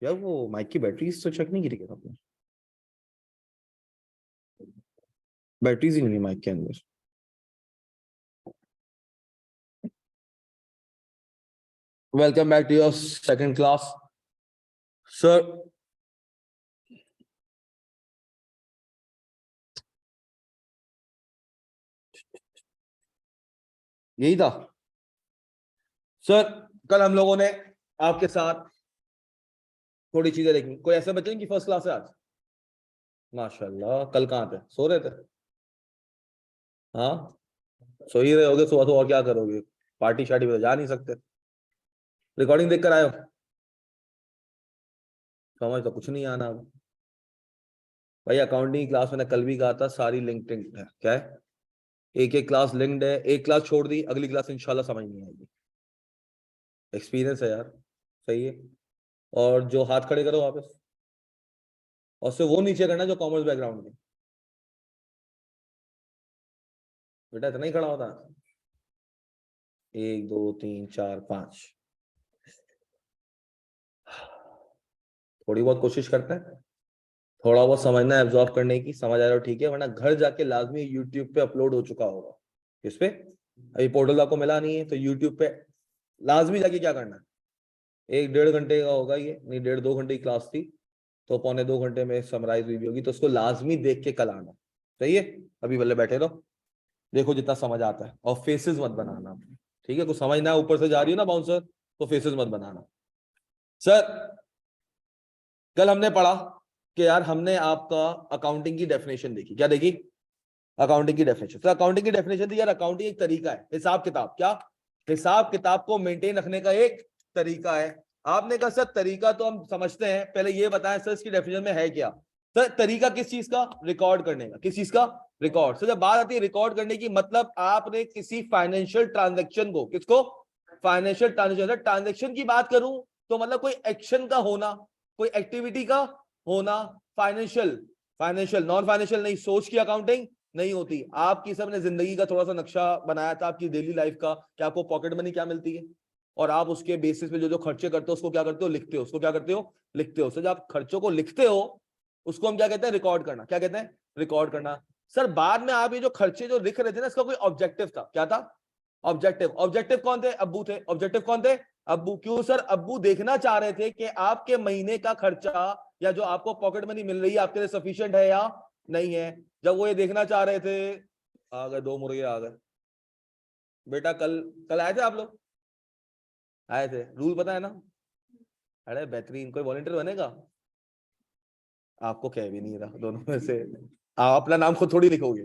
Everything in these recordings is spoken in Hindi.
यार वो माइक की बैटरीज तो चेक नहीं की क्या आपने? बैटरीज ही नहीं है माइक के अंदर। Welcome back to your second class sir. यही था सर। कल हम लोगों ने आपके साथ थोड़ी चीजें देखी। कोई ऐसे बच्चे की फर्स्ट क्लास है आज? माशाल्लाह। कल कहाँ थे? सो रहे थे? हाँ, सो ही रहे होगे। सुबह तो और क्या करोगे? पार्टी शार्टी में तो जा नहीं सकते। रिकॉर्डिंग देख कर आए हो? समझ तो कुछ नहीं आना अब भाई। अकाउंटिंग की क्लास मैंने कल भी कहा था, सारी लिंक्ड है। क्या है? एक एक क्लास लिंक्ड है। एक क्लास छोड़ दी, अगली क्लास इंशाल्लाह समझ नहीं आएगी। एक्सपीरियंस है यार। सही है। और जो हाथ खड़े करो वापस, और सिर्फ वो नीचे करना जो कॉमर्स बैकग्राउंड के। बेटा इतना ही खड़ा होता है? 1 2 3 4 5। थोड़ी बहुत कोशिश करते हैं, थोड़ा बहुत समझना है, एब्जॉर्ब करने की। समझ आ रहा हो? ठीक है, वरना घर जाके लाजमी यूट्यूब पे अपलोड हो चुका होगा। किस पे? अभी पोर्टल आपको मिला नहीं है तो यूट्यूब पे लाजमी जाके क्या करना है, 1 1.5 घंटे का होगा ये, नहीं 1.5 2 घंटे की क्लास थी, तो 1 पौने 2 घंटे में समराइज हुई भी होगी, तो उसको लाजमी देख के कल आना। सही है? अभी भले बैठे रहो, देखो जितना समझ आता है, और फेसेस मत बनाना। ठीक है? कुछ समझना है, ऊपर से जा रही हो ना बाउंसर, तो फेसेस मत बनाना। सर, कल हमने पढ़ा कि यार हमने आपका अकाउंटिंग की डेफिनेशन देखी। क्या देखी? अकाउंटिंग की डेफिनेशन। तो अकाउंटिंग की डेफिनेशन थी यार, अकाउंटिंग एक तरीका है, हिसाब किताब। क्या? हिसाब किताब को मेंटेन रखने का एक तरीका है। आपने कहा सर तरीका तो हम समझते हैं, पहले ये बताएं सर इसकी डेफिनेशन में है क्या? सर तरीका किस चीज का? रिकॉर्ड करने का। किस चीज का? रिकॉर्ड। सर जब बात आती है रिकॉर्ड करने की, मतलब आपने किसी फाइनेंशियल ट्रांजेक्शन को, किसको? Financial transaction. ट्रांजेक्शन की बात करूं तो मतलब कोई एक्शन का होना, कोई एक्टिविटी का होना। फाइनेंशियल, फाइनेंशियल, नॉन फाइनेंशियल नहीं। सोच की अकाउंटिंग नहीं होती। आपकी सबने जिंदगी का थोड़ा सा नक्शा बनाया था, आपकी डेली लाइफ का, कि आपको पॉकेट मनी क्या मिलती है, और आप उसके बेसिस पे जो जो खर्चे करते हो उसको क्या करते हो? लिखते हो। उसको क्या करते हो? लिखते हो। सर जब आप खर्चों को लिखते हो उसको हम क्या कहते हैं? रिकॉर्ड करना। क्या कहते हैं? रिकॉर्ड करना। सर बाद में आप ये जो खर्चे जो लिख रहे थे ना, इसका कोई ऑब्जेक्टिव था? क्या था? ऑब्जेक्टिव। ऑब्जेक्टिव कौन थे? अब्बू थे। ऑब्जेक्टिव कौन थे? अब्बू। क्यों सर? अब्बू देखना चाह रहे थे कि आपके महीने का खर्चा या जो आपको पॉकेट मनी मिल रही है आपके लिए सफिशिएंट है या नहीं है। जब वो ये देखना चाह रहे थे, आ गए 2 मुर्गे आ गए। बेटा कल, कल आए थे आप लोग? आए थे। रूल पता है ना? अरे बेहतरीन। कोई वॉलंटियर बनेगा? आपको कह भी नहीं रहा दोनों में से। आप अपना नाम खुद थोड़ी लिखोगे।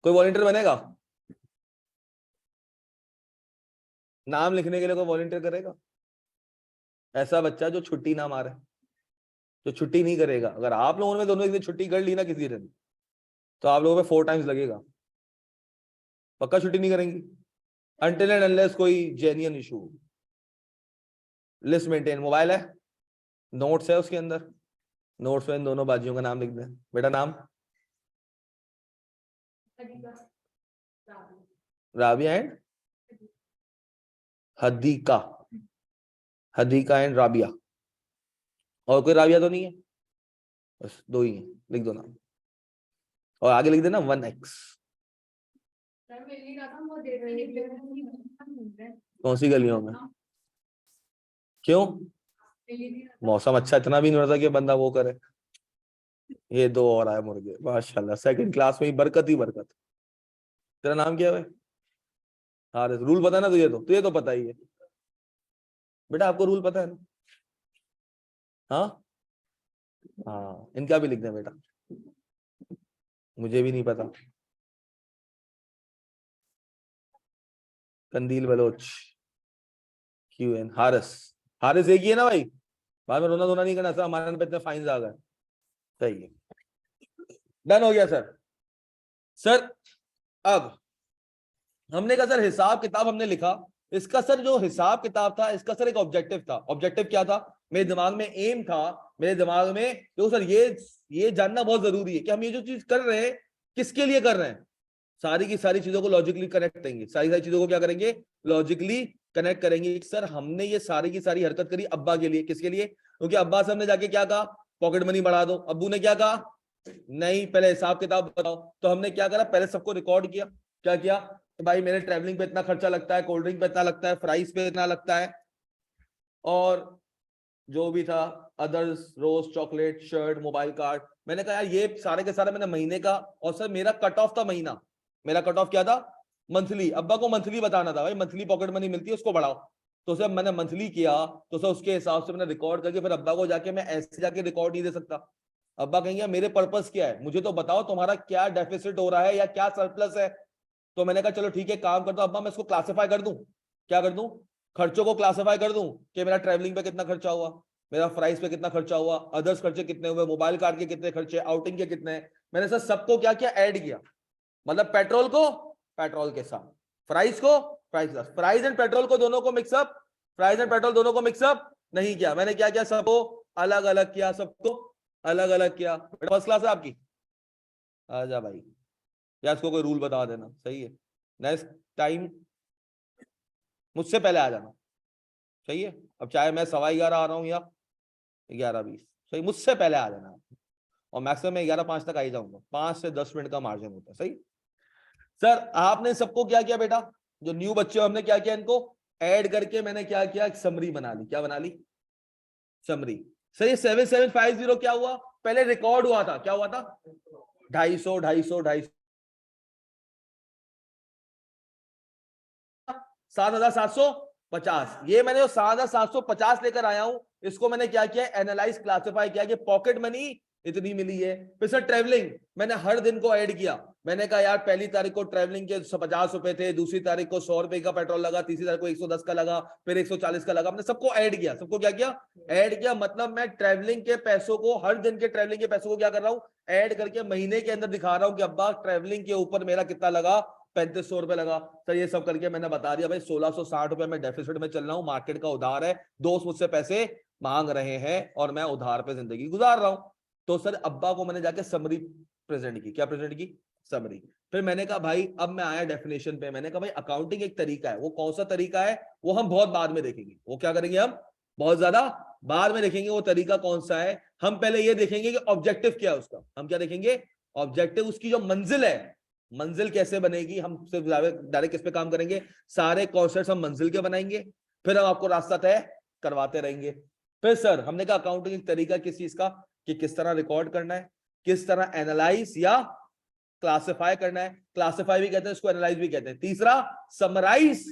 कोई वॉलंटियर बनेगा? नाम लिखने के लिए कोई वॉलंटियर करेगा? ऐसा बच्चा जो छुट्टी ना मारे, जो छुट्टी नहीं करेगा। अगर आप लोगों ने दोनों एक दिन छुट्टी कर ली ना किसी दिन, तो आप लोगों पे 4 टाइम्स लगेगा। पक्का छुट्टी नहीं करेंगी? अनटिल एंड अनलेस कोई genuine issue. List maintain. Mobile है, नोट्स है उसके अंदर, नोट्स में इन दोनों बाजियों का नाम लिख दें। बेटा नाम? राबिया एंड हदीका। हदीका एंड राबिया। और कोई राबिया तो नहीं है? बस 2 ही है। लिख दो नाम, और आगे लिख देना 1x। कौन सी गलियों में? क्यों? मौसम अच्छा इतना भी नहीं होता कि बंदा वो करे। ये 2 और आए मुर्गे माशाल्लाह। सेकंड क्लास में ही बरकत ही बरकत। तेरा नाम क्या है? हाँ, रूल पता है ना तुझे तो पता ही है। बेटा आपको रूल पता है ना? हाँ हाँ, इनका भी लिख दें बेटा। मुझे भी नहीं पता। कंदील बलोच, QN, हारिस। हारिस एक ही है ना भाई? बाद में रोना धोना नहीं करना सर, हमारे पे इतने फाइन आ गए। सही है। डन हो गया सर। सर अब हमने कहा सर हिसाब किताब हमने लिखा, इसका सर जो हिसाब किताब था इसका सर एक ऑब्जेक्टिव था। ऑब्जेक्टिव क्या था? मेरे दिमाग में एम था, मेरे दिमाग में देखो सर, ये जानना बहुत जरूरी है कि हम ये जो चीज कर रहे हैं किसके लिए कर रहे हैं। सारी की सारी चीजों को लॉजिकली कनेक्ट करेंगे। सारी सारी चीजों को क्या करेंगे? लॉजिकली कनेक्ट करेंगे। सर हमने ये सारी की सारी हरकत करी अब्बा के लिए। किसके लिए? क्योंकि अब्बास साहब ने जाके क्या कहा, पॉकेट मनी बढ़ा दो। अब्बू ने क्या कहा, नहीं पहले हिसाब किताब बताओ। तो हमने क्या करा, पहले सबको रिकॉर्ड किया। क्या किया, तो भाई मेरे ट्रैवलिंग पे इतना खर्चा लगता है, कोल्ड ड्रिंक पे इतना लगता है, फ्राइज पे इतना लगता है, और जो भी था अदर्स, रोज, चॉकलेट, शर्ट, मोबाइल कार्ड। मैंने कहा यार ये सारे के सारे मैंने महीने का, और सर मेरा कट ऑफ था महीना, मेरा कट ऑफ क्या था, मंथली। अब्बा को मंथली बताना था, भाई मंथली पॉकेट मनी मिलती है उसको बढ़ाओ। तो सर मैंने मंथली किया, तो सर उसके हिसाब से मैंने रिकॉर्ड करके फिर अब्बा को जाके, मैं ऐसे जाके रिकॉर्ड नहीं दे सकता। अब्बा कहेंगे मेरे पर्पस क्या है, मुझे तो बताओ तुम्हारा क्या डेफिसिट हो रहा है या क्या सरप्लस है। तो मैंने कहा चलो ठीक है, काम करता हूं अब्बा, मैं इसको क्लासिफाई कर दूं। क्या कर दूं, खर्चों को क्लासिफाई कर दूं कि मेरा ट्रैवलिंग पे कितना खर्चा हुआ, मेरा फ्राइज पे कितना खर्चा हुआ, अदर्स खर्चे कितने हुए, मोबाइल कार्ड के कितने खर्चे, आउटिंग के कितने हैं। मैंने सर सबको क्या किया, ऐड किया। मतलब पेट्रोल को पेट्रोल के साथ, फ्राइज को फ्राइज के साथ, फ्राइज एंड पेट्रोल को दोनों को मिक्सअप, फ्राइज एंड पेट्रोल दोनों को मिक्सअप नहीं किया। मैंने क्या किया, सबको अलग अलग किया, सबको अलग अलग किया। फर्स्ट क्लास है आपकी, आजा भाई, या इसको कोई रूल बता देना, सही है। नेक्स्ट टाइम मुझसे पहले आ जाना, सही है। अब चाहे मैं 11:15 आ रहा हूँ या 11:20, सही, मुझसे पहले आ जाना। और मैक्सिमम मैं 11:05 तक आ ही जाऊंगा, 5 से 10 मिनट का मार्जिन होता है, सही। सर आपने सबको क्या किया बेटा, जो न्यू बच्चे हमने क्या किया, इनको ऐड करके मैंने क्या किया, एक समरी बना ली। क्या बना ली, समरी। सर ये 7750 क्या हुआ, पहले रिकॉर्ड हुआ था, क्या हुआ था, 250 250 250, 7,750। ये मैंने जो 7,750 लेकर आया हूं, इसको मैंने क्या किया, एनालाइज, क्लासिफाई किया कि पॉकेट मनी इतनी मिली है। फिर सर ट्रेवलिंग, मैंने हर दिन को ऐड किया। मैंने कहा यार पहली तारीख को ट्रेवलिंग के 50 रुपए थे, दूसरी तारीख को 100 रुपए का पेट्रोल लगा, तीसरी तारीख को 110 का लगा, फिर 140 का लगा। मैंने सबको ऐड किया, सबको क्या किया, ऐड किया। मतलब मैं ट्रेवलिंग के पैसों को, हर दिन के ट्रेवलिंग के पैसों को क्या कर रहा हूं, ऐड करके महीने के अंदर दिखा रहा हूं कि अब्बा ट्रेवलिंग के ऊपर मेरा कितना लगा, 3500 रुपए लगा। सर ये सब करके मैंने बता दिया भाई 1660 रुपए में डेफिसिट में चल रहा हूं, मार्केट का उधार है, दोस्त मुझसे पैसे मांग रहे हैं और मैं उधार पे जिंदगी गुजार रहा हूं। तो सर अब्बा को मैंने जाके समरी प्रेजेंट की। क्या प्रेजेंट की, समरी। फिर मैंने कहा भाई, अब मैं आया डेफिनेशन पे। मैंने कहा भाई अकाउंटिंग एक तरीका है, वो कौन सा तरीका है वो हम बहुत बाद में देखेंगे। वो क्या करेंगे, हम बहुत ज्यादा बाद में देखेंगे वो तरीका कौन सा है। हम पहले ये देखेंगे कि ऑब्जेक्टिव क्या है उसका। हम क्या देखेंगे, ऑब्जेक्टिव, उसकी जो मंजिल है, मंजिल कैसे बनेगी। हम सिर्फ डायरेक्ट किस पे काम करेंगे, सारे कॉन्सेप्ट हम मंजिल के बनाएंगे, फिर हम आपको रास्ता तय करवाते रहेंगे। फिर सर हमने कहा अकाउंटिंग एक तरीका किस चीज का, कि किस तरह रिकॉर्ड करना है, किस तरह एनालाइज या क्लासिफाई करना है। क्लासिफाई भी कहते हैं इसको, एनालाइज भी कहते हैं। तीसरा समराइज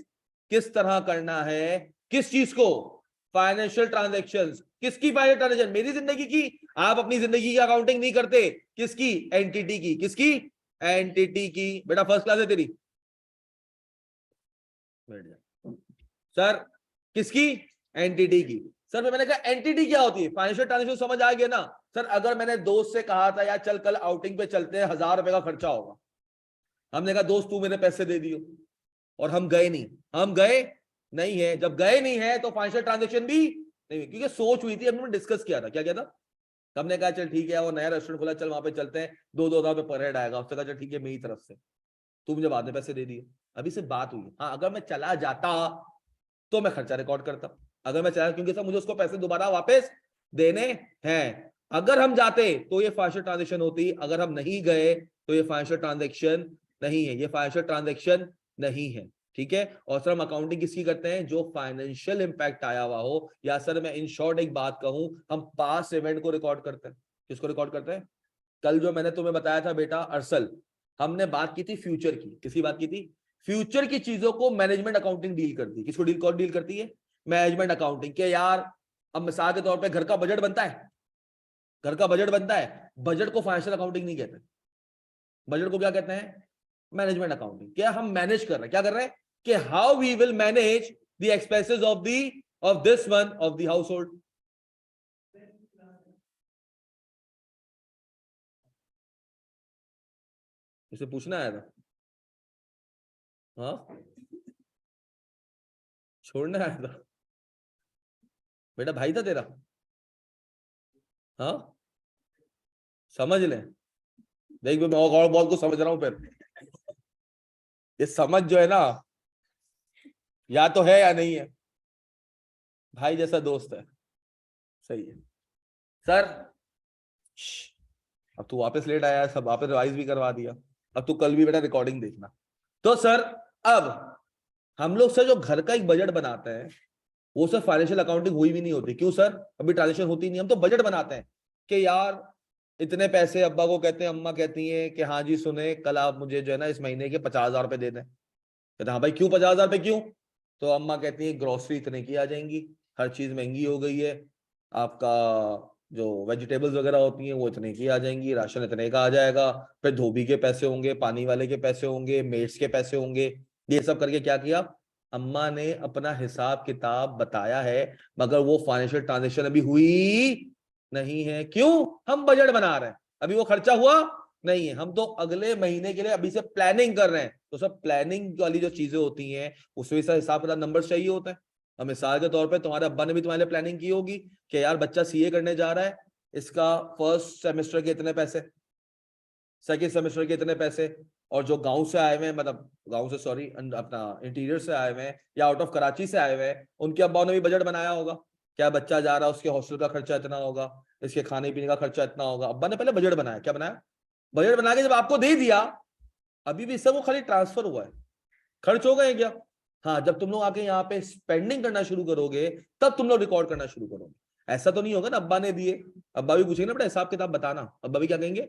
किस तरह करना है, किस चीज को, फाइनेंशियल ट्रांजैक्शंस। किसकी फाइनेंशियल ट्रांजैक्शन, मेरी जिंदगी की। आप अपनी जिंदगी की अकाउंटिंग नहीं करते, किसकी, एंटिटी की। किसकी, एंटिटी की। बेटा फर्स्ट क्लास है तेरी, सर किसकी, एंटिटी की। सर मैंने कहा एंटिटी क्या होती है, फाइनेंशियल ट्रांजैक्शन समझ आ गया ना। सर अगर मैंने दोस्त से कहा था यार चल कल आउटिंग पे चलते हैं, 1000 रुपए का खर्चा होगा, हमने कहा दोस्त तू मेरे पैसे दे दियो, और हम गए नहीं, हम गए नहीं है। जब गए नहीं है तो फाइनेंशियल ट्रांजैक्शन भी नहीं हुई, क्योंकि सोच हुई थी, हमने डिस्कस किया था। क्या किया था, हमने कहा चल ठीक है, वो नया रेस्टोरेंट खुला, चल वहां पे चलते हैं, 2,000 रुपए पर हेड आएगा। उसने कहा चल ठीक है मेरी तरफ से, तू मुझे बाद में पैसे दे दिए। अभी से बात हुई। हाँ अगर मैं चला जाता तो मैं खर्चा रिकॉर्ड करता, अगर मैं चला, क्योंकि सर मुझे उसको पैसे दोबारा वापस देने हैं। अगर हम जाते तो ये फाइनेंशियल ट्रांजैक्शन होती, अगर हम नहीं गए तो ये फाइनेंशियल ट्रांजैक्शन नहीं है, ये फाइनेंशियल ट्रांजैक्शन नहीं है। ठीक है। और सर हम अकाउंटिंग किसकी करते हैं, जो फाइनेंशियल इंपैक्ट आया हुआ हो, या सर मैं इन शॉर्ट एक बात कहूं, हम पास्ट इवेंट को रिकॉर्ड करते हैं। किसको रिकॉर्ड करते हैं, कल जो मैंने तुम्हें बताया था बेटा अरसल, हमने बात की थी फ्यूचर की। किसी बात की थी, फ्यूचर की चीजों को मैनेजमेंट अकाउंटिंग डील करती है। किसको डील, कौन डील करती है, मैनेजमेंट अकाउंटिंग। के यार अब मिसाल के तौर पे घर का बजट बनता है, घर का बजट बनता है, बजट को फाइनेंशियल अकाउंटिंग नहीं कहते, बजट को क्या कहते हैं, मैनेजमेंट अकाउंटिंग। क्या हम मैनेज कर रहे हैं, क्या कर रहे हैं, कि how we will manage the expenses of this one of the household. इसे पूछना आया था, हाँ छोड़ना आया था, बेटा भाई था तेरा, हाँ समझ ले। देख मैं और बहुत कुछ समझ रहा हूं। फिर ये समझ जो है ना, या तो है या नहीं है, भाई जैसा दोस्त है। सही है सर। अब तू वापस लेट आया, सब वापस रिवाइज भी करवा दिया। अब तू कल भी बेटा रिकॉर्डिंग देखना। तो सर अब हम लोग सर जो घर का एक बजट बनाते हैं वो सर फाइनेंशियल अकाउंटिंग हुई भी नहीं होती। क्यों सर? अभी ट्रांजेक्शन होती नहीं। हम तो बजट बनाते हैं कि यार इतने पैसे, अब्बा को कहते हैं, अम्मा कहती हैं कि हाँ जी सुने कल आप मुझे जो है ना इस महीने के 50,000 रुपए दे दें। कहते हाँ भाई क्यों 50,000 रुपए क्यों? तो अम्मा कहती है ग्रोसरी इतने की आ जाएंगी, हर चीज महंगी हो गई है, आपका जो वेजिटेबल्स वगैरह होती हैं वो इतने की आ जाएंगी, राशन इतने का आ जाएगा, फिर धोबी के पैसे होंगे, पानी वाले के पैसे होंगे, मेड्स के पैसे होंगे। ये सब करके क्या किया, अम्मा ने अपना हिसाब किताब बताया है, मगर वो फाइनेंशियल ट्रांजेक्शन अभी हुई नहीं है। क्यों? हम बजट बना रहे हैं, अभी वो खर्चा हुआ नहीं है। हम तो अगले महीने के लिए अभी से प्लानिंग कर रहे हैं। तो सब प्लानिंग वाली जो चीजें होती हैं उसमें से हिसाब किताब नंबर्स चाहिए होता है। अब मिसाल के तौर पे तुम्हारे अब्बा ने भी तुम्हारे लिए प्लानिंग की होगी कि यार बच्चा सीए करने जा रहा है, इसका फर्स्ट सेमेस्टर के इतने पैसे, सेकेंड सेमेस्टर के इतने पैसे, और जो गांव से आए हुए हैं, मतलब गांव से सॉरी अपना इंटीरियर से आए हुए हैं या आउट ऑफ कराची से आए हुए हैं, उनके अब्बाओं ने भी बजट बनाया होगा। क्या बच्चा जा रहा है उसके हॉस्टल का खर्चा इतना होगा, इसके खाने पीने का खर्चा इतना होगा। अब्बा ने पहले बजट बनाया। क्या बनाया? बजट बना के जब आपको दे दिया, अभी भी सब वो खाली ट्रांसफर हुआ है, खर्च हो गए क्या? हाँ, जब तुम लोग आके यहाँ पे स्पेंडिंग करना शुरू करोगे तब तुम लोग रिकॉर्ड करना शुरू करोगे। ऐसा तो नहीं होगा ना अब्बा ने दिए, अब्बा भी पूछेंगे ना बेटा हिसाब किताब बताना, अब्बा भी क्या कहेंगे,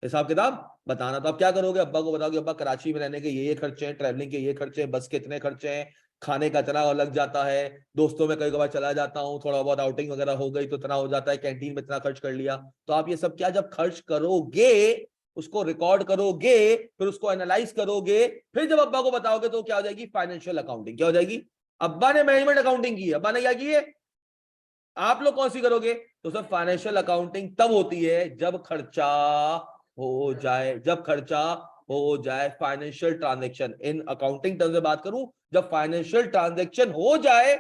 हिसाब किताब बताना। तो आप क्या करोगे, अब्बा को बताओगे अब्बा कराची में रहने के ये खर्चे हैं, ट्रैवलिंग के ये खर्चे हैं, बस के इतने खर्चे हैं, खाने का इतना लग जाता है, दोस्तों में कई बार चला जाता हूँ, थोड़ा बहुत आउटिंग वगैरह हो गई तो इतना हो जाता है, कैंटीन में इतना खर्च कर लिया। तो आप ये सब क्या जब खर्च करोगे उसको रिकॉर्ड करोगे, फिर उसको एनालाइज करोगे, फिर जब अब्बा को बताओगे तो क्या हो जाएगी, फाइनेंशियल अकाउंटिंग। क्या हो जाएगी? अब्बा ने मैनेजमेंट अकाउंटिंग की है, अब्बा ने क्या की है, आप लोग कौन सी करोगे? तो सर फाइनेंशियल अकाउंटिंग तब होती है जब खर्चा हो जाए, जब खर्चा हो जाए, financial transaction in accounting terms में बात करूं, जब फाइनेंशियल ट्रांजैक्शन हो जाए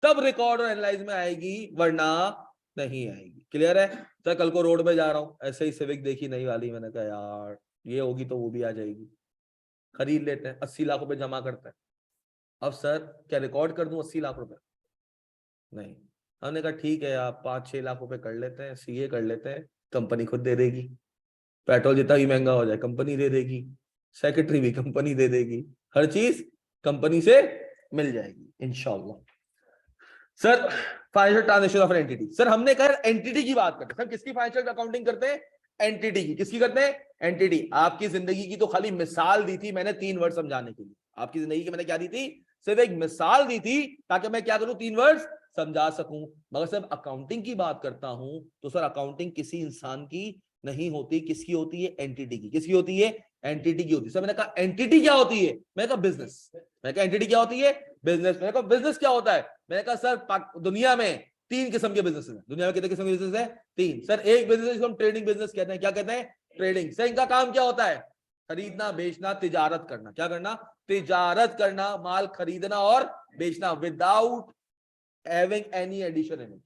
तब रिकॉर्ड और एनालाइज में आएगी, वरना नहीं आएगी। क्लियर है? तो कल को रोड पे जा रहा हूं, ऐसे ही सिविक देखी नई वाली, मैंने कहा यार ये होगी तो वो भी आ जाएगी, खरीद लेते हैं, 80 लाख रुपए जमा करते हैं। अब सर क्या रिकॉर्ड कर दूं 80 लाख रुपए? नहीं। हमने कहा ठीक है आप 5-6 लाख रुपए कर लेते हैं, सीए कर लेते हैं, कंपनी खुद दे देगी, पेट्रोल जितना भी महंगा हो जाए कंपनी दे देगी, सेक्रेटरी भी कंपनी दे देगी, हर चीज कंपनी से मिल जाएगी इंशाल्लाह। Sir financial transaction of entity, sir हमने कहा एंटिटी की बात करते हैं। सर किसकी फाइनेंशियल अकाउंटिंग करते हैं? एंटिटी की। किसकी करते हैं? एंटिटी। आपकी जिंदगी की तो खाली मिसाल दी थी मैंने 3 वर्ड समझाने के लिए। आपकी जिंदगी की मैंने क्या दी थी? सिर्फ एक मिसाल दी थी ताकि मैं क्या करूं, 3 वर्ड समझा सकूं। मगर सर अकाउंटिंग की बात करता हूं तो सर अकाउंटिंग किसी इंसान की नहीं होती, किसकी होती है? एंटिटी की। किसकी होती है? एंटिटी की होती है। सर मैंने कहा एंटिटी क्या होती है? मैंने कहा बिजनेस। मैंने कहा एंटिटी क्या होती है? बिजनेस। मैंने कहा बिजनेस क्या होता है? मैंने कहा सर दुनिया में 3 किस्म के बिजनेस है। दुनिया में कितने किस्म के बिजनेस है? 3। सर एक बिजनेस जिसको हम ट्रेडिंग बिजनेस कहते हैं। क्या कहते हैं? ट्रेडिंग। सर इनका काम क्या होता है? खरीदना, बेचना, तिजारत करना। क्या करना? तिजारत करना, माल खरीदना और बेचना, without having any addition in it.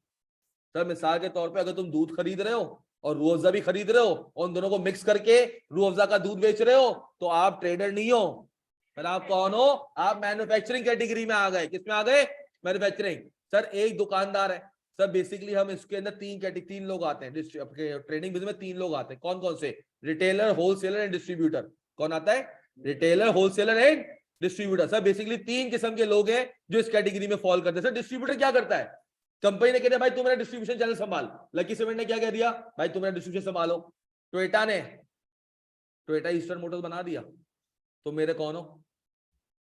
Sir मिसाल के तौर पे अगर तुम दूध खरीद रहे हो और रूह अफ़ज़ा भी खरीद रहे हो और उन दोनों को मिक्स करके रूह अफ़ज़ा का दूध बेच रहे हो तो आप ट्रेडर नहीं हो। फिर आप कौन हो? आप मैन्युफैक्चरिंग कैटेगरी में आ गए। किस में आ गए? मैन्युफैक्चरिंग। सर एक दुकानदार है। सर बेसिकली हम इसके अंदर 3 लोग आते हैं ट्रेडिंग बिजनेस में। 3 लोग आते हैं। कौन कौन से? Retailer, wholesaler and distributor. कौन आता है? Retailer, wholesaler and distributor. Sir basically 3 किस्म के लोग हैं जो इस कैटेगरी में फॉल करते हैं। सर डिस्ट्रीब्यूटर क्या करता है? कंपनी ने कह दिया भाई तू मेरा डिस्ट्रीब्यूशन चैनल संभाल। लकी सीमेंट ने क्या कह दिया? भाई तू मेरा डिस्ट्रीब्यूशन संभालो। टोयोटा ने टोयोटा ईस्टर्न मोटर्स बना दिया, तो मेरे कौन हो?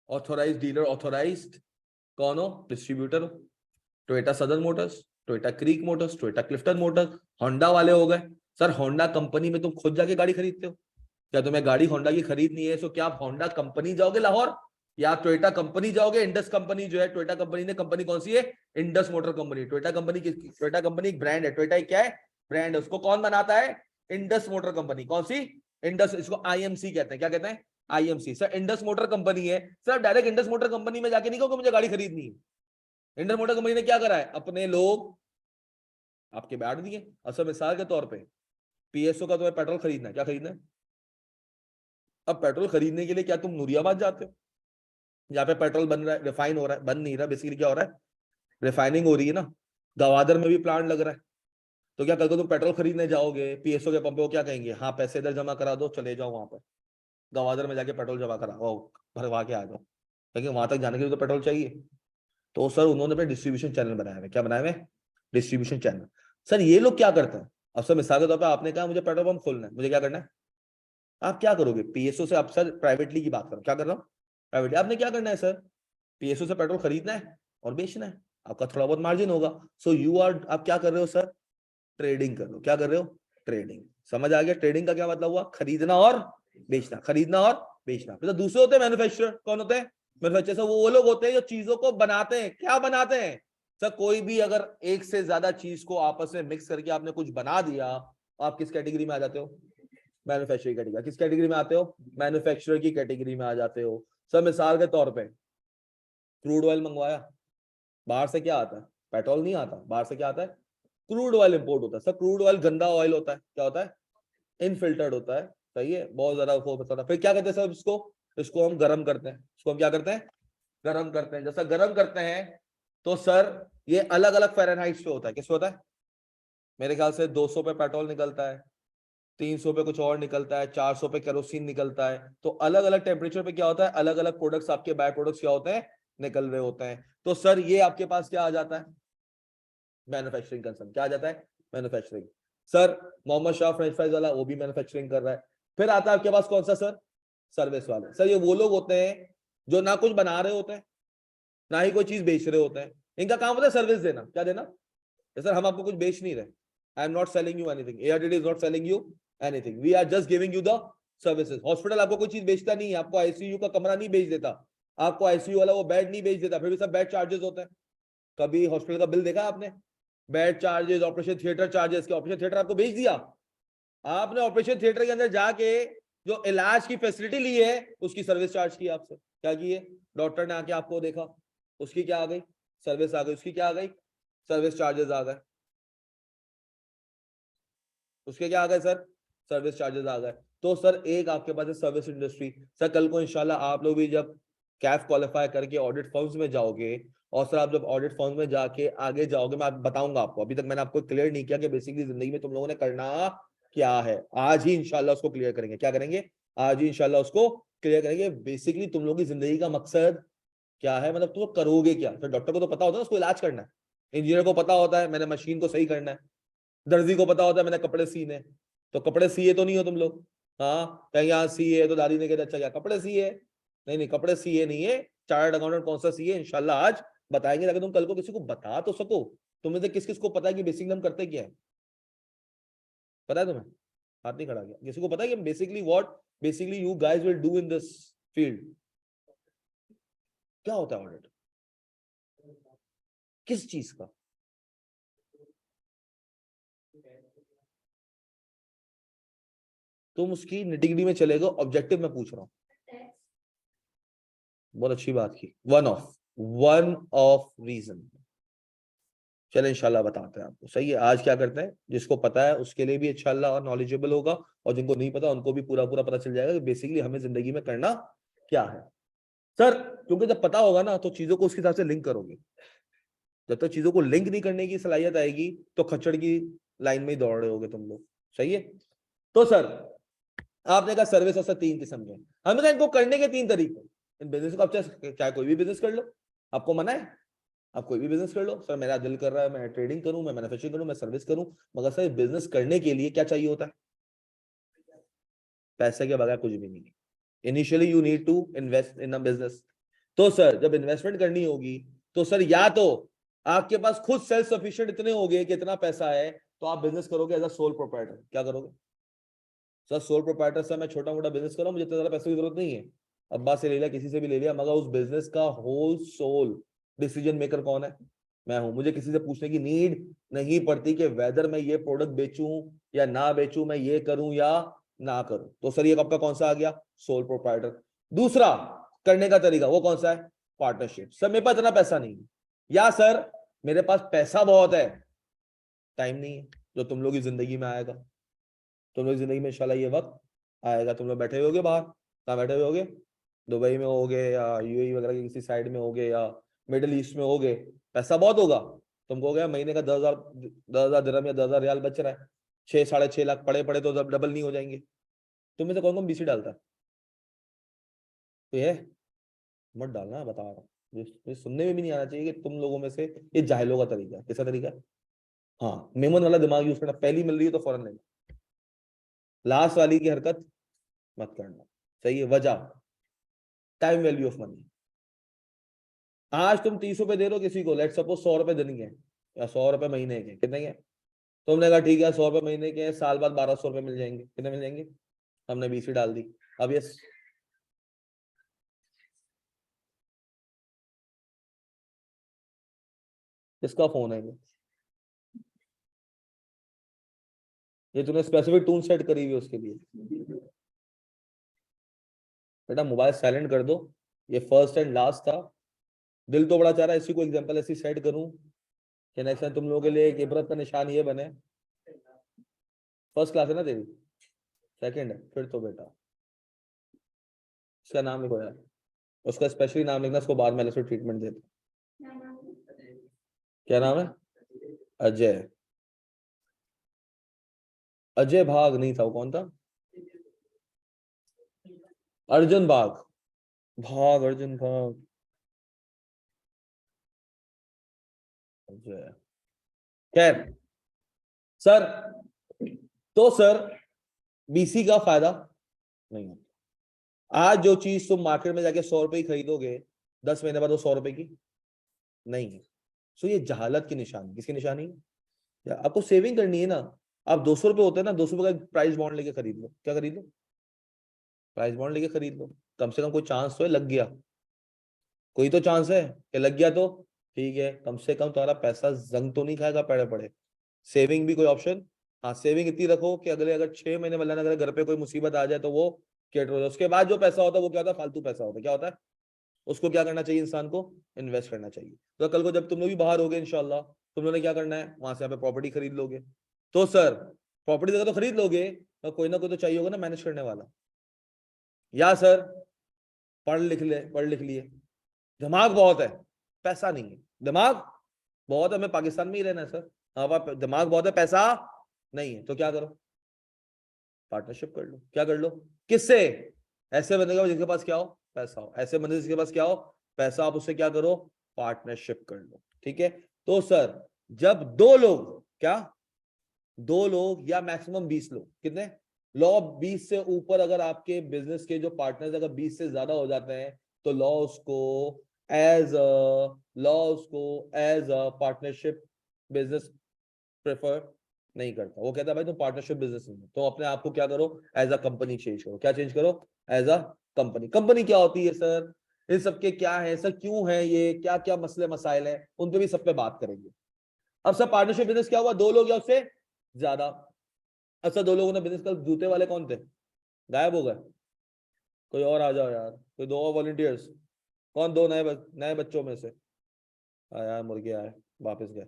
ऑथोराइज्ड डीलर, ऑथोराइज्ड कौन हो? डिस्ट्रीब्यूटर हो। Toyota southern Motors, Toyota creek Motors, Toyota Clifton Motors, Honda वाले हो गए। सर होंडा कंपनी में तुम खुद जाके गाड़ी खरीदते हो? क्या तुम्हें गाड़ी होंडा की खरीदनी है तो क्या आप होंडा कंपनी जाओगे लाहौर, या टोयोटा कंपनी जाओगे? इंडस कंपनी जो है, टोयोटा कंपनी ने, कंपनी कौन सी है? Indus motor company. Toyota company किसकी? टोयोटा कंपनी एक ब्रांड है। टोयोटा क्या है? ब्रांड है। उसको कौन बनाता है? Indus motor company. कौन सी? इंडस। इसको आईएमसी कहते हैं। क्या कहते हैं? IMC. Sir Indus motor company है। Sir direct Indus motor company में जाके नहीं कहोगे मुझे गाड़ी खरीदनी है। इंडस मोटर कंपनी ने क्या करा है? अपने लोग आपके बैठ दिए। असल मिसाल के तौर पे पीएसओ का तुम्हें पेट्रोल खरीदना है। क्या खरीदना है? अब पेट्रोल खरीदने के लिए क्या तुम नूरियाबाद जाते हो? जहाँ पे पेट्रोल बन रहा है, रिफाइन हो रहा है, बन नहीं रहा, बेसिकली क्या हो रहा है? रिफाइनिंग हो रही है ना। गवादर में भी प्लांट लग रहा है, तो क्या कल को तुम पेट्रोल खरीदने जाओगे, पीएसओ के पंप पे, वो क्या कहेंगे, हाँ पैसे इधर जमा करा दो, चले जाओ वहां पर गवादर में जाके पेट्रोल जमा करा वो भरवा के आ जाओ, लेकिन वहां तक जाने के लिए तो पेट्रोल चाहिए। तो सर उन्होंने अपने डिस्ट्रीब्यूशन चैनल बनाए हुए, क्या बनाए हुए, डिस्ट्रीब्यूशन चैनल। सर ये लोग क्या करते हैं, अब सर मिसाल के तौर पर आपने कहा मुझे पेट्रोल पंप खोलना है, मुझे क्या करना है, आप क्या करोगे, पीएसओ से, आप सर प्राइवेटली की बात करो, क्या कर रहा हूँ प्राइवेटली, आपने क्या करना है सर, पीएसओ से पेट्रोल खरीदना है और बेचना है, आपका थोड़ा बहुत मार्जिन होगा। सो यू आर, आप क्या कर रहे हो सर, ट्रेडिंग कर रहे हो, क्या कर रहे हो, ट्रेडिंग। समझ आ गया ट्रेडिंग का क्या मतलब हुआ, खरीदना और बेचना, खरीदना और बेचना। फिर तो दूसरे होते हैं मैन्युफैक्चरर, कौन होते हैं मैन्युफैक्चरर, वो लोग होते हैं जो चीजों को बनाते हैं, क्या बनाते हैं सर, कोई भी अगर एक से ज्यादा चीज को आपस में मिक्स करके आपने कुछ बना दिया, आप किस कैटेगरी में आ जाते हो, मैन्युफैक्चरिंग कैटेगरी। किस कैटेगरी में आते हो, मैन्युफैक्चरर की कैटेगरी में आ जाते हो। सर मिसाल के तौर पे क्रूड ऑयल मंगवाया, बाहर से क्या आता है, पेट्रोल नहीं आता, बाहर से क्या आता है, क्रूड ऑयल इंपोर्ट होता है। सर क्रूड ऑयल गंदा ऑयल होता है, क्या होता है, इनफिल्टर्ड होता है, सही है, बहुत ज्यादा वो बताता है। फिर क्या करते हैं सर, इसको हम गर्म करते हैं, इसको हम क्या करते हैं, गर्म करते हैं। जैसा गर्म करते हैं तो सर ये अलग अलग फ़ारेनहाइट पे होता है, किस पे होता है, मेरे ख्याल से 200 पे पेट्रोल निकलता है, 300 पे कुछ और निकलता है, 400 पे केरोसिन निकलता है। तो अलग अलग टेम्परेचर पे क्या होता है, अलग अलग प्रोडक्ट्स, आपके बाय प्रोडक्ट्स क्या होते हैं, निकल रहे होते हैं। तो सर ये आपके पास क्या आ जाता है, मैन्युफैक्चरिंग कंसर्न, क्या आ जाता है, manufacturing. Sir Mohammad Shah French fries वाला, वो भी मैन्युफैक्चरिंग कर रहा है। फिर आता है आपके पास कौन सा सर, सर्विस वाले। सर ये वो लोग होते हैं जो ना कुछ बना रहे होते हैं, ना ही कोई चीज बेच रहे होते हैं, इनका काम होता है सर्विस देना, क्या देना, सर हम आपको कुछ बेच नहीं रहे, I am not selling you anything, ARTD is not selling you anything, we are just giving you the services. Hospital आपको कोई चीज बेचता नहीं है, आपको आईसीयू का कमरा नहीं बेच देता, आपको आईसीयू वाला वो बेड नहीं बेच देता, फिर भी सब बेड चार्जेस होते हैं। कभी हॉस्पिटल का बिल देखा आपने, bed charges, operation theatre charges, के ऑपरेशन थिएटर आपको बेच दिया, आपने ऑपरेशन थिएटर के अंदर जाके जो इलाज की फैसिलिटी ली है उसकी सर्विस चार्ज की आपसे, क्या की है, डॉक्टर ने आके आपको देखा, उसकी क्या आ गई, सर्विस आ गई, उसकी क्या आ गई, सर्विस चार्जेस आ गए, उसके क्या आ गए सर, सर्विस चार्जेस आ गए। तो सर एक आपके पास है सर्विस इंडस्ट्री। सर कल को इंशाल्लाह आप लोग भी जब कैफ क्वालिफाई करके ऑडिट फर्म्स में जाओगे, और सर आप जब ऑडिट फर्म्स में जाके आगे जाओगे, मैं बताऊंगा आपको, अभी तक मैंने आपको क्लियर नहीं किया कि बेसिकली जिंदगी में तुम लोगों ने करना क्या है, आज ही इंशाल्लाह उसको क्लियर करेंगे, क्या करेंगे, आज ही इंशाल्लाह उसको क्लियर करेंगे। बेसिकली तुम लोगों की जिंदगी का मकसद क्या है, मतलब तुम करोगे क्या। तो डॉक्टर को तो पता होता है उसको इलाज करना है, इंजीनियर को पता होता है मैंने मशीन को सही करना है, दर्जी को पता होता है मैंने कपड़े सीने, तो कपड़े सिए तो नहीं हो तुम लोग, हाँ कहीं यहाँ सीए तो दादी ने कहा अच्छा क्या कपड़े सिए, नहीं नहीं कपड़े सिए नहीं है, चार्टर्ड अकाउंटेंट कौन सा सीए, इंशाल्लाह आज बताएंगे, ताकि तुम कल को किसी को बता तो सको। तुम्हें से किस किस को पता है कि बेसिकली हम करते क्या है, पता है तुम्हें, हाथ नहीं खड़ा किया, किसी को पता है कि basically what basically you guys will do in this field, क्या होता है ऑडिट, किस चीज का, तुम उसकी निटिग्री में चलेगा, ऑब्जेक्टिव में पूछ रहा हूँ, बहुत अच्छी बात की, वन ऑफ रीजन। चले इंशाल्लाह बताते हैं आपको, सही है। आज क्या करते हैं, जिसको पता है उसके लिए भी इंशाल्लाह और नॉलेजेबल होगा, और जिनको नहीं पता उनको भी पूरा पूरा पता चल जाएगा कि बेसिकली हमें जिंदगी में करना क्या है। सर क्योंकि जब पता होगा ना तो चीजों को उसके हिसाब से लिंक करोगे, जब तक चीजों को लिंक नहीं करने की सलाहियत आएगी तो खच्चड़ की लाइन में ही दौड़ रहे होगे तुम लोग, सही है। तो सर आपने कहा सर्विस और सर तीन किस्म के, हमने कहा इनको करने के तीन तरीके, इन बिजनेस को आप चाहे कोई भी बिजनेस कर लो, आपको मना है, आप कोई भी बिजनेस कर लो। सर मेरा दिल कर रहा है मैं ट्रेडिंग करूं, मैं मैन्युफैक्चरिंग करूं, मैं सर्विस करूं, मगर सर बिजनेस करने के लिए क्या चाहिए होता है, पैसे के बगैर कुछ भी नहीं है। Initially you need to invest in a business. तो सर जब इन्वेस्टमेंट करनी होगी तो सर या तो आपके पास खुद सेल्फ सफिशिएंट इतने होंगे कि इतना पैसा है, तो आप बिजनेस करोगे एज अ सोल प्रोप्राइटर, क्या करोगे सर, सोल प्रोप्राइटर से मैं छोटा मोटा बिजनेस कर रहा हूं, मुझे इतना ज्यादा पैसे की जरूरत नहीं है, अब्बा से ले लिया किसी से भी ले लिया, मगर उस बिजनेस का होल सोल डिसीजन मेकर कौन है, मैं हूं। मुझे किसी से पूछने की नीड नहीं पड़ती कि वेदर मैं ये प्रोडक्ट बेचूं या ना बेचूं, मैं ये करूं या ना करूं। तो सर ये आपका कौन सा आ गया, सोल प्रोप्राइटर। दूसरा करने का तरीका वो कौन सा है, पार्टनरशिप। सर मेरे पास इतना पैसा नहीं है, या सर मेरे पास पैसा बहुत है, टाइम नहीं है, जो तुम लोग की जिंदगी में आएगा, तुम लोग जिंदगी में इंशाल्लाह ये वक्त आएगा, तुम लोग बैठे हुए होगे बाहर, कहाँ बैठे हुए होगे, दुबई में होगे या यूएई वगैरह की किसी साइड में होगे या मिडिल ईस्ट में होगे, पैसा बहुत होगा, तुमको गया महीने का 10,000 दिरहम या 10,000 रियाल बच रहा है, 6-6.5 लाख पड़े पड़े तो डबल नहीं हो जाएंगे? तुम में से कौन कौन बीसी डालता है? तो ये मत डालना, बता रहा हूँ। ये सुनने में भी नहीं आना चाहिए कि तुम लोगों में से ये जाहिलों का तरीका है। कैसा तरीका है? हाँ, मेमन वाला दिमाग यूज करना, पहली मिल रही है तो फौरन लेना, लास्ट वाली की हरकत मत करना। सही है? वजह टाइम वैल्यू ऑफ मनी। आज तुम 30 रुपए दे रहे हो किसी को, लेट सपोज 100 रुपए देनी है या 100 रुपए महीने के, कितने के? तुमने कहा ठीक है 100 रुपए महीने के, साल बाद 1,200 रुपए मिल जाएंगे। कितने मिल जाएंगे? हमने बीसी डाल दी। अब ये किसका फोन है? ये तूने स्पेसिफिक टून सेट करी हुई है उसके लिए? बेटा मोबाइल साइलेंट कर दो, ये फर्स्ट एंड लास्ट था। दिल तो बड़ा चाह रहा है इसी को एग्जांपल ऐसी सेट करूं कि नेक्स्ट टाइम तुम लोगों के लिए एक इबरत का निशान ये बने। फर्स्ट क्लास है ना तेरी? सेकंड है? फिर तो बेटा इसका नाम लिखो यार, उसका स्पेशली नाम लिखना, उसको बाद में अलग से ट्रीटमेंट देते। क्या नाम है? अजय। अजय भाग नहीं था, वो कौन था? अर्जुन भाग। भाग अर्जुन भाग। अजय। खैर सर, तो सर बीसी का फायदा नहीं होता। आज जो चीज तुम मार्केट में जाके 100 रुपए की खरीदोगे, 10 महीने बाद वो 100 रुपए की नहीं है। सो ये जहालत की निशानी। किसकी निशानी है? यार आपको सेविंग करनी है ना। आप 200 रुपए होते हैं ना, 200 रुपए का प्राइस बॉन्ड लेके खरीद लो। क्या खरीद लो? प्राइस बॉन्ड लेके खरीद लो। कम से कम कोई चांस तो है, लग गया कोई तो चांस है कि लग गया तो ठीक है, कम से कम तुम्हारा पैसा जंग तो नहीं खाएगा पड़े पड़े। सेविंग भी कोई ऑप्शन। हाँ, सेविंग इतनी रखो कि अगले अगर 6 महीने मतलब अगर घर पे कोई मुसीबत आ जाए तो वो कैटर हो जाए। उसके बाद जो पैसा होता है वो क्या होता है? फालतू पैसा होता है। क्या होता है? उसको क्या करना चाहिए? इंसान को इन्वेस्ट करना चाहिए। तो कल को जब तुम लोग भी बाहर होगे इंशाल्लाह, तुम लोगों ने क्या करना है? वहां से यहाँ पे प्रॉपर्टी खरीद लोगे। तो सर प्रॉपर्टी अगर तो खरीद लोगे तो कोई ना कोई तो चाहिए होगा ना मैनेज करने वाला। या सर पढ़ लिख लिए, दिमाग बहुत है, पैसा नहीं है। दिमाग बहुत है, हमें पाकिस्तान में ही रहना है सर। हाँ पापा, दिमाग बहुत है, पैसा नहीं है, तो क्या करो? पार्टनरशिप कर लो। क्या कर लो? किससे? ऐसे बंदे का जिसके पास क्या हो? पैसा हो। ऐसे बंदे जिसके पास क्या हो? पैसा। आप उससे क्या करो? पार्टनरशिप कर लो। ठीक है? तो सर जब दो लोग, क्या 2 लोग या मैक्सिमम 20 लोग, कितने? लॉ 20 से ऊपर अगर आपके बिजनेस के जो पार्टनर्स अगर 20 से ज्यादा हो जाते हैं तो लॉ उसको as a partnership business prefer नहीं करता। वो कहता है भाई तुम पार्टनरशिप बिजनेस में तो अपने आप को क्या करो? एज अ कंपनी चेंज करो। क्या चेंज करो? As a company. कंपनी क्या होती है सर? इन सबके क्या है सर, क्यों है ये, क्या क्या मसले मसाइल है, उन पे भी सब पे बात करेंगे। अब सर पार्टनरशिप बिजनेस क्या हुआ? 2 लोग या उससे ज्यादा। अच्छा 2 लोगों ने बिजनेस कर, जूते वाले कौन थे? गायब हो गए। कोई और आ जाओ यार, कोई 2 और वॉलंटियर्स। कौन? 2 नए बच्चों में से? यार मुर्गे आए, वापस गए।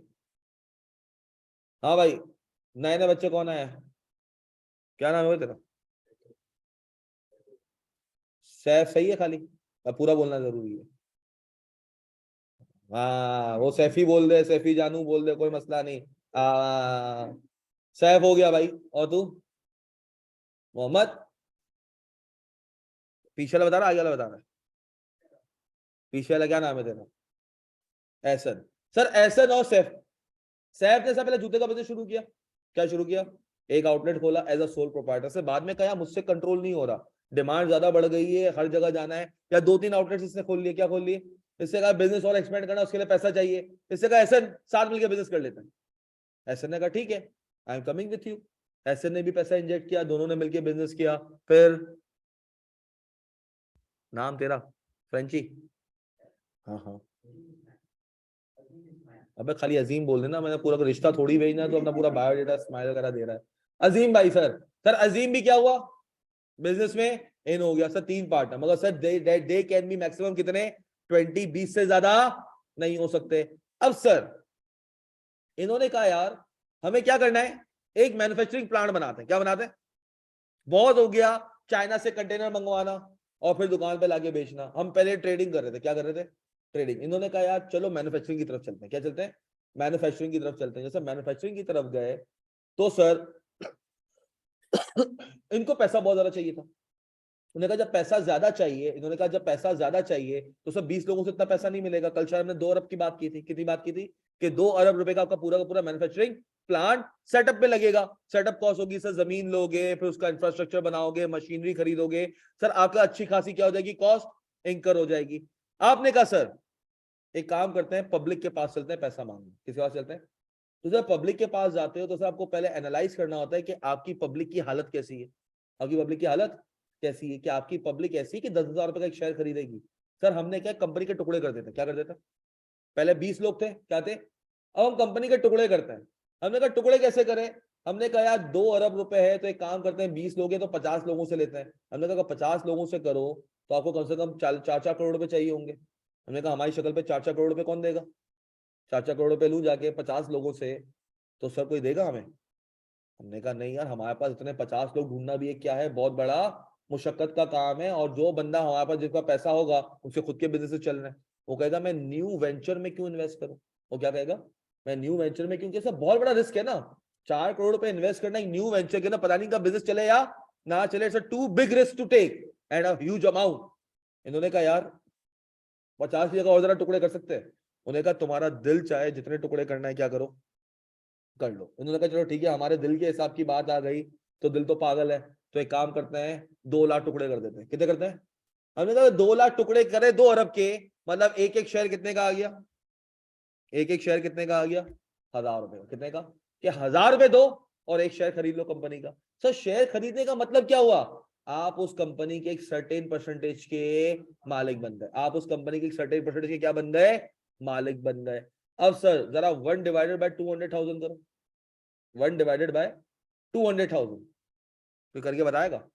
हाँ भाई, नए नए बच्चे कौन आए? क्या नाम है भाई तेरा? सैफ सही है खाली? अब पूरा बोलना जरूरी है। हाँ वो सैफी बोल दे, सैफी जानू बोल दे, कोई मसला नहीं। सैफ हो गया भाई। और तू? मोहम्मद? पीछे वाला बता रहा, आगे वाला बता रहा है? पीछे वाला क्या नाम है तेरा? एहसन। सर एहसन और सैफ, सैफ ने सबसे पहले जूते का बिजनेस शुरू किया। क्या शुरू किया? एक आउटलेट खोला एज अ सोल प्रोप्राइटर। से बाद में कहा मुझसे कंट्रोल नहीं हो रहा, डिमांड ज्यादा बढ़ गई है, हर जगह जाना है, या 2-3 आउटलेट इसने खोल लिए। क्या खोल लिए? इससे कहा बिजनेस और एक्सपेंड करना, उसके लिए पैसा चाहिए। इससे कहा ऐसे साथ मिलकर बिजनेस कर लेते हैं। ऐसे ने कहा ठीक है, I am coming with you. ऐसे ने भी पैसा इंजेक्ट किया, दोनों ने मिलकर बिजनेस किया। फिर नाम तेरा फ्रेंची? हाँ हाँ। अबे खाली अजीम बोल देना, मैंने पूरा रिश्ता थोड़ी भेजना है तो अपना पूरा बायोडाटा स्माइल वगैरह दे रहा है। अजीम भाई सर। सर अजीम भी क्या हुआ? बिजनेस में इन हो गया सर। 3 पार्ट है मगर sir they can be maximum कितने? 20 से ज्यादा नहीं हो सकते। अब सर इन्होंने कहा यार हमें क्या करना है, एक मैन्युफैक्चरिंग प्लांट बनाते हैं। क्या बनाते हैं? बहुत हो गया चाइना से कंटेनर मंगवाना और फिर दुकान पे लाके बेचना। हम पहले ट्रेडिंग कर रहे थे। क्या कर रहे थे? ट्रेडिंग। इन्होंने कहा यार चलो मैन्युफैक्चरिंग की तरफ चलते हैं। क्या चलते हैं? मैन्युफैक्चरिंग की तरफ चलते हैं। जैसे मैन्युफैक्चरिंग की तरफ गए तो सर इनको पैसा बहुत ज्यादा चाहिए था। उन्होंने कहा जब पैसा ज्यादा चाहिए, इन्होंने कहा जब पैसा ज्यादा चाहिए तो सब 20 लोगों से इतना पैसा नहीं मिलेगा। कल शायद हमने 2 अरब की बात की थी। कितनी बात की थी? कि 2 अरब रुपए का आपका पूरा का पूरा मैन्युफैक्चरिंग प्लांट सेटअप पे लगेगा। सेटअप कॉस्ट होगी सर, जमीन लोगे, फिर उसका इंफ्रास्ट्रक्चर बनाओगे, मशीनरी खरीदोगे, सर आपका अच्छी खासी क्या हो जाएगी, कॉस्ट इंकर हो जाएगी। आपने कहा सर एक काम करते हैं, पब्लिक के पास चलते हैं पैसा मांगने। किसके पास चलते हैं? तो जब पब्लिक के पास जाते हो तो सर आपको पहले एनालाइज करना होता है कि आपकी पब्लिक की हालत कैसी है। आपकी पब्लिक की हालत कैसी है? कि आपकी पब्लिक ऐसी है कि 10,000 रुपए का एक शेयर खरीदेगी। सर हमने क्या कंपनी के टुकड़े कर देते, क्या कर देते? पहले 20 लोग थे, क्या थे? अब हम कंपनी के टुकड़े करते हैं। हमने कहा टुकड़े कैसे करें? हमने कहा यार 2 अरब रुपए है तो एक काम करते हैं, 20 लोग हैं तो 50 लोगों से लेते हैं। हमने कहा 50 लोगों से करो तो आपको कम से कम 4-4 करोड़ रुपए चाहिए होंगे। हमने कहा हमारी शक्ल पे 4-4 करोड़ रुपए कौन देगा? 4-4 करोड़ रुपए लूं जाके 50 लोगों से, तो सर कोई देगा हमें? हमने कहा नहीं यार, हमारे पास इतने 50 लोग ढूंढना भी एक क्या है, बहुत बड़ा मुशक्कत का काम है। और जो बंदा हमारे पास जिसका पैसा होगा उसके खुद के बिजनेस चल रहे हैं, वो कहेगा मैं न्यू वेंचर में क्यों इन्वेस्ट करूं? वो क्या कहेगा? मैं न्यू वेंचर में, क्योंकि सब बहुत बड़ा रिस्क है ना। 4 करोड़ रुपए इन्वेस्ट करना एक न्यू वेंचर के ना, पता नहीं का बिजनेस चले या ना चले। It's too big risk to take and a huge amount. इन्होंने कहा यार 50 की जगह और जरा टुकड़े कर सकते हैं। उन्होंने कहा तुम्हारा दिल चाहे जितने टुकड़े करना है क्या करो, कर लो। उन्होंने कहा चलो ठीक है, हमारे दिल के हिसाब की बात आ गई तो दिल तो पागल है, तो एक काम करते हैं 2 लाख टुकड़े कर देते हैं। कितने करते हैं? हमने कहा 2 लाख टुकड़े करे 2 अरब के, मतलब एक एक शेयर कितने का आ गया? एक एक शेयर कितने का आ गया? 1,000 रुपए का। कितने का? कि 1,000 रुपए दो और एक शेयर खरीद लो कंपनी का। सर शेयर खरीदने का मतलब क्या हुआ? आप उस कंपनी के एक सर्टेन परसेंटेज के मालिक बन गए। आप उस कंपनी के एक सर्टेन परसेंटेज के क्या बन गए? मालिक बन गए। अब सर जरा 1/200,000 करो। 1/200,000 कोई करके बताएगा?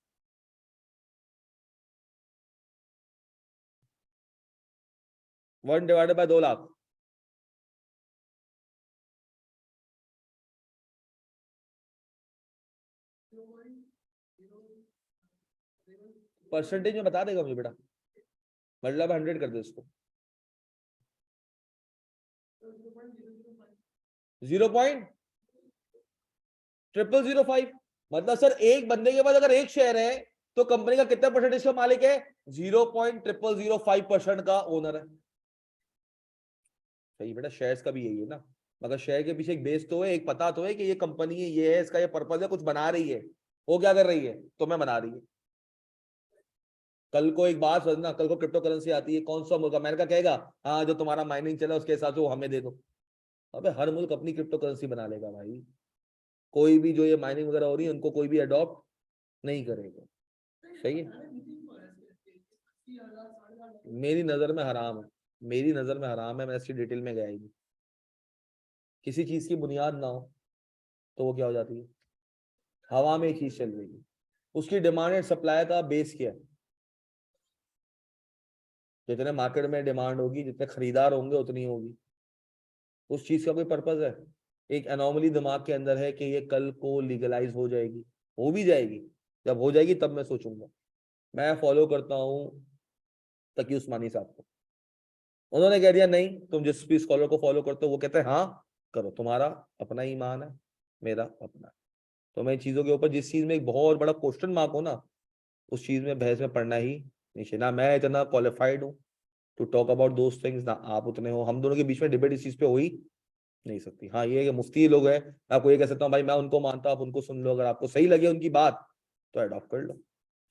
1/2 लाख। परसेंटेज में बता देगा मुझे बेटा? मतलब 100 कर दे इसको। 0.0005। मतलब सर एक बंदे के पास अगर एक शेयर है तो कंपनी का कितना परसेंटेज का मालिक है? 0.0005% का ओनर है। सही बेटा, शेयर्स का भी यही है ना। मगर शेयर के पीछे एक बेस तो है, एक पता तो है कि ये कंपनी है, ये है, इसका ये पर्पज है, कुछ बना रही है। वो क्या कर रही है? तुम्हें बना रही है। कल को एक बात समझना, कल को क्रिप्टो करेंसी आती है, कौन सा मुल्क अमेरिका कहेगा हाँ जो तुम्हारा माइनिंग चला उसके हिसाब से वो हमें दे दो। अबे हर मुल्क अपनी क्रिप्टो करेंसी बना लेगा भाई। कोई भी जो ये माइनिंग वगैरह हो रही है उनको कोई भी अडॉप्ट नहीं करेगा। सही है। मेरी नजर में हराम है। मेरी नजर में हराम है, मैं इसकी डिटेल में गया ही नहीं। किसी चीज की बुनियाद ना हो तो वो क्या हो जाती है? हवा में एक चीज चल रही है, उसकी डिमांड एंड सप्लाई का बेस क्या है? जितने मार्केट में डिमांड होगी, जितने खरीदार होंगे उतनी होगी। उस चीज का कोई पर्पज है? एक एनॉमली दिमाग के अंदर है कि ये कल को लीगलाइज हो जाएगी। हो भी जाएगी, जब हो जाएगी तब मैं सोचूंगा। मैं फॉलो करता हूँ तकी उस्मानी साहब को। उन्होंने कह दिया नहीं, तुम जिस भी स्कॉलर को फॉलो करते हो वो कहते हैं हाँ करो, तुम्हारा अपना ईमान है, मेरा अपना। तो मैं चीजों के ऊपर जिस चीज में एक बहुत बड़ा क्वेश्चन मार्क हो ना, उस चीज में बहस में पढ़ना ही नहीं चाहिए। ना मैं इतना क्वालिफाइड हूँ to talk about those things, ना आप उतने हो। हम दोनों के बीच में डिबेट इस चीज पे हो ही नहीं सकती। हाँ ये है कि मुफ्ती लोग हैं, मैं आपको ये कह सकता हूँ भाई मैं उनको मानता हूँ, आप उनको सुन लो, अगर आपको सही लगे उनकी बात तो अडॉप्ट कर लो।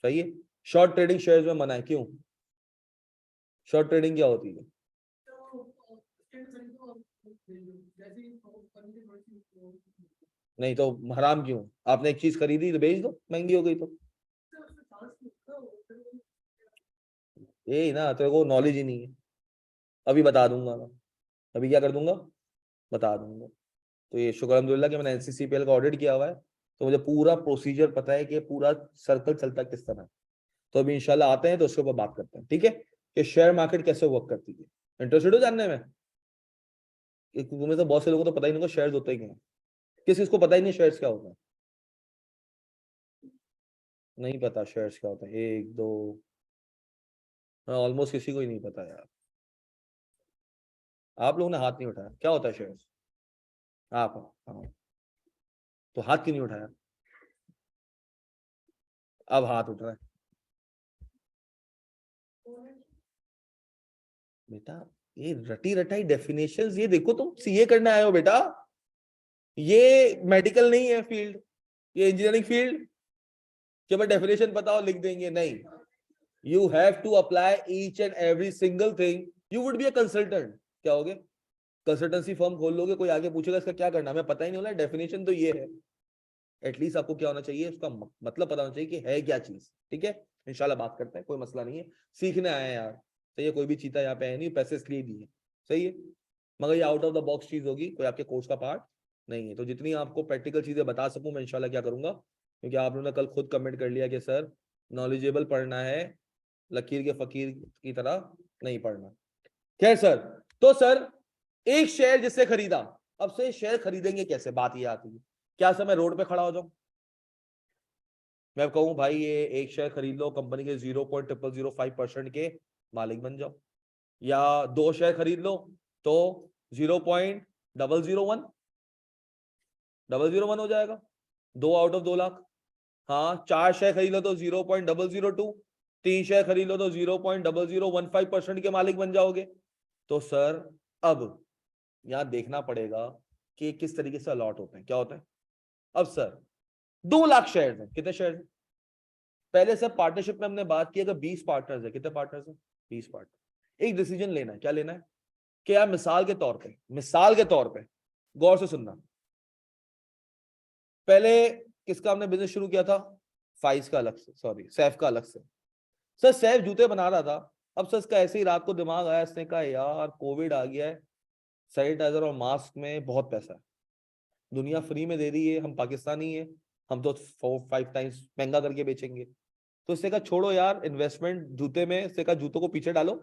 सही है। शॉर्ट ट्रेडिंग शेयर्स में मना है, क्यों? शॉर्ट ट्रेडिंग क्या होती है? नहीं तो हराम क्यों? आपने एक चीज खरीदी तो बेच दो, महंगी हो गई तो। यही ना, तो वो नॉलेज ही नहीं है। अभी बता दूंगा मैं। अभी क्या कर दूंगा? बता दूंगा। तो ये शुक्र अल्हम्दुलिल्लाह कि मैंने एनसीसीपीएल का ऑडिट किया हुआ है, तो मुझे पूरा प्रोसीजर पता है कि पूरा सर्कल चलता किस तरह। तो अभी इंशाल्लाह आते हैं तो उसके ऊपर बात करते हैं, ठीक है? कि शेयर मार्केट कैसे वर्क करती है। इंटरेस्टेड हो जानने में? तुम्हें तो बहुत से लोगों को तो पता ही नहीं होगा शेयर्स होते ही क्या हैं। किस किसको पता ही नहीं शेयर्स क्या होता है? नहीं पता शेयर्स क्या होता है? एक दो, हाँ ऑलमोस्ट किसी को ही नहीं पता यार। आप लोगों ने हाथ नहीं उठाया। क्या होता है शेयर्स? आप हाँ, तो हाथ क्यों नहीं उठाया? अब हाथ उठ रहा है। बेटा ये रटी रटाई डेफिनेशंस, ये देखो तुम सीए करने आए हो बेटा, ये मेडिकल नहीं है फील्ड, ये इंजीनियरिंग फील्ड कि मैं डेफिनेशन बताओ लिख देंगे, नहीं। You have to apply each and every single thing. You would be a consultant, क्या होगे? कंसल्टेंसी फर्म खोल लोगे, कोई आगे पूछेगा इसका क्या करना, हमें पता ही नहीं होगा, डेफिनेशन तो ये है। एटलीस्ट आपको क्या होना चाहिए, उसका मतलब पता होना चाहिए कि है क्या चीज। ठीक है, इंशाल्लाह बात करते हैं, कोई मसला नहीं है, सीखने आए हैं यार। सही है, कोई भी चीता यहाँ पे है नहीं, पैसे इसलिए दिए। सही है, मगर ये आउट ऑफ द बॉक्स चीज होगी, कोई आपके कोर्स का पार्ट नहीं है। तो जितनी आपको प्रैक्टिकल चीजें बता सकूं मैं इंशाल्लाह क्या करूंगा, क्योंकि आप लोगों ने कल खुद कमेंट कर लिया कि सर नॉलेजेबल पढ़ना है, लकीर के फकीर की तरह नहीं पढ़ना। खैर सर, तो सर एक शेयर जिससे खरीदा, अब से शेयर खरीदेंगे कैसे, बात ये आती है। क्या सर मैं रोड पे खड़ा हो जाऊं, मैं कहूं भाई ये एक शेयर खरीद लो, कंपनी के 0.0005% के मालिक बन जाओ, या दो शेयर खरीद लो तो 0.001 हो जाएगा, 2 आउट ऑफ 2 लाख। हाँ, 4 शेयर खरीद लो तो 0.002, 3 शेयर खरीद लो तो 0.0015% के मालिक बन जाओगे। तो सर अब यहां देखना पड़ेगा कि किस तरीके से अलॉट होते हैं, क्या होता है। अब सर 2 लाख शेयर है, कितने शेयर है? पहले सर पार्टनरशिप में हमने बात की, अगर 20 पार्टनर्स है, कितने पार्टनर्स है? 20 पार्टनर। एक डिसीजन लेना है, क्या लेना है कि यार मिसाल के तौर पे गौर से सुनना, पहले किसका हमने बिजनेस शुरू किया था? फाइज का अलग से, सॉरी सैफ का अलग से। सर सैफ जूते बना रहा था, अब सर इसका ऐसे ही रात को दिमाग आया, इसने कहा यार कोविड आ गया है, सैनिटाइजर और मास्क में बहुत पैसा है, दुनिया फ्री में दे रही है, हम पाकिस्तानी है, हम तो 4-5 टाइम्स महंगा करके बेचेंगे। तो इससे कहा छोड़ो यार इन्वेस्टमेंट जूते में, इससे कहा जूतों को पीछे डालो।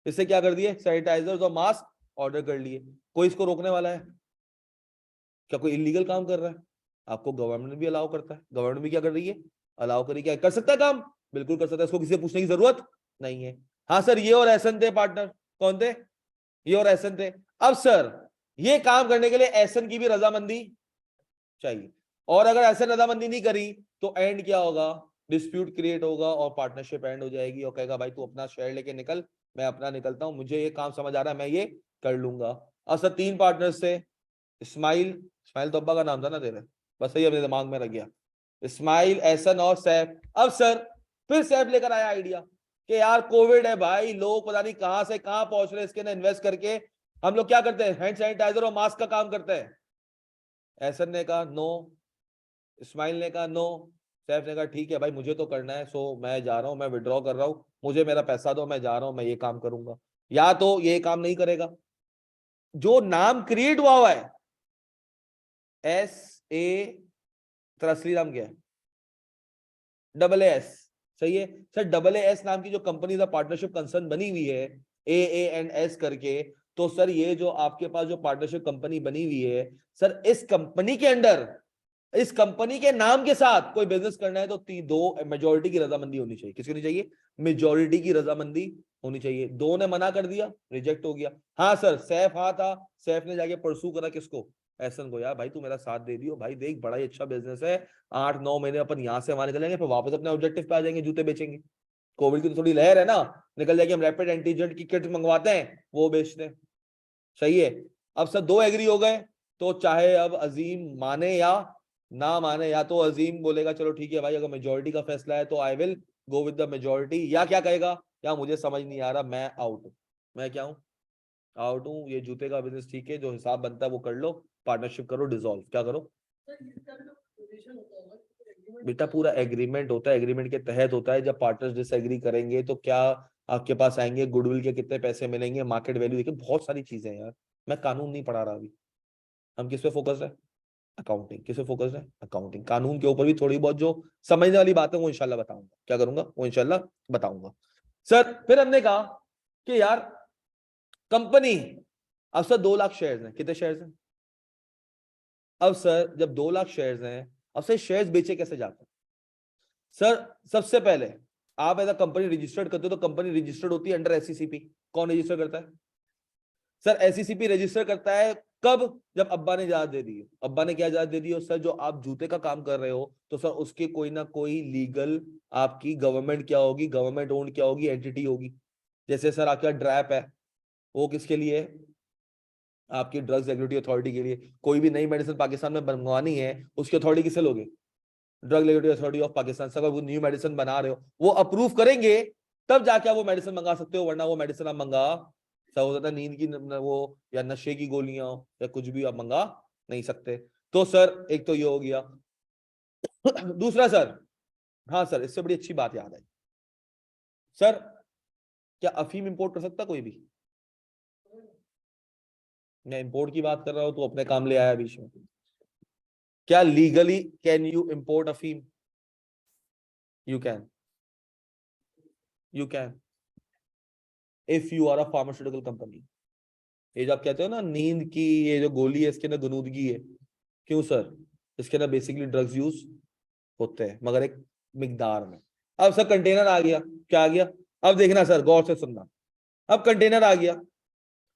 इससे क्या कर दिए, सैनिटाइजर्स और मास्क ऑर्डर कर लिए। कोई इसको रोकने वाला है क्या? कोई इलीगल काम कर रहा है? आपको गवर्नमेंट भी अलाउ करता है, गवर्नमेंट भी क्या कर रही है, अलाउ करी, क्या कर सकता है काम, बिल्कुल कर सकता है, इसको किसी से पूछने की जरूरत नहीं है। हाँ सर, ये और एहसन थे पार्टनर, कौन थे? ये और एहसन थे। अब सर ये काम करने के लिए एहसन की भी रजामंदी चाहिए, और अगर एहसन रजामंदी नहीं करी तो एंड क्या होगा, डिस्प्यूट क्रिएट होगा और पार्टनरशिप एंड हो जाएगी, और कहेगा भाई तू अपना शेयर लेके निकल, मैं अपना निकलता हूं, मुझे ये काम समझ आ रहा है, मैं ये कर लूंगा। अब सर 3 पार्टनर्स थे, इस्माइल, इस्माइल तो अब्बा का नाम था ना तेरे, बस सही अपने दिमाग में रख गया, इस्माइल, एहसन और सैफ। अब सर फिर सैफ लेकर आया आइडिया कि यार कोविड है भाई, लोग पता नहीं कहां से कहां पहुंच रहे हैं, इसके ना इन्वेस्ट करके हम लोग क्या करते हैं, हैंड सैनिटाइजर और मास्क का काम करते हैं। एहसन ने कहा नो, इस्माइल ने कहा नो, सैफ ने कहा ठीक है भाई मुझे तो करना है, सो मैं जा रहा हूं, मैं विड्रॉ कर रहा हूं, मुझे मेरा पैसा दो, मैं जा रहा हूं, मैं ये काम करूंगा। या तो ये काम नहीं करेगा, जो नाम क्रिएट हुआ है SA, तेरा असली नाम क्या है? AA S, सही है सर। AA S नाम की जो कंपनी का पार्टनरशिप कंसर्न बनी हुई है, AANS करके, तो सर ये जो आपके पास जो पार्टनरशिप कंपनी बनी हुई है सर, इस कंपनी के अंडर, इस कंपनी के नाम के साथ कोई बिजनेस करना है तो दो मेजोरिटी की रजामंदी होनी चाहिए। किसकी होनी चाहिए? मेजोरिटी की रजामंदी होनी चाहिए। दो ने मना कर दिया, रिजेक्ट हो गया। हाँ सर सैफ हाँ था, सैफ ने जाके परसू करा किसको? एहसन को, यार भाई तू मेरा साथ दे दियो भाई, देख बड़ा ही अच्छा बिजनेस है, 8-9 महीने अपन यहाँ से वहां निकलेंगे, फिर वापस अपने ऑब्जेक्टिव पे आ जाएंगे, जूते बेचेंगे। कोविड की तो थोड़ी लहर है ना, निकल जाएगी, हम रैपिड एंटीजन की किट मंगवाते हैं, वो बेचते हैं। सही है। अब सर दो एग्री हो गए, तो चाहे अब अजीम माने या ना माने, या तो अजीम बोलेगा चलो ठीक है भाई अगर मेजोरिटी का फैसला है तो I will go with the majority, या क्या कहेगा, या मुझे समझ नहीं आ रहा, मैं आउट हूं। मैं क्या हूं? आउट हूं, ये जूते का बिजनेस ठीक है, जो हिसाब बनता है वो कर लो, पार्टनरशिप करो, डिसॉल्व, क्या करो बेटा, पूरा एग्रीमेंट होता है, एग्रीमेंट के तहत होता है, जब पार्टनर्स डिसएग्री करेंगे तो क्या आपके पास आएंगे, गुडविल के कितने पैसे मिलेंगे, मार्केट वैल्यू, देखिए बहुत सारी चीजें हैं यार। मैं कानून नहीं पढ़ा रहा अभी, हम किस पे फोकस है? अकाउंटिंग। किस पे फोकस है? अकाउंटिंग। कानून के ऊपर भी थोड़ी बहुत जो समझने वाली बात है वो इंशाल्लाह बताऊंगा, क्या करूंगा वो इंशाल्लाह बताऊंगा। सर फिर हमने कहा कि यार कंपनी, अब सर 2 लाख शेयर्स हैं, कितने शेयर्स हैं? अब सर जब 2 लाख शेयर्स हैं, अब सर शेयर्स बेचे कैसे जाते हैं? सर सबसे पहले आप एज अ कंपनी रजिस्टर्ड करते हो, तो कंपनी रजिस्टर्ड होती है अंडर SCCP। कौन रजिस्टर करता है? सर SCCP रजिस्टर करता है कब? जब अब्बा ने इजाजत दे दी। अब्बा ने क्या इजाजत दे दी? सर जो आप जूते का काम कर रहे हो तो सर उसके कोई ना कोई लीगल आपकी गवर्नमेंट क्या होगी, गवर्नमेंट ओन क्या होगी, एंटिटी होगी। जैसे सर आपका ड्रैप है, वो किसके लिए है? आपकी ड्रग्स रेगुलेटरी अथॉरिटी के लिए। कोई भी नई मेडिसिन पाकिस्तान में बनवानी है, उसकी अथॉरिटी किससे लोगे? Drug regulatory authority of Pakistan से। अगर वो न्यू मेडिसिन बना रहे हो, वो अप्रूव करेंगे तब जाके आप वो मेडिसिन मंगा सकते हो, वरना वो मेडिसिन आप मंगा सब हो जाता है, नींद की वो या नशे की गोलियां या कुछ भी आप मंगा नहीं सकते। तो सर एक तो ये हो गया। दूसरा सर, हाँ सर इससे बड़ी अच्छी बात याद आई सर, क्या अफीम इंपोर्ट कर सकता कोई भी? मैं इंपोर्ट की बात कर रहा हूं तो अपने काम ले आया बीच में। क्या लीगली कैन यू इंपोर्ट अफीम? You can, you can if you are a pharmaceutical company. ये जो आप कहते हो ना नींद की ये जो गोली है इसके अंदर गनूदगी है, क्यों सर? इसके अंदर बेसिकली ड्रग्स यूज होते हैं मगर एक मिकदार में। अब सर कंटेनर आ गया, क्या आ गया? अब देखना सर, गौर से सुनना। अब कंटेनर आ गया,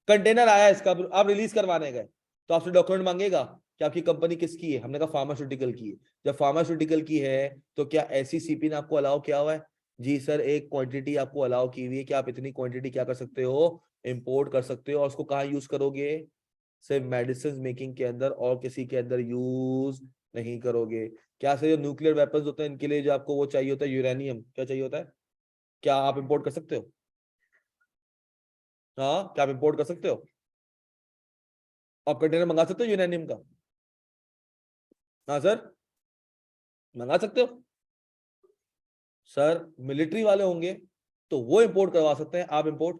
कंटेनर आया इसका, अब रिलीज करवाने गए तो आपसे डॉक्यूमेंट मांगेगा कि आपकी कंपनी किसकी है? हमने कहा फार्मास्यूटिकल की है। जब फार्मास्यूटिकल की है तो क्या ऐसी सीपी ने आपको अलाउ किया हुआ है? जी सर, एक क्वांटिटी आपको अलाउ की हुई है कि आप इतनी क्वांटिटी क्या कर सकते हो? इंपोर्ट कर सकते हो। और उसको कहाँ यूज करोगे? सिर्फ मेडिसिन मेकिंग के अंदर, और किसी के अंदर यूज नहीं करोगे। क्या सर जो न्यूक्लियर वेपन्स होते हैं इनके लिए जो आपको वो चाहिए होता है यूरेनियम, क्या चाहिए होता है? क्या आप इंपोर्ट कर सकते हो? हाँ, क्या आप इंपोर्ट कर सकते हो? आप कंटेनर मंगा सकते हो यूरेनियम का? हाँ सर, मंगा सकते हो। सर मिलिट्री वाले होंगे तो वो इंपोर्ट करवा सकते हैं, आप इंपोर्ट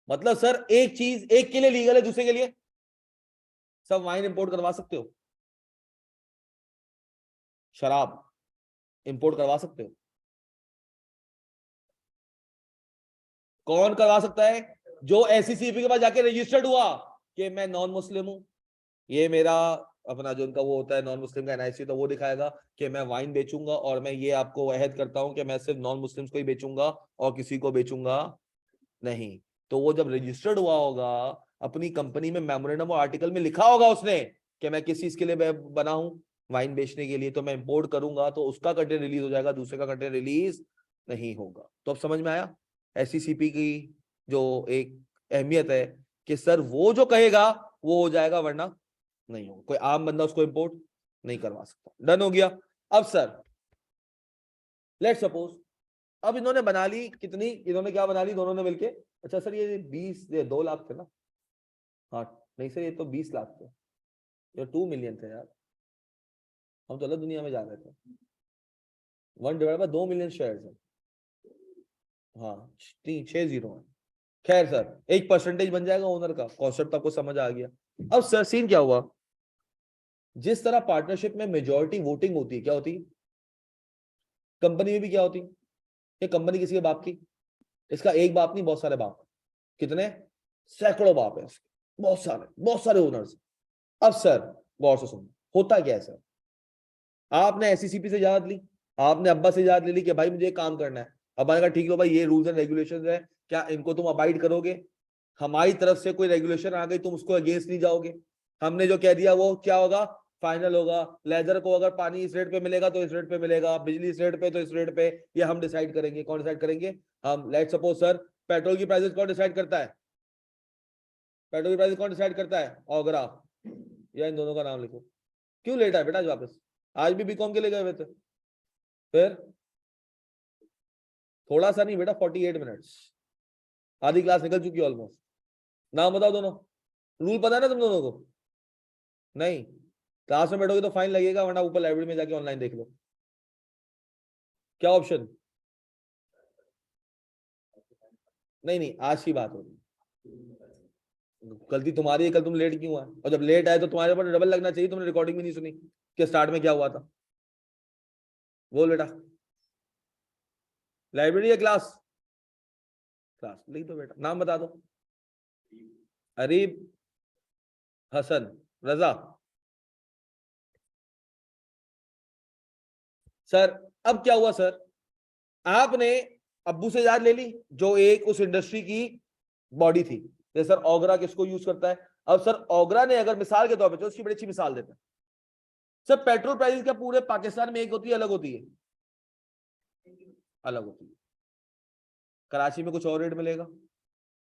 मतलब सर एक चीज एक के लिए लीगल है, दूसरे के लिए सब वाइन इंपोर्ट करवा सकते हो, शराब इंपोर्ट करवा सकते हो। कौन करवा सकता है? जो एससीसीपी के पास जाके रजिस्टर्ड हुआ कि मैं नॉन मुस्लिम हूं, ये मेरा अपना जो उनका वो होता है नॉन मुस्लिम का एनआईसी, तो वो दिखाएगा कि मैं वाइन बेचूंगा और मैं ये आपको अहद करता हूं कि मैं सिर्फ नॉन मुस्लिम्स को ही बेचूंगा और किसी को बेचूंगा नहीं। तो वो जब रजिस्टर्ड हुआ होगा अपनी कंपनी में, मेमोरेंडम और आर्टिकल में लिखा होगा उसने कि मैं किस चीज के लिए बना हूं, वाइन बेचने के लिए, तो मैं इंपोर्ट करूंगा तो उसका कंटेंट रिलीज हो जाएगा, दूसरे का कंटेंट रिलीज नहीं होगा। तो अब समझ में आया एससीसीपी की जो एक अहमियत है कि सर वो जो कहेगा वो हो जाएगा, वरना नहीं होगा। कोई आम बंदा उसको इंपोर्ट नहीं करवा सकता। डन हो गया। अब सर लेट सपोज अब इन्होंने बना ली कितनी, इन्होंने क्या बना ली दोनों ने मिलके? अच्छा सर ये 20 ये 2 लाख थे ना? हाँ, नहीं सर ये तो 20 लाख थे, ये 2 मिलियन थे यार, हम तो अलग दुनिया में जा रहे थे। 1/2 मिलियन शेयर है। हाँ, 6 जीरो है। खैर सर एक परसेंटेज बन जाएगा ओनर का, कॉन्सेप्ट आपको समझ आ गया। अब सर सीन क्या हुआ, जिस तरह पार्टनरशिप में मेजॉरिटी वोटिंग होती है, क्या होती है कंपनी में भी क्या होती है? ये कंपनी किसी के बाप की? इसका एक बाप नहीं, बहुत सारे बाप। कितने? सैकड़ों बाप है इसके, बहुत सारे ओनर्स। अब सर गौर से सुनो, होता क्या है सर, आपने एससीसीपी से इजाजत ली, आपने अब्बा से इजाजत ले ली कि भाई मुझे काम करना है। अब्बा ने कहा ठीक है भाई ये रूल्स एंड रेगुलेशंस है, क्या इनको तुम अबाइड करोगे? हमारी तरफ से कोई रेगुलेशन आ गई तुम उसको अगेंस्ट नहीं जाओगे, हमने जो कह दिया वो क्या होगा, फाइनल होगा। लेदर को अगर पानी इस रेट पे मिलेगा तो इस रेट पे मिलेगा, बिजली इस रेट पे तो इस रेट पे, ये हम डिसाइड करेंगे। कौन डिसाइड करेंगे? हम। लेट सपोज सर पेट्रोल की प्राइसेस कौन डिसाइड करता है? पेट्रोल की प्राइस कौन डिसाइड करता है? ओगरा। या इन दोनों का नाम लिखो। क्यों लेट है बेटा आज वापस? आज भी बीकॉम के लिए गए हुए थे? फिर थोड़ा सा नहीं बेटा, 48 मिनट्स, आधी क्लास निकल चुकी है ऑलमोस्ट। नाम बताओ दोनों। रूल पता है ना तुम दोनों को? नहीं, क्लास में बैठोगे तो फाइन लगेगा, वरना ऊपर लाइब्रेरी में जाके ऑनलाइन देख लो। क्या ऑप्शन? नहीं नहीं, आज की बात होगी, गलती तुम्हारी है, कल तुम लेट क्यों आए? और जब लेट आए तो तुम्हारे ऊपर डबल लगना चाहिए, तुमने रिकॉर्डिंग भी नहीं सुनी कि स्टार्ट में क्या हुआ था। बोल बेटा, लाइब्रेरी या क्लास? क्लास लिख दो बेटा, नाम बता दो। अरीब, हसन, रजा। सर अब क्या हुआ सर, आपने अब्बू से याद ले ली जो एक उस इंडस्ट्री की बॉडी थी। जैसे सर ओगरा किसको यूज करता है? अब सर ओगरा ने अगर मिसाल के तौर पर, उसकी बड़ी अच्छी मिसाल देते हैं सर, पेट्रोल प्राइस क्या पूरे पाकिस्तान में एक होती है, अलग होती है? अलग होती है। कराची में कुछ और रेट मिलेगा,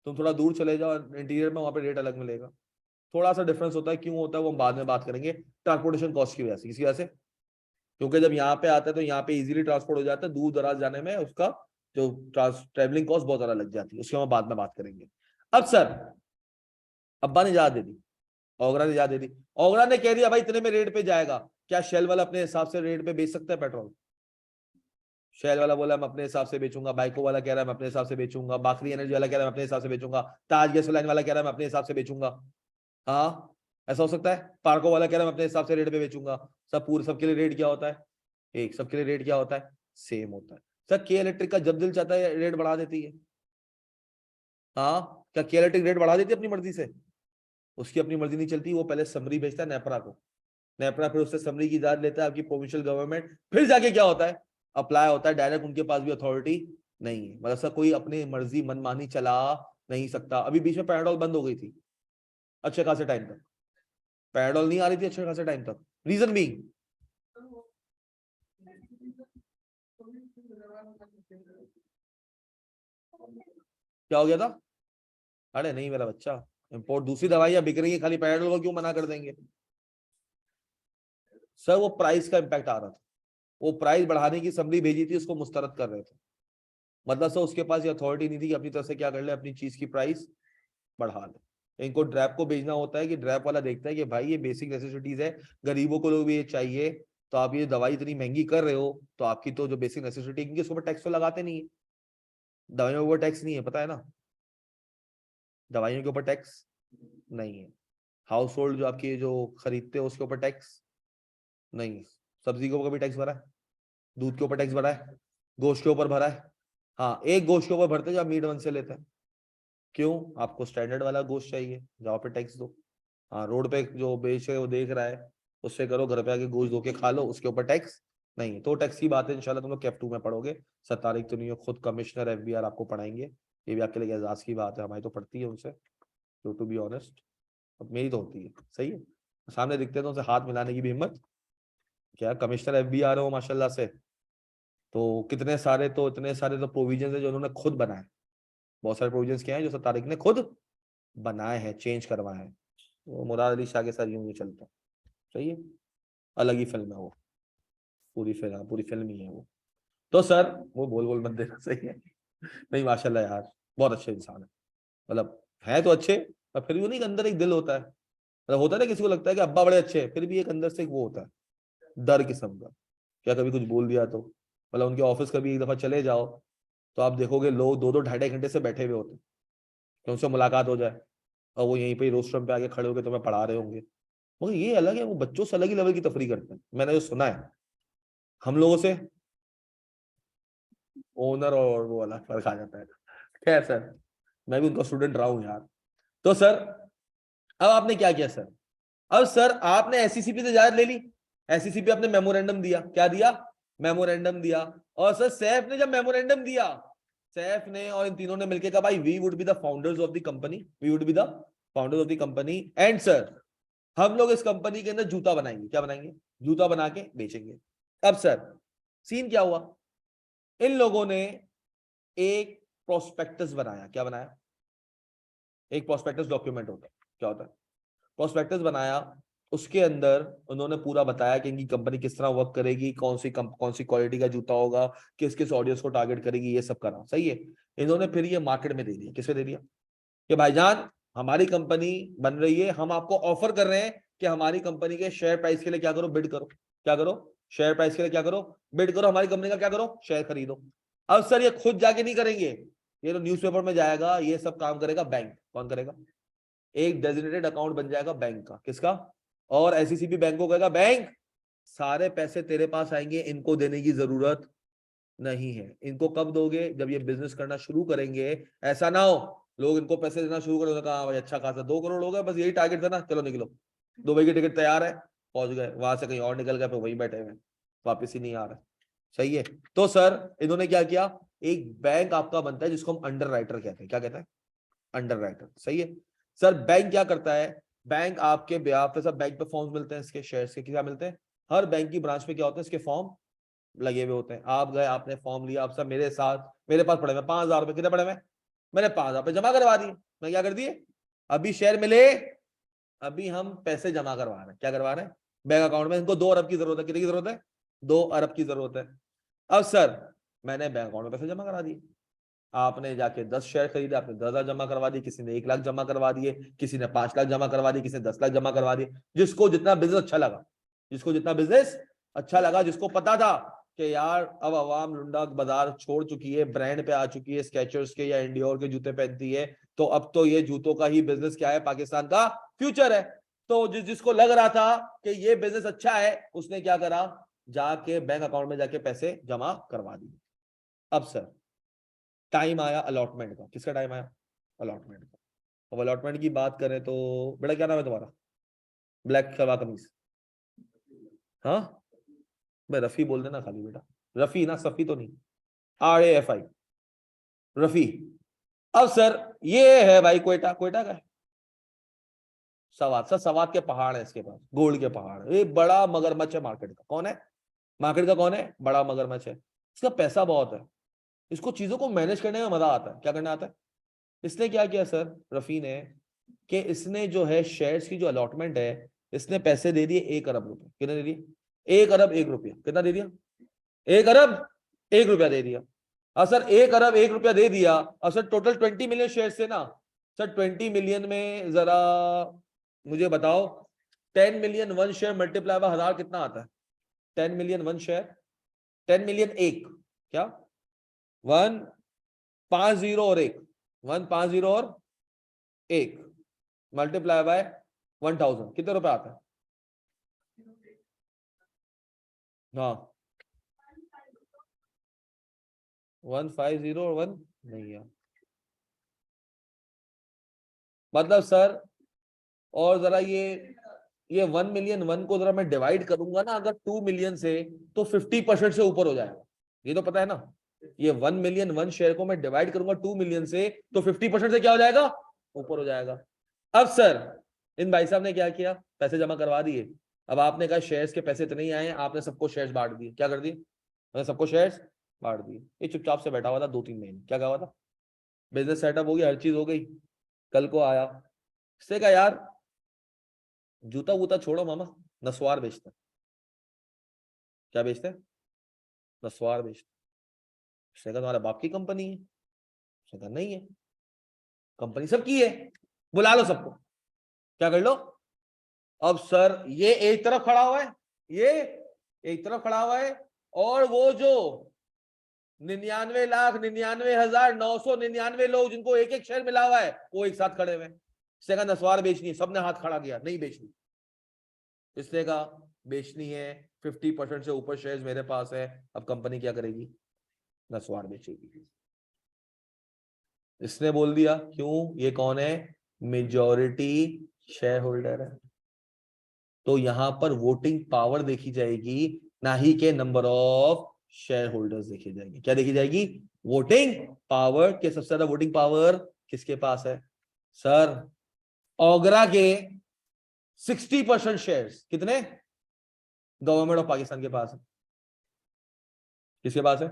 तुम थोड़ा दूर चले जाओ इंटीरियर में, वहां पे रेट अलग मिलेगा। थोड़ा सा डिफरेंस होता है, क्यों होता है वो हम बाद में बात करेंगे। ट्रांसपोर्टेशन कॉस्ट की वजह से, किसी वजह से, क्योंकि जब यहाँ पे आता है तो यहाँ पे इजीली ट्रांसपोर्ट हो जाता है, दूर दराज जाने में उसका जो ट्रेवलिंग कॉस्ट बहुत ज्यादा लग जाती है, उसके हम बाद में बात करेंगे। अब सर अब्बा ने इजाजत दे दी, ओगरा ने इजाजत दे दी, ओगरा ने कह दिया भाई इतने में रेट पे जाएगा, क्या शेल वाला अपने हिसाब से रेट पे बेच सकता है पेट्रोल? शेल वाला बोला मैं अपने हिसाब से बेचूंगा, बाइको वाला कह रहा है मैं अपने हिसाब से बेचूंगा, बाकरी एनर्जी वाला कह रहा है मैं अपने हिसाब से बेचूंगा, ताज गैस लाइन वाला कह रहा है मैं अपने हिसाब से बेचूंगा। हाँ ऐसा हो सकता है? पार्को वाला कह रहा है मैं अपने हिसाब से रेट पे बेचूंगा। सब पूरे सबके लिए रेट क्या होता है? एक। सबके लिए रेट क्या होता है? सेम होता है। सर के इलेक्ट्रिक का जब दिल चाहता है रेट बढ़ा देती है। हाँ क्या के इलेक्ट्रिक रेट बढ़ा देती है अपनी मर्जी से? उसकी अपनी मर्जी नहीं चलती, वो पहले समरी भेजता है नेपरा को, नेपरा फिर उससे समरी की इजाजत लेता है आपकी प्रोविंशियल गवर्नमेंट, फिर जाके क्या होता है? अप्लाई होता है डायरेक्ट, उनके पास भी अथॉरिटी नहीं है, मतलब सर कोई अपनी मर्जी मनमानी चला नहीं सकता। अभी बीच में पैराडॉल बंद हो गई थी अच्छे खासे टाइम तक, पैराडॉल नहीं आ रही थी अच्छे खासे टाइम तक, रीजन भी क्या हो गया था? अरे नहीं मेरा बच्चा, इम्पोर्ट दूसरी दवाइयां बिक रही है, खाली पैराडॉल को क्यों मना कर देंगे? सर वो प्राइस का इम्पैक्ट आ रहा था, वो प्राइस बढ़ाने की समरी भेजी थी, उसको मुस्तरद कर रहे थे। मतलब सर उसके पास ये अथॉरिटी नहीं थी कि अपनी तरफ से क्या कर ले, अपनी चीज की प्राइस बढ़ा ले। इनको ड्रैप को भेजना होता है कि ड्रैप वाला देखता है कि भाई ये बेसिक नेसेसिटीज है, गरीबों को लोग भी ये चाहिए, तो आप ये दवाई इतनी महंगी कर रहे हो, तो आपकी तो जो बेसिक नेसेसिटी, क्योंकि उसके ऊपर टैक्स तो लगाते नहीं है, दवाइयों के ऊपर टैक्स नहीं है, पता है ना, दवाइयों के ऊपर टैक्स नहीं है। हाउस होल्ड जो आपकी जो खरीदते हो उसके ऊपर टैक्स नहीं है। सब्जी के ऊपर कभी टैक्स भरा है? दूध के ऊपर टैक्स भरा है? गोश्त के ऊपर भरा है? हाँ एक गोश्त के ऊपर भरते जो आप मीट वन से लेते हैं। क्यों? आपको स्टैंडर्ड वाला गोश्त चाहिए, जाओ पे टैक्स दो। हाँ रोड पे जो बेच रहे वो देख रहा है, उससे करो, घर पे आके गोश्त धो के खा लो, उसके ऊपर टैक्स नहीं है। तो टैक्स की बात है इंशाल्लाह तुम लोग कैफ 2 में पढ़ोगे, 7 तारीख तो नहीं है, खुद कमिश्नर एफबीआर आपको पढ़ाएंगे, ये भी आपके लिए एजाज की बात है, हमारी तो पढ़ती है उनसे, टू बी ऑनेस्ट, अब मेरी तो होती है, सही है, सामने दिखते हैं तो उनसे हाथ मिलाने की भी हिम्मत, क्या कमिश्नर एफबीआर हो माशाल्लाह से, तो कितने सारे, तो इतने सारे तो प्रोविजन है जो उन्होंने खुद बनाए, बहुत सारे प्रोविजन क्या है जो 7 तारीख ने खुद बनाए हैं, चेंज करवाए हैं। वो मुराद अली शाह के साथ यूं ही चलता है, सही है, अलग ही फिल्म है वो, पूरी फिल्म, पूरी फिल्म ही है वो। तो सर वो बोल बोल मत देना, सही है, नहीं माशाल्लाह यार बहुत अच्छे इंसान है, मतलब है तो अच्छे, पर फिर भी नहीं, अंदर एक दिल होता है, मतलब होता है ना, किसी को लगता है कि अब्बा बड़े अच्छे हैं, फिर भी एक अंदर से एक वो होता है डर किस्म का, क्या कभी कुछ बोल दिया तो, मतलब उनके ऑफिस कभी एक दफा चले जाओ तो आप देखोगे लोग 2-2 ढाई-ढाई घंटे से बैठे हुए होते हैं कि उनसे मुलाकात हो जाए, और वो यहीं पे रोस्टर पे आके खड़े होकर तुम्हें पढ़ा रहे होंगे। मगर ये अलग है, वो बच्चों से अलग ही लेवल की तफरी करते हैं, मैंने जो सुना है, हम लोगों से ओनर और वो अलग फर्क आ जाता है। खैर सर मैं भी उनका स्टूडेंट रहा हूँ यार। तो सर अब आपने क्या किया सर? अब सर आपने एससीसीपी से इजाजत ले ली, एससीसीपी आपने मेमोरेंडम दिया, क्या दिया? मेमोरेंडम दिया। और सर सैफ ने जब मेमोरेंडम दिया, सैफ ने और इन तीनों ने मिलकर कहा भाई we would be the founders of the company, we would be the founders of the company, and sir हम लोग इस कंपनी के अंदर जूता बनाएंगे, क्या बनाएंगे? जूता बना के बेचेंगे। अब सर सीन क्या हुआ, इन लोगों ने एक प्रोस्पेक्टस बनाया, क्या बनाया? एक प्रोस्पेक्टस डॉक्यूमेंट होता है, क्या होता है? प्रोस्पेक्टस बनाया, उसके अंदर उन्होंने पूरा बताया कि इनकी कंपनी किस तरह वर्क करेगी, कौन सी क्वालिटी का जूता होगा, किस किस ऑडियंस को टारगेट करेगी, ये सब करा, सही है। इन्होंने फिर ये मार्केट में दे दिया, किसमें दे दिया कि भाईजान हमारी कंपनी बन रही है, हम आपको ऑफर कर रहे हैं कि हमारी कंपनी के शेयर प्राइस के लिए क्या करो, बिड करो, क्या करो, शेयर प्राइस के लिए क्या करो, बिड करो, हमारी कंपनी का क्या करो, शेयर खरीदो। अब सर ये खुद जाके नहीं करेंगे, ये तो न्यूज़पेपर में जाएगा, ये सब काम करेगा बैंक, कौन करेगा? एक डेजिग्नेटेड अकाउंट बन जाएगा बैंक का, किसका? और एससीसीपी बैंक को कहेगा बैंक सारे पैसे तेरे पास आएंगे, इनको देने की जरूरत नहीं है। इनको कब दोगे? जब ये बिजनेस करना शुरू करेंगे, ऐसा ना हो लोग इनको पैसे देना शुरू करें, कहा भाई अच्छा खासा 2 करोड़ हो गया, बस यही टारगेट था ना, चलो निकलो, दुबई की टिकट तैयार है, पहुंच गए, वहां से कहीं और निकल गए, फिर वही बैठे हुए, वापिस ही नहीं आ रहा, सही है। तो सर इन्होंने क्या किया, एक बैंक आपका बनता है जिसको हम अंडर राइटर कहते हैं, क्या कहते हैं? अंडर राइटर, सही है। सर बैंक क्या करता है, बैंक आपके ब्याज पे, सब बैंक पे फॉर्म्स मिलते हैं इसके, शेयर्स के क्या मिलते हैं, हर बैंक की ब्रांच में क्या होता है, इसके फॉर्म लगे हुए होते हैं। आप गए, आपने फॉर्म लिया, आप सब मेरे साथ, मेरे पास पड़े हुए 5,000 रुपए, कितने पड़े हुए, मैंने 5,000 रुपए जमा करवा दिए। मैं क्या कर दिए, अभी शेयर मिले, अभी हम पैसे जमा करवा रहे हैं, क्या करवा रहे हैं, बैंक अकाउंट में। इनको 2 अरब की जरूरत है, कितनी की जरूरत है, 2 अरब की जरूरत है। अब सर मैंने बैंक अकाउंट में पैसे जमा करा दिए, आपने जाके 10 शेयर खरीदे, आपने 10,000 जमा करवा दिए, किसी ने 1 लाख जमा करवा दिए, किसी ने 5 लाख जमा करवा दिए, किसी ने 10 लाख जमा करवा दिए। जिसको जितना बिजनेस अच्छा लगा, जिसको जितना बिजनेस अच्छा लगा, जिसको पता था कि यार अब अवाम लुंडा बाजार छोड़ चुकी है, ब्रांड पे आ चुकी है, स्केचर्स के या इंडियोर के जूते पहनती है, तो अब तो ये जूतों का ही बिजनेस क्या है, पाकिस्तान का फ्यूचर है। तो जिसको लग रहा था कि ये बिजनेस अच्छा है, उसने क्या करा, जाके बैंक अकाउंट में जाके पैसे जमा करवा दिए। अब सर टाइम आया अलॉटमेंट का, किसका टाइम आया, अलॉटमेंट का। अब अलॉटमेंट की बात करें तो बेटा क्या नाम है तुम्हारा, ब्लैक सलवार कमीज, हाँ मैं रफी बोल देना खाली बेटा, रफी ना, सफी तो नहीं, RAFI, रफी। अब सर ये है भाई कोयटा, कोयटा का है, सवात, सर सवात के पहाड़ है इसके पास, गोल्ड के पहाड़, ये बड़ा मगरमच्छ है मार्केट का। कौन है, मार्केट का कौन है, बड़ा मगरमच्छ है। इसका पैसा बहुत है, इसको चीजों को मैनेज करने में मजा आता है। क्या करना आता है, इसने क्या किया सर रफी ने, कि इसने जो है शेयर्स की जो अलॉटमेंट है, इसने पैसे दे दिए 1 अरब रुपए। कितने दे दिए, 1 अरब 1 रुपया, कितना दे दिया, 1 अरब 1 रुपया दे दिया। और सर 1 अरब 1 रुपया दे दिया, और सर टोटल 20 मिलियन शेयर से ना, सर 20 मिलियन में जरा मुझे बताओ, 10 मिलियन 1 शेयर मल्टीप्लाई बाय 1000 कितना आता है, 10 मिलियन 1 शेयर, 10 मिलियन 1 क्या, 150 और 1, 150 और 1 मल्टीप्लाई बाय 1000 कितने रुपए आता है, हाँ 150 और 1 नहीं है, मतलब सर, और जरा ये 1 मिलियन 1 को जरा मैं डिवाइड करूंगा ना अगर 2 मिलियन से, तो 50% से ऊपर हो जाएगा, ये तो पता है ना। ये 1 मिलियन 1 शेयर को मैं डिवाइड करूंगा 2 मिलियन से, तो 50% से क्या हो जाएगा, ऊपर हो जाएगा। अब सर इन भाई साहब ने क्या किया, पैसे जमा करवा दिए। अब आपने कहा शेयर्स के पैसे इतने ही आए, आपने सबको शेयर्स बांट दिए, क्या कर दिए, मैंने सबको शेयर्स बांट दिए। ये चुपचाप से बैठा हुआ था 2-3 महीने, क्या कहा हुआ था, बिजनेस सेटअप हो गया, हर चीज हो गई। कल को आया, इससे कहा यार जूता वूता छोड़ो मामा, नस्वार बेचते हैं। क्या बेचते हैं, नस्वार बेचते हैं। उसने कहा तुम्हारे बाप की कंपनी है, उसने कहा नहीं है, कंपनी सबकी है, बुला लो सबको, क्या कर लो। अब सर ये एक तरफ खड़ा हुआ है, ये एक तरफ खड़ा हुआ है, और वो जो 99,99,999 लोग जिनको एक एक शेयर मिला हुआ है, वो एक साथ खड़े हुए हैं। इसने कहा नस्वार बेचनी है, सबने हाथ खड़ा किया, नहीं बेचनी। इसने कहा बेचनी है, 50% से ऊपर शेयर्स मेरे पास है। अब कंपनी क्या करेगी, नस्वार बेचेगी। इसने बोल दिया, क्यों, ये कौन है, मेजॉरिटी शेयर होल्डर है। तो यहां पर वोटिंग पावर देखी जाएगी, ना ही के नंबर ऑफ शेयर होल्डर्स देखी जाएगी। क्या देखी जाएगी, वोटिंग पावर, के सबसे ज्यादा वोटिंग पावर किसके पास है, सर ओगरा के 60% शेयर्स कितने, गवर्नमेंट ऑफ पाकिस्तान के पास है। किसके पास है,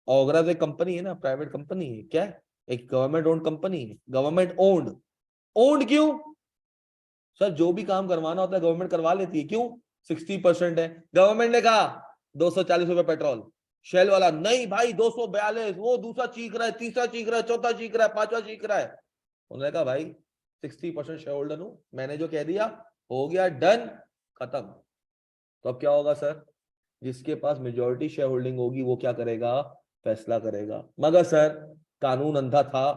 ओगरा तो एक कंपनी है ना, प्राइवेट कंपनी है, क्या है, एक गवर्नमेंट ओन्ड कंपनी है, गवर्नमेंट ओन्ड। ओन्ड क्यों, सर जो भी काम करवाना होता है गवर्नमेंट करवा लेती है, क्यों, 60% है। गवर्नमेंट ने कहा 240 रुपए पेट्रोल, शेल वाला नहीं भाई 242, वो दूसरा चीख रहा है, तीसरा चीख रहा है, चौथा चीख रहा है, पांचवा चीख रहा है। उन्होंने कहा भाई 60% शेयर होल्डर हूं, मैंने जो कह दिया हो गया, डन, खत्म। तो अब क्या होगा सर, जिसके पास मेजोरिटी शेयर होल्डिंग होगी वो क्या करेगा, फैसला करेगा। मगर सर कानून अंधा था,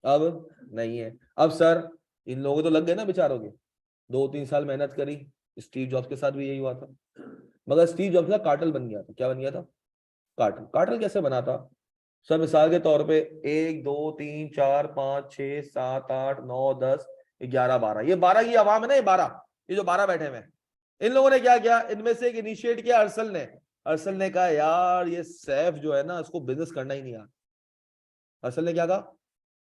अब नहीं है। अब सर इन लोगों तो लग गए ना बेचारों के, 2-3 साल मेहनत करी, स्टीव जॉब्स के साथ भी यही हुआ था। मगर स्टीव जॉब्स का कार्टल बन गया था। क्या बन गया था, कार्टल। कार्टल कैसे बना था सर, मिसाल के तौर पे 1 2 3 4 5 6 7 8 9 10 11 12, ये 12 की आवाम है ना, ये 12, ये जो 12 बैठे हुए हैं, इन लोगों ने क्या किया, इनमें से एक इनिशिएट किया अरसल ने। अरसल ने कहा यार ये सैफ जो है ना, इसको बिजनेस करना ही नहीं आता। अरसल ने क्या कहा,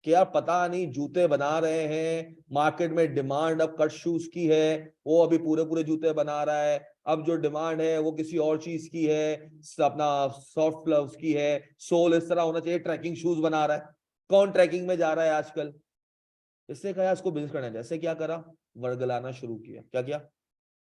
कि यार पता नहीं जूते बना रहे हैं, मार्केट में डिमांड अब कट शूज की है, वो अभी पूरे पूरे जूते बना रहा है, अब जो डिमांड है वो किसी और चीज की है, अपना सॉफ्ट ग्लव्स की है, सोल इस तरह होना चाहिए, ट्रैकिंग शूज बना रहा है। कौन ट्रैकिंग में जा रहा है आजकल? इसने कहा इसको बिजनेस करना है। जैसे क्या करा, वर्गलाना शुरू किया। क्या किया?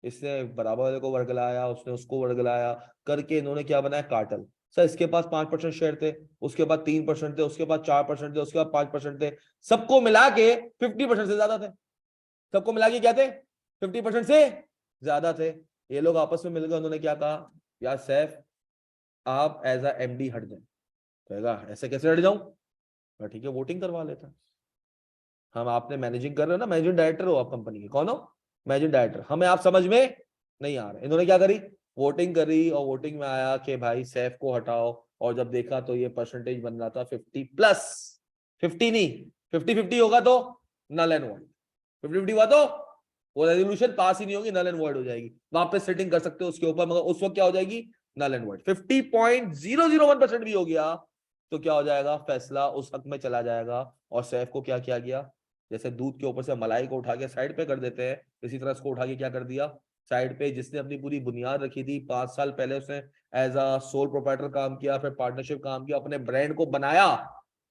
इसने बराबर वाले को वर्गलाया, उसने उसको वर्गलाया, करके इन्होंने क्या बनाया, कार्टल। सर इसके पास 5% शेयर थे, उसके बाद 3% थे, उसके बाद 4% थे, उसके बाद 5% थे, सबको मिला के 50% से ज्यादा थे। सबको मिला के क्या थे? 50% से ज्यादा थे। ये लोग आपस में मिलकर उन्होंने क्या कहा, यार सैफ आप एज अ एमडी हट जाए। कहेगा ऐसे कैसे हट जाऊं? ठीक है वोटिंग करवा लेता है। हम आपने मैनेजिंग कर रहे हो ना, मैनेजिंग डायरेक्टर हो आप कंपनी के, कौन हो? Managing director. हमें आप समझ में नहीं आ रहे। इन्होंने क्या करी, वोटिंग करी, और वोटिंग में आया कि भाई सैफ को हटाओ, और जब देखा तो ये परसेंटेज बन रहा था 50+। 50 नहीं, 50-50 होगा तो नल एंड वॉइड। 50-50 हुआ तो वो रेजोल्यूशन पास ही नहीं होगी, नल एंड वॉइड हो जाएगी। वापस सेटिंग कर सकते हो उसके ऊपर, मगर उस वक्त क्या हो जाएगी, नल एंड वॉइड। 50.001% भी हो गया तो क्या हो जाएगा, फैसला उस हक में चला जाएगा। और सैफ को क्या किया गया, जैसे दूध के ऊपर से मलाई को उठा के साइड पे कर देते हैं, इसी तरह इसको उठा के क्या कर दिया, साइड पे। जिसने अपनी पूरी बुनियाद रखी थी 5 साल पहले, उसने एज अ सोल प्रोप्राइटर काम किया, फिर पार्टनरशिप काम किया, अपने ब्रांड को बनाया,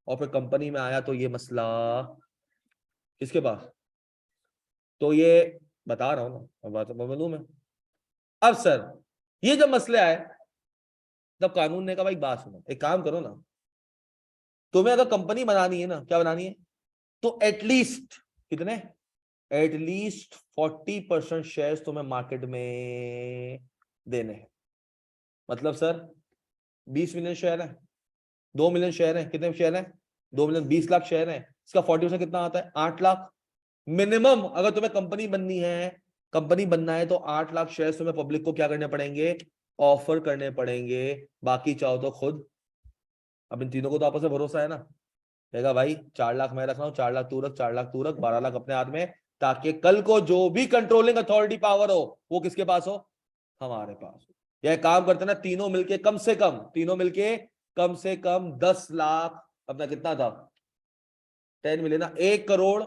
और फिर कंपनी में आया तो ये मसला किसके पास? तो ये बता रहा हूं ना, अब बात बोलूं मैं। अब सर ये जब मसले आए, तब कानून ने कहा भाई बात सुनो, एक काम करो ना, तुम्हें अगर कंपनी बनानी है ना, क्या बनानी है, तो एटलीस्ट कितने, एटलीस्ट 40% शेयर तुम्हें मार्केट में देने हैं। मतलब सर 20 मिलियन शेयर है, 2 मिलियन शेयर है, कितने शेयर है, 2 मिलियन, 20 लाख शेयर है, इसका 40% कितना आता है, 8 लाख। मिनिमम अगर तुम्हें कंपनी बननी है, कंपनी बनना है, तो 8 लाख शेयर तुम्हें पब्लिक को क्या करने पड़ेंगे, ऑफर करने पड़ेंगे। बाकी चाहो तो खुद। अब इन तीनों को तो आपस में भरोसा है ना, कहेगा भाई 4 लाख मैं रख रहा हूँ, 4 लाख तू रख, 4 लाख तू रख, 12 लाख अपने हाथ में, ताकि कल को जो भी कंट्रोलिंग अथॉरिटी पावर हो वो किसके पास हो, हमारे पास हो। यह काम करते ना तीनों मिलके, कम से कम तीनों मिलके कम से कम 10 लाख, अपना कितना था, 10 मिलियन ना, 1 करोड़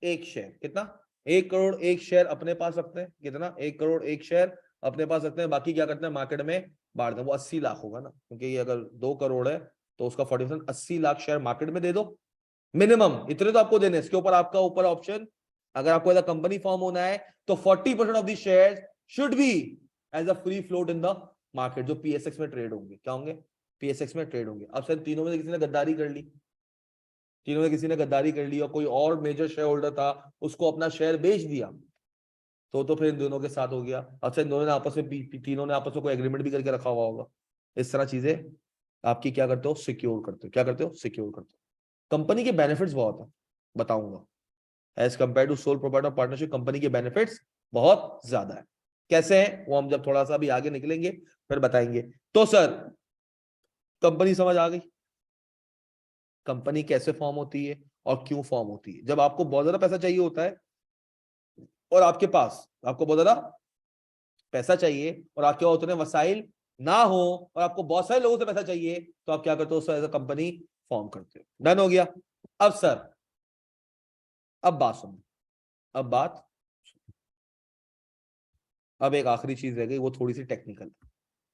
एक शेयर, कितना, 1 करोड़ 1 शेयर अपने पास रखते हैं, कितना, 1 करोड़ 1 शेयर अपने पास रखते हैं। बाकी क्या करते हैं, मार्केट में बांट दें। वो 80 लाख होगा ना, क्योंकि ये अगर 2 करोड़ है तो उसका 40%, 80 लाख शेयर मार्केट में दे दो। मिनिमम इतने तो आपको देने, इसके ऊपर आपका ऊपर ऑप्शन, अगर आपको एज अ कंपनी फॉर्म होना है तो 40% of the share should be as a free float in the market, जो पीएसएक्स में ट्रेड होंगे। क्या होंगे, पीएसएक्स में ट्रेड होंगे। अब सर तीनों में से किसी ने गद्दारी कर ली, तीनों में किसी ने गद्दारी कर ली, और कोई और मेजर शेयर होल्डर था उसको अपना शेयर बेच दिया, तो फिर इन दोनों के साथ हो गया। अच्छा इन दोनों ने आपस में तीनों ने आपस में कोई एग्रीमेंट भी करके रखा हुआ होगा। इस तरह चीजें आपकी क्या करते हो, सिक्योर करते हो। क्या करते हो, सिक्योर करते हो। कंपनी के बेनिफिट्स बहुत है, बताऊंगा। As compare to sole proprietor partnership, company के बेनिफिट्स बहुत ज्यादा है। कैसे हैं वो हम जब थोड़ा सा भी आगे निकलेंगे फिर बताएंगे। तो सर कंपनी समझ आ गई, कंपनी कैसे फॉर्म होती है और क्यों फॉर्म होती है। जब आपको बहुत ज्यादा पैसा चाहिए होता है, और आपके पास, आपको बहुत ज्यादा पैसा चाहिए और आपके पास उतने वसाइल ना हो, और आपको बहुत सारे लोगों से पैसा चाहिए, तो आप क्या करते हो, एज अ कंपनी फॉर्म करते हो। डन हो गया। अब सर अब बात सुनो, अब बात, अब एक आखिरी चीज रह गई, वो थोड़ी सी टेक्निकल,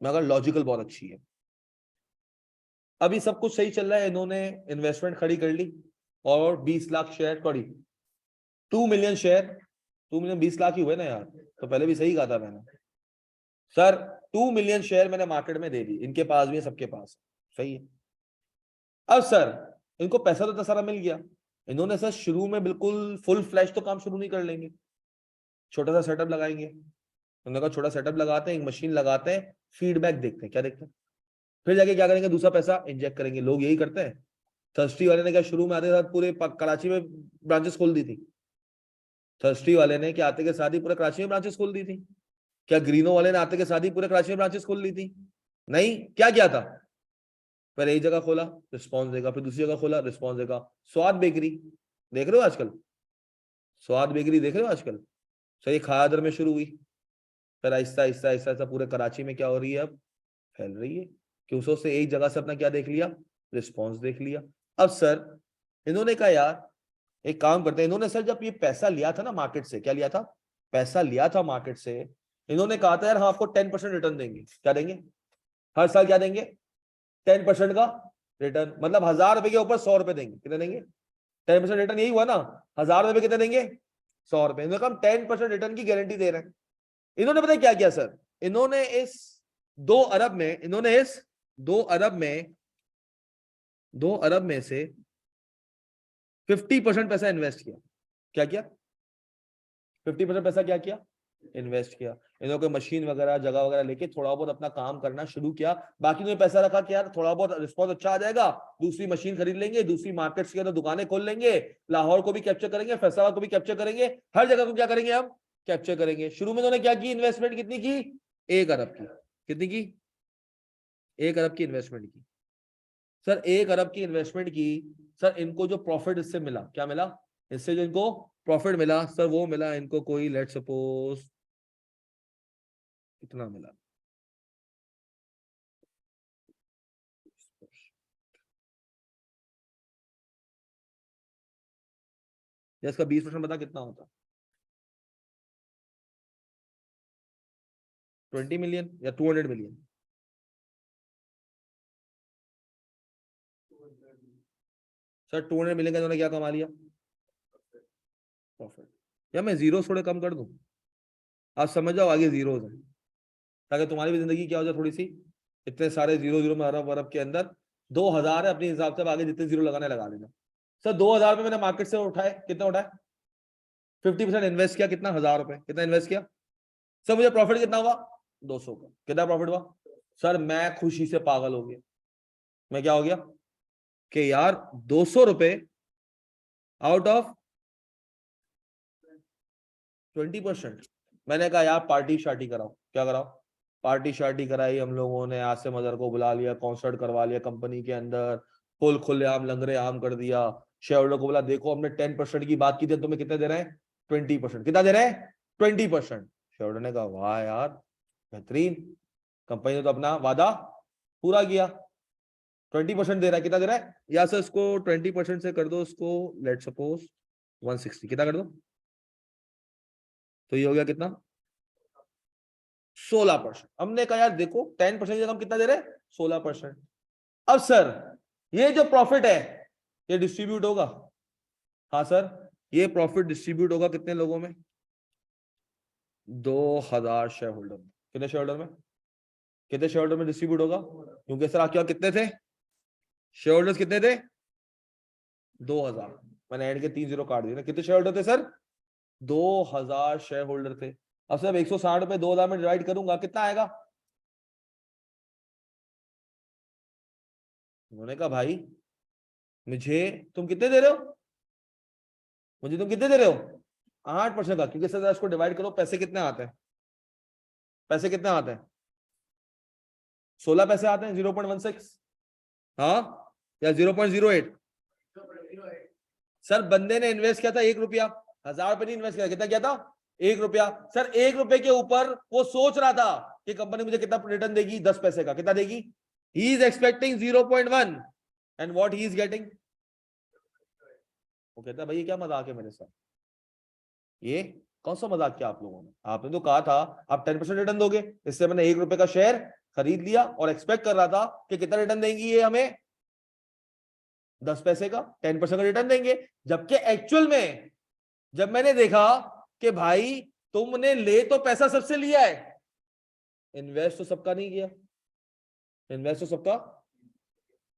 मगर लॉजिकल बहुत अच्छी है। अभी सब कुछ सही चल रहा है, इन्होंने इन्वेस्टमेंट खड़ी कर ली, और 20 lakh share, sorry 2 million share, 2 million 20 lakh ही हुए ना यार, तो पहले भी सही कहा था मैंने। सर 2 मिलियन शेयर मैंने मार्केट में दे दी, इनके पास भी है, सबके पास, सही है। अब सर इनको पैसा तो इतना सारा मिल गया, इन्होंने सर शुरू में बिल्कुल फुल फ्लैश तो काम शुरू नहीं कर लेंगे, छोटा सा सेटअप लगाएंगे। उन्होंने कहा छोटा सेटअप लगाते हैं, एक मशीन लगाते हैं, फीडबैक देखते हैं, क्या देखते हैं, फिर जाके क्या करेंगे, दूसरा पैसा इंजेक्ट करेंगे। लोग यही करते हैं। थर्स्टी वाले ने क्या शुरू में आते साथ पूरे कराची में ब्रांचेस खोल दी थी, थर्स्टी वाले ने क्या आते के साथ ही पूरे कराची में ब्रांचेस खोल दी थी? क्या ग्रीनो वाले ने आते के साथ ही पूरे कराची में ब्रांचेस खोल ली थी? नहीं, क्या किया था, पहले एक जगह खोला रिस्पॉन्स देगा, फिर दूसरी जगह खोला रिस्पॉन्स देगा। स्वाद बेकरी देख रहे हो आजकल, स्वाद बेकरी देख रहे हो आजकल, सही खायादर में शुरू हुई, फिर आहिस्ता आहिस्ता आहिस्ता आहिस्ता पूरे कराची में क्या हो रही है, अब फैल रही है। कि उसो से एक जगह से अपना क्या देख लिया, रिस्पॉन्स देख लिया। अब सर इन्होंने कहा यार एक काम करते हैं, इन्होंने सर जब ये पैसा लिया था ना मार्केट से, क्या लिया था, पैसा लिया था मार्केट से, इन्होंने कहा था यार हम आपको 10% रिटर्न देंगे। क्या देंगे, हर साल क्या देंगे, 10% का रिटर्न, मतलब 1000 रुपए के ऊपर 100 रुपए देंगे। कितने देंगे, 10% रिटर्न, यही हुआ ना, 1000 रुपए कितने देंगे, 100 रुपए। इन्होंने कहा हम 10% रिटर्न की गारंटी दे रहे हैं। इन्होंने पता क्या किया सर, इन्होंने इस 2 अरब में, इन्होंने इस 2 अरब में से 50% पैसा इन्वेस्ट किया। क्या किया, 50% पैसा क्या किया, इन्वेस्ट किया। इन्होंने कोई मशीन वगैरह जगह वगैरह लेके थोड़ा बहुत अपना काम करना शुरू किया। बाकी इन्होंने पैसा रखा कि यार थोड़ा बहुत रिस्पॉन्स अच्छा आ जाएगा, दूसरी मशीन खरीद लेंगे, दूसरी मार्केट्स के अंदर दुकानें खोल लेंगे, लाहौर को भी कैप्चर करेंगे, फैसलाबाद को भी कैप्चर करेंगे, हर जगह को क्या करेंगे हम, कैप्चर करेंगे। शुरू में इन्होंने क्या की, इन्वेस्टमेंट कितनी की, 1 अरब की। कितनी की, 1 अरब की इन्वेस्टमेंट की। सर 1 अरब की इन्वेस्टमेंट की, सर इनको जो प्रॉफिट इससे मिला, क्या मिला, इससे जो इनको प्रॉफिट मिला सर, वो मिला इनको कोई लेट सपोज कितना मिला, या इसका 20% बता कितना होता, 20 मिलियन या 200 मिलियन। सर 200 मिलियन का इन्होंने क्या कमा लिया, प्रॉफिट। या मैं जीरो थोड़े कम कर दूं, आप समझ जाओ आगे जीरोस है, ताकि तुम्हारी भी जिंदगी क्या हो जाए थोड़ी सी, इतने सारे जीरो जीरो में अरब अरब के अंदर 2000 है, अपने हिसाब से आगे जितने जीरो लगाने लगा लेना। सर 2000 में मैंने मार्केट से उठाए, कितना उठाए, 50% इन्वेस्ट किया, कितना, 1000 रुपए, कितना इन्वेस्ट किया सर, मुझे प्रॉफिट कितना हुआ, 200 का। कितना प्रॉफिट हुआ सर, मैं खुशी से पागल हो गया। मैं क्या हो गया कि यार 200 रुपए आउट ऑफ 20%। मैंने कहा यार पार्टी शार्टी कराओ, क्या कराओ, पार्टी शार्टी कराई हम लोगों ने, आसिम अजहर को बुला लिया, कॉन्सर्ट करवा लिया कंपनी के अंदर, फुल खुलेआम लंगरे आम कर दिया। शेयर होल्डर को बोला देखो हमने 10% की बात की थी, तुम्हें कितने दे रहे हैं, 20%। कितना दे रहे हैं, 20%। शेयर होल्डर ने कहा वाह यार बेहतरीन, कंपनी ने तो अपना वादा पूरा किया, 20% दे रहा है। कितना दे रहा है, या सर इसको 20% से कर दो, उसको लेट सपोज 160, कितना कर दो, तो ये हो गया कितना, 16%। हमने कहा यार देखो 10% हम कितना दे रहे हैं, 16%। अब सर ये जो प्रॉफिट है ये डिस्ट्रीब्यूट होगा, हाँ सर ये प्रॉफिट डिस्ट्रीब्यूट होगा कितने लोगों में, 2000 शेयर होल्डर में। कितने शेयर होल्डर में, कितने शेयर होल्डर में डिस्ट्रीब्यूट होगा, क्योंकि सर आपके कितने थे शेयर होल्डर्स, कितने थे 2000, मैंने एंड के 3 जीरो काट दिए ना। कितने शेयर होल्डर थे सर, 2000 शेयर होल्डर थे। अब सर 160 रुपए 2000 में डिवाइड करूंगा, कितना आएगा, उन्होंने कहा भाई मुझे तुम कितने दे रहे हो, मुझे तुम कितने दे रहे हो, 8% का। क्योंकि सर इसको डिवाइड करो, पैसे कितने आते हैं, पैसे कितने आते हैं, 16 पैसे आते हैं, 0.16, हाँ या 0.08। सर बंदे ने इन्वेस्ट किया था 1 रुपया, 1000 रुपए नहीं इन्वेस्ट किया, कितना किया था, 1 रुपया। सर 1 रुपए के ऊपर वो सोच रहा था कि कंपनी मुझे कितना रिटर्न देगी, 10 पैसे का। कितना देगी, he is expecting 0.1 and what he is getting, वो कहता है भाई ये क्या मजाक है मेरे साथ, ये कौन सा मजाक किया आप लोगों ने, आपने तो कहा था आप 10% रिटर्न दोगे, इससे मैंने 1 रुपए का शेयर खरीद लिया और एक्सपेक्ट कर रहा था कि कितना रिटर्न देंगी ये हमें, 10 पैसे का, 10% का रिटर्न देंगे। जबकि एक्चुअल में जब मैंने देखा कि भाई तुमने ले तो पैसा सबसे लिया है, इन्वेस्ट तो सबका नहीं किया, इन्वेस्ट तो सबका।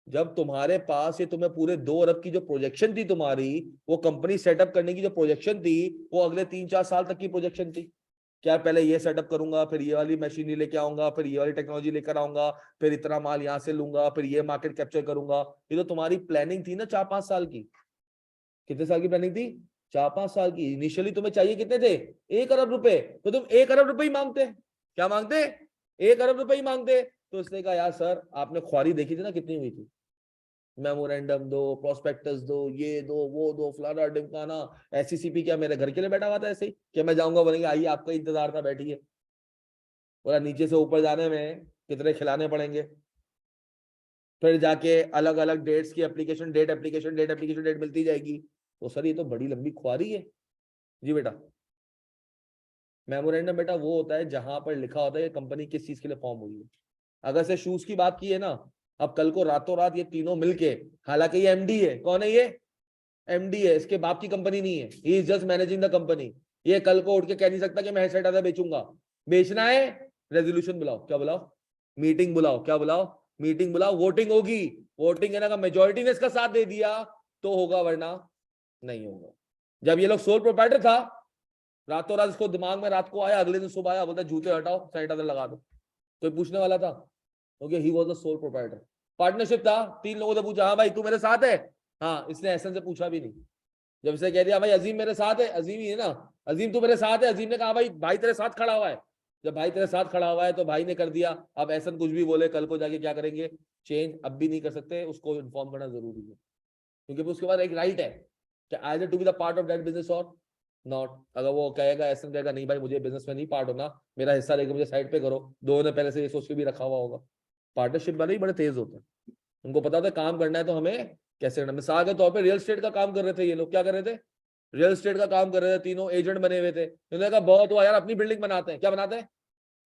जब तुम्हारे पास ये तुम्हें पूरे 2 अरब की जो प्रोजेक्शन थी तुम्हारी, वो कंपनी सेटअप करने की जो प्रोजेक्शन थी, वो अगले 3-4 साल तक की प्रोजेक्शन थी। क्या पहले ये सेटअप करूंगा, फिर ये वाली मशीनरी लेके आऊंगा, फिर ये वाली टेक्नोलॉजी लेकर आऊंगा, फिर इतना माल यहां से लूंगा, फिर ये मार्केट कैप्चर करूंगा। ये तो तुम्हारी प्लानिंग थी ना 4-5 साल की। कितने साल की प्लानिंग थी, 4-5 साल की। इनिशियली तुम्हें चाहिए कितने थे, 1 अरब रुपए, तो तुम 1 अरब रुपए ही मांगते, क्या मांगते, 1 अरब रुपए ही मांगते। तो इसने कहा यार सर आपने ख्वारी देखी थी ना कितनी हुई थी, मेमोरेंडम दो, प्रोस्पेक्टस दो, ये दो वो दो, फलाना ढिमकाना। एससीसीपी क्या मेरे घर के लिए बैठा हुआ था ऐसे ही कि मैं जाऊंगा बोलेंगे आइए आपका इंतजार था बैठिए, बोला नीचे से ऊपर जाने में कितने खिलाने पड़ेंगे। फिर जाके अलग अलग डेट्स की एप्लीकेशन डेट मिलती जाएगी। तो सर ये तो बड़ी लंबी ख्वारी है। जी बेटा, मेमोरेंडम बेटा वो होता है जहां पर लिखा होता है कंपनी किस चीज के लिए फॉर्म हुई है। अगर से शूज की बात की है ना, अब कल को रातों रात ये तीनों मिलके, हालांकि ये एमडी है, कौन है ये, एमडी है, इसके बाप की कंपनी नहीं है, he is just managing the company. ये कल को उठ के कह नहीं सकता कि मैं हेडसेट आधा बेचूंगा। बेचना है, रेजोल्यूशन बुलाओ, क्या बुलाओ, मीटिंग बुलाओ, क्या बुलाओ, मीटिंग बुलाओ, वोटिंग होगी। वोटिंग है ना, मेजोरिटी ने इसका साथ दे दिया तो होगा, वरना नहीं होगा। जब ये लोग सोल प्रोप्राइटर था, रातों रात इसको दिमाग में रात को आया, अगले दिन सुबह आया, बोलता जूते हटाओ सैनिटाइजर लगा दो। कोई पूछने वाला था? क्योंकि he was the soul proprietor. Partnership था, 3 लोगों से पूछा, हाँ भाई तू मेरे साथ है, हाँ, इसने एहसन से पूछा भी नहीं। जब इसे कह दिया भाई अजीम मेरे साथ है, अजीम ही है ना, अजीम तू मेरे साथ है, अजीम ने कहा भाई भाई तेरे साथ खड़ा हुआ है। जब भाई तेरे साथ खड़ा हुआ है तो भाई ने कर दिया। अब एहसन कुछ भी बोले, कल को जाके क्या करेंगे, चेंज अब भी नहीं कर सकते, उसको इन्फॉर्म करना जरूरी है। क्योंकि उसके बाद एक राइट है कि either to be the part of that business और नॉट। अगर वो कहेगा, ऐसा कहेगा नहीं भाई मुझे बिजनेस में नहीं पार्ट होना, मेरा हिस्सा लेकर मुझे साइड पे करो, दो ने पहले से ये सोच के भी रखा हुआ होगा। पार्टनरशिप वाले ही बड़े तेज होते हैं, उनको पता था काम करना है तो हमें कैसे करना। मिसाल के तौर पे रियल एस्टेट का काम कर रहे थे ये लोग, क्या कर रहे थे, रियल एस्टेट का काम कर रहे थे, तीनों एजेंट बने हुए थे। इन्होंने कहा बहुत हुआ यार, अपनी बिल्डिंग बनाते हैं। क्या बनाते हैं,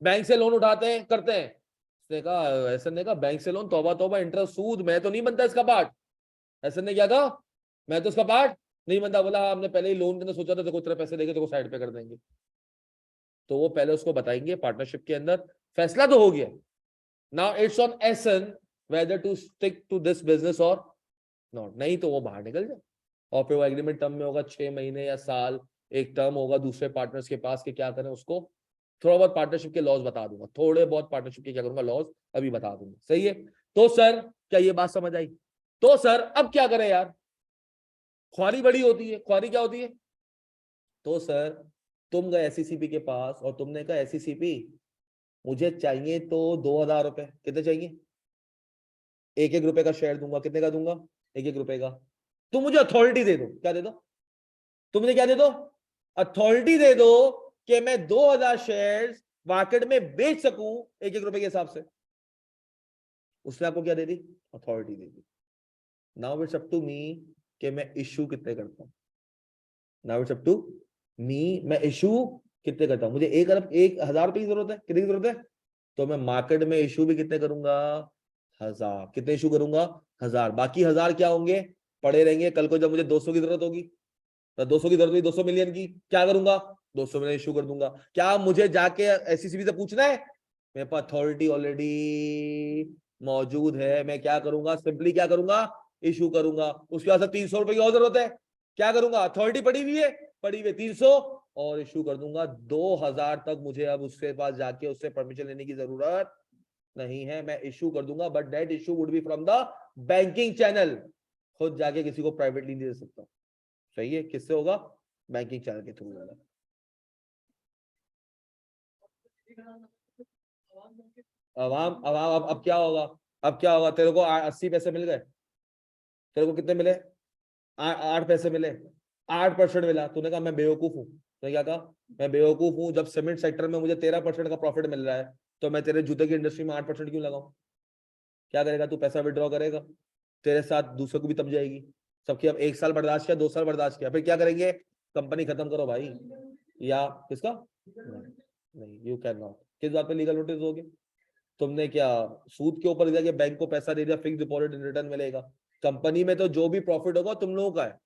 बैंक से लोन उठाते हैं, करते हैं। उसने कहा, ऐसा ने कहा बैंक से लोन, तौबा तौबा, इंटरेस्ट सूद, मैं तो नहीं बनता इसका पार्ट। ऐसा ने क्या कहा, मैं तो उसका पार्ट नहीं बनता। बोला हाँ, हमने पहले ही लोन के अंदर सोचा था देखो तेरे पैसे देके देखो साइड पे कर देंगे। तो वो पहले उसको बताएंगे पार्टनरशिप के अंदर, फैसला तो हो गया, now it's on Ehsan whether to stick to this business और नॉट। नहीं तो वो बाहर निकल जाए। और फिर वो एग्रीमेंट टर्म में होगा 6 महीने या साल, एक टर्म होगा दूसरे पार्टनर्स के पास कि क्या करें उसको। थोड़ा बहुत पार्टनरशिप के लॉज बता दूंगा, थोड़े बहुत पार्टनरशिप के क्या करूंगा लॉज अभी बता दूंगा, सही है। तो सर क्या ये बात समझ आई? तो सर अब क्या करें यार, ख्वारी बड़ी होती है। ख्वारी क्या होती है? तो सर तुम गए एससीसीपी के पास और तुमने कहा एससीसीपी मुझे चाहिए तो 2000 रुपए, कितने चाहिए, 1-1 रुपए का शेयर दूंगा। कितने का दूंगा, 1-1 रुपए का। तुम मुझे अथॉरिटी दे दो, क्या दे दो, तुम मुझे क्या दे दो, अथॉरिटी दे दो कि मैं 2000 शेयर मार्केट में बेच सकूं 1-1 रुपए के हिसाब से। उसने आपको क्या दे दी, अथॉरिटी दे दी। Now it's up to me कि मैं इशू कितने करता हूं। Now it's up to me, मैं इशू कितने करता हूं। मुझे 1 अरब 1000 रुपए की जरूरत है, कितनी की जरूरत है, तो मैं मार्केट में इशू भी कितने करूंगा, 1000। कितने इशू करूंगा, 1000। बाकी 1000 क्या होंगे, पड़े रहेंगे। कल को जब मुझे 200 की जरूरत होगी, तो 200 की जरूरत हुई 200 मिलियन की, क्या करूंगा, 200 मिलियन इशू कर दूंगा। क्या मुझे जाके एससीसीबी से पूछना है, मेरे पास अथॉरिटी ऑलरेडी मौजूद है। मैं क्या करूंगा, सिंपली क्या करूंगा, इशू करूंगा। उसके बाद 300 रुपए की और जरूरत है, क्या करूंगा, अथॉरिटी पड़ी हुई है, पड़ी हुई 300 और इशू कर दूंगा 2000 तक। मुझे अब उसके पास जाके उससे परमिशन लेने की जरूरत नहीं है, मैं इशू कर दूंगा। But that issue would be from the banking channel, खुद जाके किसी को प्राइवेटली नहीं दे सकता। सही है, किससे होगा, बैंकिंग चैनल के थ्रू होगा। अवाम अवाम अब क्या होगा, अब क्या होगा, तेरे को 80 पैसे मिल गए, तेरे को कितने मिले, 8 पैसे मिले, 8% मिला। तूने कहा मैं बेवकूफ हूँ, तूने क्या कहा, मैं बेवकूफ हूँ, जब सीमेंट सेक्टर में मुझे 13% का प्रॉफिट मिल रहा है तो मैं तेरे जूते की इंडस्ट्री में 8% क्यों लगाऊं। क्या करेगा तू, पैसा विड्रॉ करेगा, तेरे साथ दूसरे को भी तब जाएगी। सबकी अब 1 साल बर्दाश्त किया, 2 साल बर्दाश्त किया, फिर क्या करेंगे, कंपनी खत्म करो भाई, या किसका, नहीं यू कैन नॉट। किस बात पे लीगल नोटिस दोगे, तुमने क्या सूद के ऊपर जाके बैंक को पैसा दे दिया, फिक्स डिपॉजिट इन रिटर्न मिलेगा। कंपनी में तो जो भी प्रॉफिट होगा तुम लोगों का है।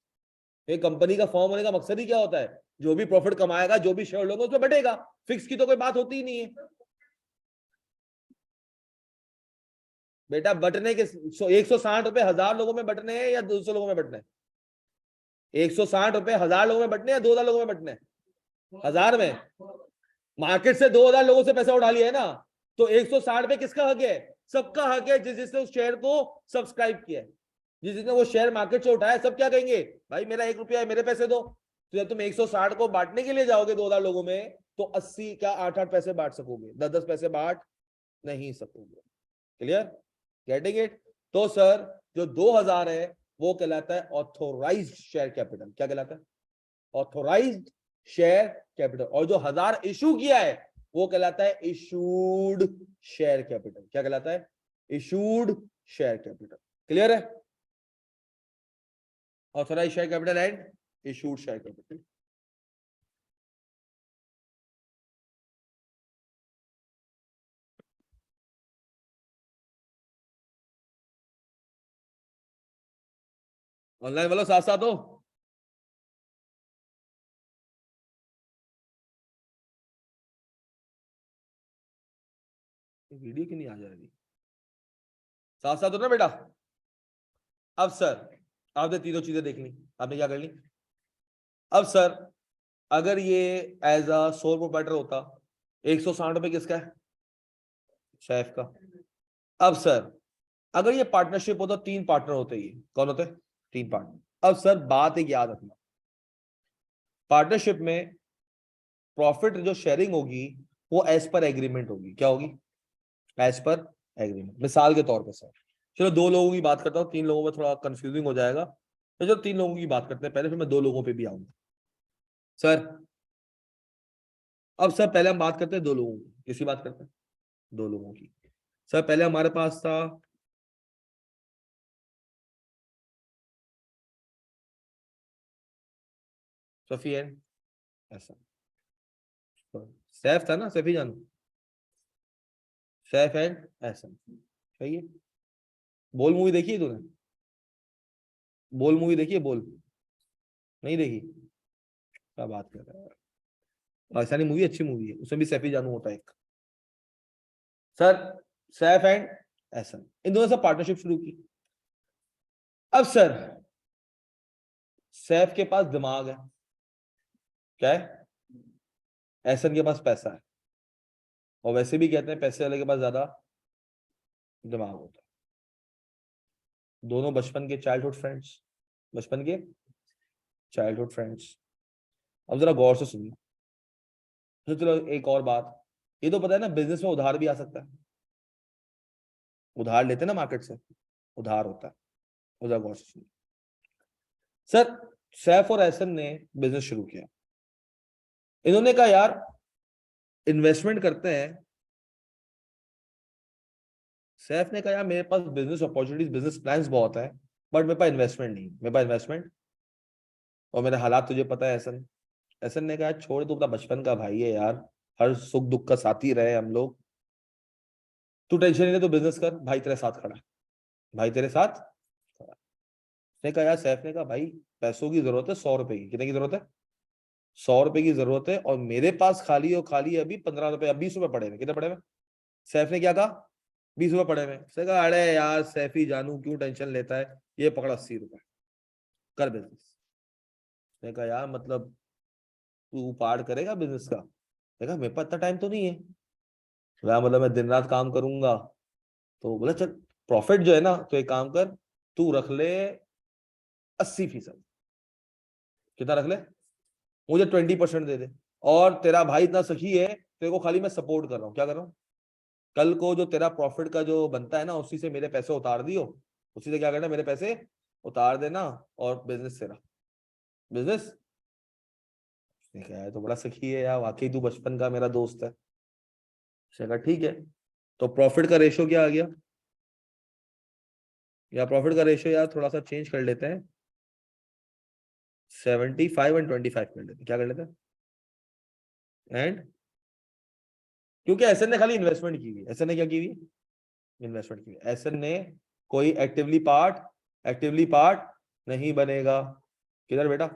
ये कंपनी का फॉर्म होने का मकसद ही क्या होता है, जो भी प्रॉफिट कमाएगा, जो भी शेयर लोगे उसमें बटेगा, फिक्स की तो कोई बात होती ही नहीं है। बेटा बटने के 160 रुपए 1000 लोगों में बटने हैं या 200 लोगों में बटने हैं, 160 रुपए 1000 लोगों में बटने या 2000 लोगों में बटने, 1000 में। मार्केट से 2000 लोगों से पैसा उठा लिया है ना, तो 160 पे किसका हक है, सबका हक है, जिस जिसने उस शेयर को सब्सक्राइब किया है, जिस जिसने वो शेयर मार्केट से उठाया, सब क्या कहेंगे, भाई मेरा 1 रुपया है, मेरे पैसे दो। तो जब तुम 160 को बांटने के लिए जाओगे 2000 लोगों में, तो 80 क्या 8-8 पैसे बांट सकोगे, 10-10 पैसे बांट नहीं सकोगे। Clear, getting it. तो सर जो 2000 है वो कहलाता है ऑथोराइज्ड शेयर कैपिटल। क्या कहलाता है, ऑथोराइज्ड शेयर कैपिटल। और जो 1000 इशू किया है वो कहलाता है इशूड शेयर कैपिटल। क्या कहलाता है, इशूड शेयर कैपिटल, क्लियर है? Authorise share capital and issued share capital. Online वालों साथ साथ हो? वीडियो क्यों नहीं आ जा रही? साथ साथ हो ना बेटा? अब सर आपने तीनों चीजें देख ली, आपने क्या कर ली? अब सर अगर ये एज अ सोल प्रोप्राइटर होता, 160 रुपए किसका है? शेफ का। अब सर अगर ये पार्टनरशिप होता, 3 पार्टनर होते, ये कौन होते? 3 पार्टनर। अब सर बात एक याद रखना, पार्टनरशिप में प्रॉफिट जो शेयरिंग होगी वो एज पर एग्रीमेंट होगी। क्या होगी? As per agreement. मिसाल के तौर पर सर, चलो 2 लोगों की बात करता हूँ, 3 लोगों में थोड़ा कंफ्यूजिंग हो जाएगा, तो जो 3 लोगों की बात करते हैं पहले, फिर मैं 2 लोगों पे भी आऊंगा सर। अब सर पहले हम बात करते हैं 2 लोगों की। किसी बात करते हैं 2 लोगों की। सर पहले हमारे पास था सफी एंड ऐसा, सैफ था ना, सफी जानू, सैफ एंड ऐसा, सही है? बोल मूवी देखी है तूने? बोल मूवी देखी है? बोल नहीं देखी? क्या बात कर रहा है? पाकिस्तानी मूवी, अच्छी मूवी है, उसमें भी सैफी जानू होता है एक। सर सैफ एंड एहसन, इन दोनों से पार्टनरशिप शुरू की। अब सर सैफ के पास दिमाग है, क्या है? एहसन के पास पैसा है, और वैसे भी कहते हैं पैसे वाले के पास ज्यादा दिमाग होता है। दोनों बचपन के चाइल्डहुड फ्रेंड्स, बचपन के चाइल्डहुड फ्रेंड्स। अब जरा गौर से सुनिए। तो चलो एक और बात, ये तो पता है ना बिजनेस में उधार भी आ सकता है। उधार लेते हैं ना मार्केट से, उधार होता है। उधर गौर से सुनिए सर, सैफ और एहसन ने बिजनेस शुरू किया। इन्होंने कहा यार इन्वेस्टमेंट करते हैं। सैफ ने कहा यार मेरे पास बिजनेस अपॉर्चुनिटीज, बिजनेस प्लान्स बहुत है, बट मेरे पास इन्वेस्टमेंट नहीं, मेरे पास इन्वेस्टमेंट और मेरे हालात तुझे पता है एहसन। एहसन ने कहा छोड़, तू अपना बचपन का भाई है यार, हर सुख दुख का साथी रहे हम लोग, तू टेंशन नहीं ले, तू बिजनेस कर, भाई तेरे साथ खड़ा है, भाई तेरे साथ खड़ा है। उसने कहा यार, सैफ ने कहा भाई पैसों की जरूरत है, 100 रुपए की। कितने की जरूरत है? 100 रुपए की जरूरत है, और मेरे पास खाली और खाली अभी 15 रुपए, अब 20 रुपए पड़े हुए। कितने पड़े हुए? सैफ ने क्या कहा? 20 रुपए पड़े हुए। उसने कहा अरे यार सैफी जानू क्यों टेंशन लेता है, ये पकड़ 80 रुपए, कर बिजनेस। उसने कहा यार मतलब तू पार करेगा बिजनेस का? देखा मेरे पास इतना टाइम तो नहीं है, बोला मतलब मैं दिन रात काम करूंगा। तो बोला चल प्रॉफिट जो है ना, तो एक काम कर, तू रख ले 80%। कितना रख ले? मुझे 20% दे दे, और तेरा भाई इतना सखी है, तेरे को खाली मैं सपोर्ट कर रहा हूँ। क्या कर रहा हूँ? कल को जो तेरा प्रॉफिट का जो बनता है ना, उसी से मेरे पैसे उतार दियो, उसी से क्या करना, मेरे पैसे उतार देना, और बिजनेस तेरा। बिजनेस क्या है, तो बड़ा सखी है यार, वाकई तू बचपन का मेरा दोस्त है। उसने कहा ठीक है। तो प्रॉफिट का रेशियो क्या आ गया, या प्रॉफिट का रेशियो यार थोड़ा सा चेंज कर लेते हैं, 75 और 25 कर लेते हैं। क्या कर लेते हैं? एंड क्योंकि एसएन ने खाली इन्वेस्टमेंट की हुई, एसएन ने क्या की हुई? इन्वेस्टमेंट की हुई। एसएन ने कोई एक्टिवली पार्ट नहीं बनेगा। किधर बेटा?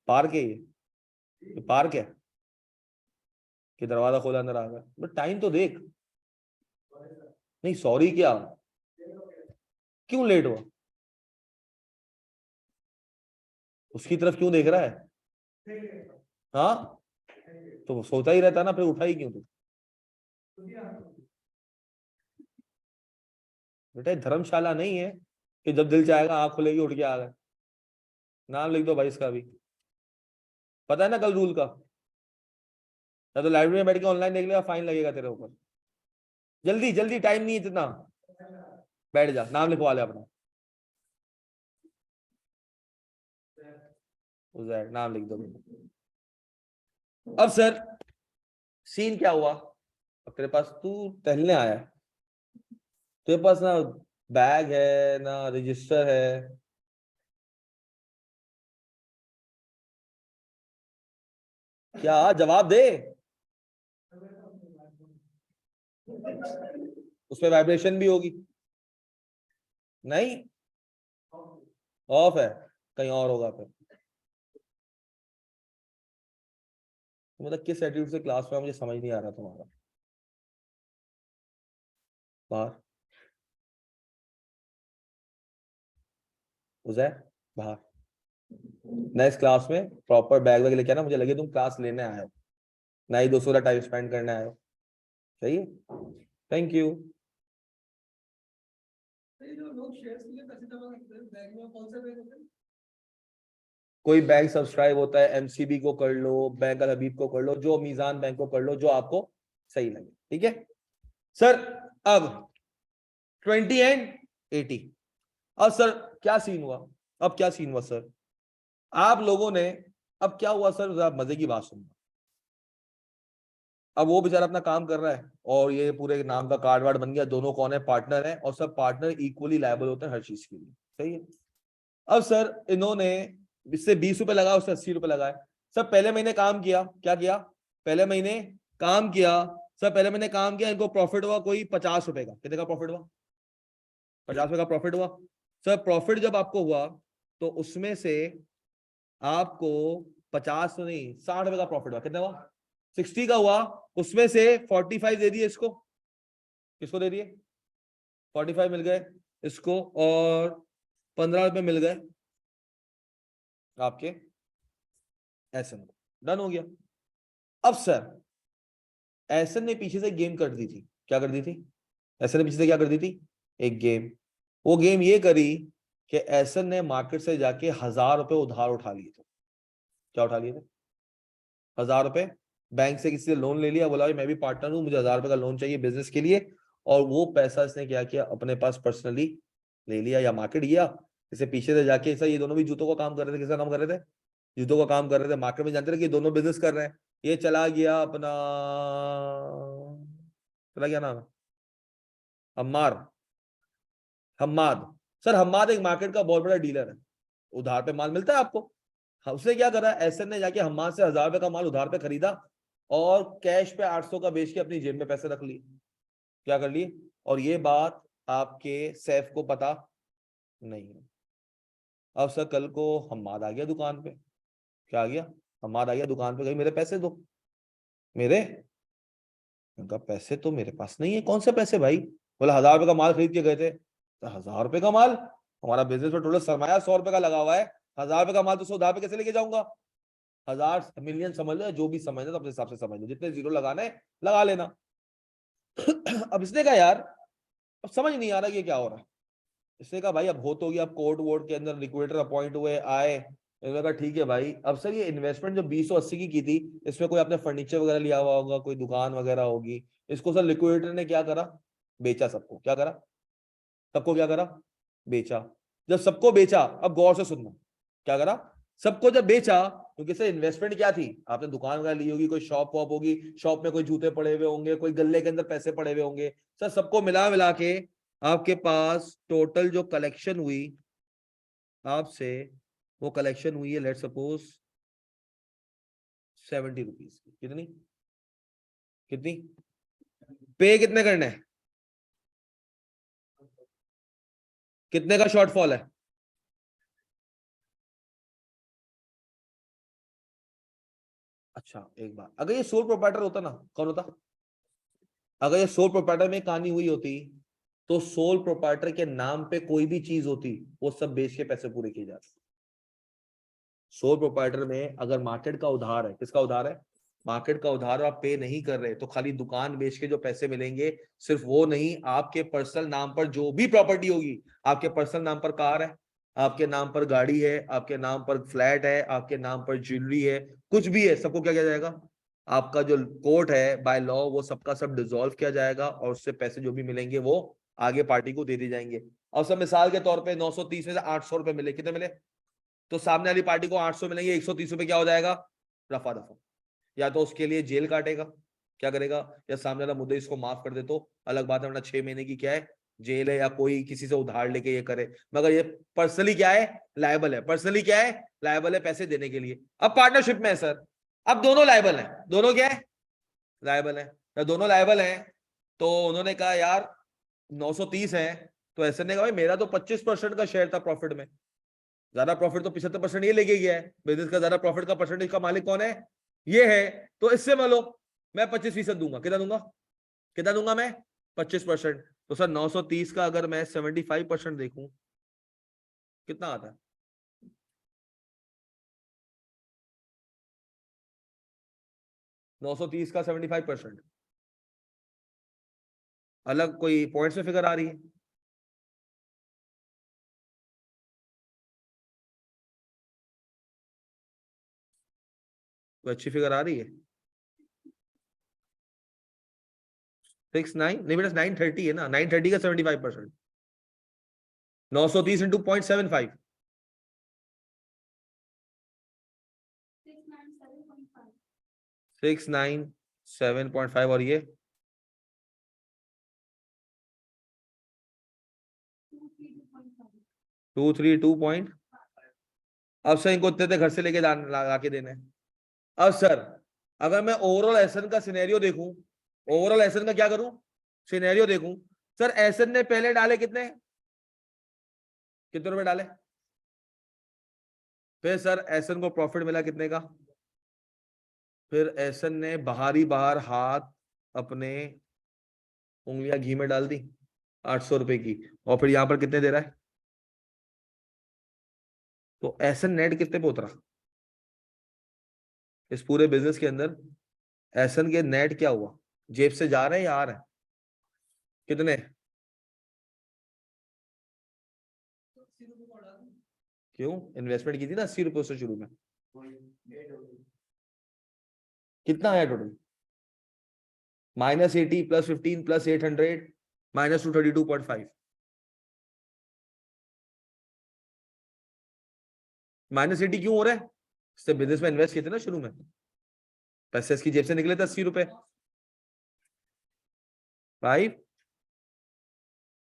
पार्क है ये पार्क है कि दरवाजा खोला अंदर आ गया? बट टाइम तो देख। नहीं सॉरी क्या, क्यों लेट हुआ? उसकी तरफ क्यों देख रहा है? हाँ, तो वो सोता ही रहता ना, फिर उठा ही क्यों तू? बेटा धर्मशाला नहीं है कि जब दिल चाहेगा आंख खुलेगी उठ के आ गए। नाम लिख दो भाई इसका भी, पता है ना कल रूल का? या तो लाइब्रेरी में बैठ के ऑनलाइन देख लेगा, फाइन लगेगा तेरे ऊपर। जल्दी जल्दी, टाइम नहीं है इतना, बैठ जा, नाम लिखवा ले अपना, उजैर नाम लिख दो। अब सर सीन क्या हुआ, अब तेरे पास तू टहलने आया है, तेरे पास ना बैग है ना रजिस्टर है। क्या जवाब दे। उसमें वाइब्रेशन भी होगी। नहीं, ऑफ है। कहीं और होगा फिर। मतलब किस एटीट्यूड से क्लास में, मुझे समझ नहीं आ रहा तुम्हारा। बाहर। उसे बाहर। नेक्स्ट क्लास में प्रॉपर बैग वैग लेके आना, मुझे लगे तुम क्लास लेने आए हो, ना ही दोस्तों का टाइम स्पेंड करने आए हो। सही है, थैंक यू। कोई बैंक सब्सक्राइब होता है, एमसीबी को कर लो, बैंक अल हबीब को कर लो, जो मीजान बैंक को कर लो, जो आपको सही लगे। ठीक है सर। अब 20 एंड 80। अब सर क्या सीन हुआ। अब क्या सीन हुआ सर, आप लोगों ने, अब क्या हुआ सर, जरा मजे की बात सुनना। अब वो बेचारा अपना काम कर रहा है और ये पूरे नाम का कार्ड वार्ड बन गया, दोनों कौन है, पार्टनर है, और सब पार्टनर इक्वली लायबल होते हैं हर चीज के लिए। सही है। अब सर इन्होंने इससे 20 रुपए लगाए, उससे 80 रुपए लगाए। सर पहले महीने काम किया, क्या किया, पहले महीने काम किया। सर पहले महीने काम किया, इनको प्रॉफिट हुआ कोई 50 रुपए का। कितने का प्रॉफिट हुआ, 50 रुपए का प्रॉफिट हुआ। सर प्रॉफिट जब आपको हुआ तो उसमें से आपको 50 तो नहीं, 60 रुपए का प्रॉफिट हुआ। कितना हुआ, 60 का हुआ। उसमें से 45 दे दिए इसको। किसको दे दिए, 45 मिल गए इसको, और 15 रुपए मिल गए आपके एसएन को। डन हो गया। अब सर एसएन ने पीछे से गेम कर दी थी। क्या कर दी थी, एसएन ने पीछे से क्या कर दी थी, एक गेम। वो गेम ये करी कि एसएन ने मार्केट से जाके 1000 रुपए उधार उठा लिए थे। क्या उठा लिए थे, 1000 रुपए। बैंक से किसी से लोन ले लिया, बोला मैं भी पार्टनर हूं, मुझे 1000 रुपए का लोन चाहिए बिजनेस के लिए। और वो पैसा इसने क्या किया, अपने पास पर्सनली ले लिया या मार्केट गया। इसे पीछे से जाके, ऐसा ये दोनों भी जूतों का काम कर रहे थे। किसका काम कर रहे थे, जूतों का काम कर रहे थे। मार्केट में जानते थे कि दोनों बिजनेस कर रहे हैं। ये चला गया अपना, चला गया नाम, हम्मार, हम्माद। सर हम्माद एक मार्केट का बहुत बड़ा डीलर है, उधार पे माल मिलता है आपको। उसने क्या करा, एसएन ने जाके हम्माद से 1000 रुपए का माल उधार पे खरीदा, और कैश पे 800 का बेच के अपनी जेब में पैसे रख लिए। क्या कर लिए, और ये बात आपके सैफ को पता नहीं है। अब सर कल को हम्माद आ गया दुकान पे। क्या आ गया, हम्माद आ गया दुकान पे, कहीं मेरे पैसे दो, मेरे। उनका पैसे तो मेरे पास नहीं है। कौन से पैसे भाई, बोला 1000 रुपए का माल खरीद के गए थे। तो 1000 रुपए का माल, हमारा बिजनेस में टोटल सरमाया 100 रुपए का लगा हुआ है। 1000 रुपए का माल तो 100 पे कैसे लेके जाऊंगा। 1000 मिलियन समझ लो, जो भी समझ लो तो अपने हिसाब से समझ लो, जितने जीरो लगाने लगा लेना। अब इसने कहा यार, अब समझ नहीं आ रहा ये क्या हो रहा है। इसने कहा भाई अब हो तो गया, अब कोर्ट वोर्ट के अंदर लिक्विडेटर अपॉइंट हुए आए। इन्होंने कहा ठीक है भाई। अब सर ये इन्वेस्टमेंट जो 20 और 80 की थी, इसमें कोई आपने फर्नीचर वगैरह लिया हुआ होगा, कोई दुकान वगैरह होगी। इसको सर लिक्विडेटर ने क्या करा, बेचा सबको। क्या करा, सबको क्या करा, बेचा। जब सबको बेचा, अब गौर से सुनना, क्या करा, सबको जब बेचा, क्योंकि सर इन्वेस्टमेंट क्या थी, आपने दुकान वगैरह ली होगी, कोई शॉप वॉप होगी, शॉप में कोई जूते पड़े हुए होंगे, कोई गल्ले के अंदर पैसे पड़े हुए होंगे। सर सबको मिला मिला के आपके पास टोटल जो कलेक्शन हुई आपसे, वो कलेक्शन हुई है लेट सपोज 70 रुपीज की। कितनी, कितनी पे कितने करने हैं, कितने का शॉर्टफॉल है। अच्छा एक बात, अगर ये सोल प्रोप्राइटर होता ना, कौन होता, अगर ये सोल प्रोप्राइटर में कहानी हुई होती, तो सोल प्रोप्राइटर के नाम पे कोई भी चीज होती, वो सब बेच के पैसे पूरे किए जाते। सोल प्रोप्राइटर में अगर मार्केट का उधार है, किसका उधार है, मार्केट का उधार, आप पे नहीं कर रहे, तो खाली दुकान बेच के जो पैसे मिलेंगे, सिर्फ वो नहीं, आपके पर्सनल नाम पर जो भी प्रॉपर्टी होगी, आपके पर्सनल नाम पर कार है, आपके नाम पर गाड़ी है, आपके नाम पर फ्लैट है, आपके नाम पर ज्वेलरी है, कुछ भी है, सबको क्या किया जाएगा, आपका जो कोर्ट है बाय लॉ, वो सबका सब डिसॉल्व किया जाएगा, और उससे पैसे जो भी मिलेंगे वो आगे पार्टी को दे दिए जाएंगे। और सब मिसाल के तौर पे 930 में से 800 रुपए मिले, कितने मिले, तो सामने वाली पार्टी को 800 मिलेंगे, 130 रुपए क्या हो जाएगा, रफा दफा। या तो उसके लिए जेल काटेगा, क्या करेगा, या सामने वाला मुद्दे इसको माफ कर दे तो अलग बात है, वरना 6 महीने की क्या है, जेल है या कोई किसी से उधार लेके ये करे, मगर ये पर्सनली क्या है, लायबल है। पर्सनली क्या है, लायबल है पैसे देने के लिए। अब पार्टनरशिप में है सर, अब दोनों लायबल है, दोनों क्या है, लायबल है। तो दोनों लायबल है, तो उन्होंने कहा यार 930 है, तो ऐसे ने कहा भाई मेरा तो 25% का शेयर था प्रॉफिट में, ज्यादा प्रॉफिट तो 75% ये लेके गया है, बिजनेस का ज्यादा प्रॉफिट का परसेंटेज का मालिक कौन है, ये है। तो इससे मान लो मैं 25% दूंगा, कितना दूंगा, कितना दूंगा मैं, 25%। तो सर 930 का अगर मैं 75% देखूं कितना आता है, 930 का 75%, अलग कोई पॉइंट्स में फिगर आ रही है, तो अच्छी फिगर आ रही है। 69 नहीं बेटा, 930 है ना, 930 का 75%, 930 इंटू 0.75, 697.5, और ये 232 पॉइंट। अब सर इनको इतने घर से लेके ला के देने। अब सर अगर मैं ओवरऑल एसन का सिनेरियो देखूं, ओवरऑल एसन का क्या करूं, सिनेरियो देखूं, सर एसन ने पहले डाले कितने, कितने रुपए डाले, फिर सर एसन को प्रॉफिट मिला कितने का, फिर एसन ने बाहरी बाहर हाथ अपने उंगलियां घी में डाल दी 800 रुपए की, और फिर यहां पर कितने दे रहा है, तो एसन नेट कितने पे उतरा इस पूरे बिजनेस के अंदर, एसन के नेट क्या हुआ, जेब से जा रहे हैं या आ रहे हैं, कितने, क्यों इन्वेस्टमेंट की थी ना 80 रुपए से शुरू में, कितना आया टोटल, -80 +15 +800 -232.5, -80 क्यों हो रहा है, इससे बिजनेस में इन्वेस्ट किए थे ना शुरू में, पैसे इसकी जेब से निकले थे 80 रुपए। भाई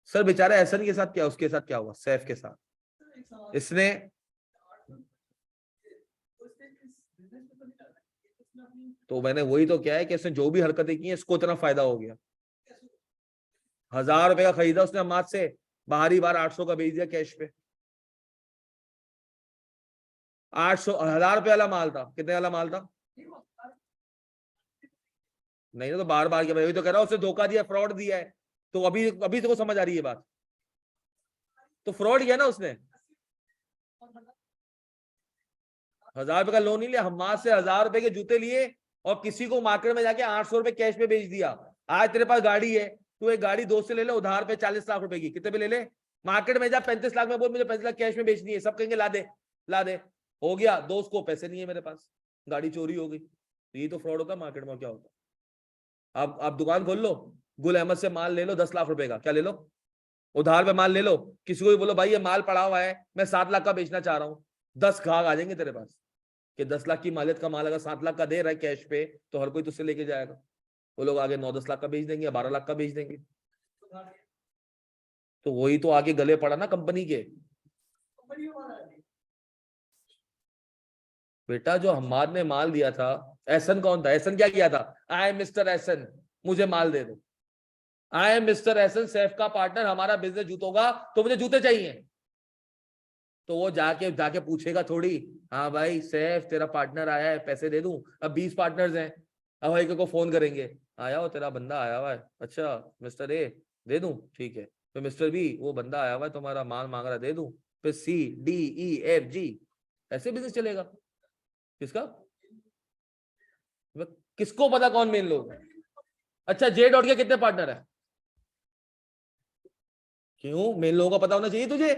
सर बेचारा एहसन के साथ क्या, उसके साथ क्या हुआ, सैफ के साथ, इसने तो मैंने वही तो क्या है कि इसने जो भी हरकतें की हैं इसको इतना फायदा हो गया, 1000 रुपए का खरीदा उसने हमाद से, बाहरी बार 800 का बेच दिया कैश पे, 800 1000 रुपए वाला माल था, कितने वाला माल था, नहीं ना, तो बार बार क्या, मैं वही तो कह रहा हूं उसने धोखा दिया, फ्रॉड दिया है, तो अभी अभी तो समझ आ रही है बात, तो फ्रॉड किया ना उसने, 1000 रुपए का लोन नहीं लिया, हमाद से 1000 रुपए के जूते लिए और किसी को मार्केट में जाके 800 रुपए कैश पे बेच दिया। आज तेरे पास गाड़ी है, तू एक गाड़ी दोस्त से ले ले उधार पे 40 लाख रुपए की, कितने पे ले ले, मार्केट में जा 35 लाख में बोल मुझे 35 लाख कैश में बेचनी है, सब कहेंगे ला दे, ला दे, हो गया, दोस्त को पैसे नहीं है मेरे पास, गाड़ी चोरी हो गई, तो ये तो फ्रॉड होता है मार्केट में, क्या होता है। अब आप दुकान खोल लो, गुल अहमद से माल ले लो 10 लाख रुपए का, क्या ले लो, उधार पे माल ले लो, किसी को भी बोलो भाई ये माल पड़ा हुआ है मैं 7 लाख का बेचना चाह रहा हूँ, 10 ग्राहक आ जाएंगे तेरे पास कि 10 लाख की मालियत का माल अगर 7 लाख का दे रहा है कैश पे, तो हर कोई तुझसे लेके जाएगा, वो लोग आगे 9-10 लाख का बेच देंगे या 12 लाख का बेच देंगे, तो वही तो आगे गले पड़ा ना कंपनी के। बेटा जो हमाद ने माल दिया था, एहसन कौन था, एहसन क्या किया था, आई एम मिस्टर एहसन मुझे माल दे दो, I am mister Ehsan Saif का पार्टनर, हमारा बिजनेस जूतों का, तो मुझे जूते चाहिए, तो वो जाके जाके पूछेगा थोड़ी, हाँ भाई सैफ तेरा पार्टनर आया है पैसे दे दूं, अब 20 पार्टनर्स हैं, अब भाई को फोन करेंगे, आया हो तेरा बंदा आया हुआ है, अच्छा मिस्टर ए दे दूं, ठीक है, तो मिस्टर बी वो बंदा आया हुआ है तुम्हारा माल मांग रहा दे दूं, फिर C D E F G, ऐसे बिजनेस चलेगा, किसका, किसको पता कौन मेन लोग है। अच्छा जे डॉट के कितने पार्टनर है, क्यों मेन लोगों का पता होना चाहिए तुझे,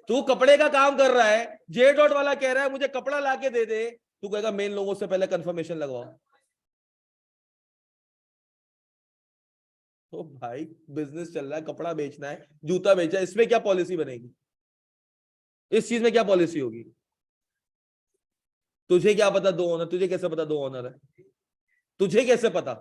तू कपड़े का काम कर रहा है, जे डॉट वाला कह रहा है मुझे कपड़ा लाके दे दे, तू कहेगा मेन लोगों से पहले कंफर्मेशन लगवाओ, तो भाई बिजनेस चल रहा है, कपड़ा बेचना है, जूता बेचा है, इसमें क्या पॉलिसी बनेगी, इस चीज में क्या पॉलिसी होगी, तुझे क्या पता दो ओनर, तुझे कैसे पता दो ओनर है, तुझे कैसे पता,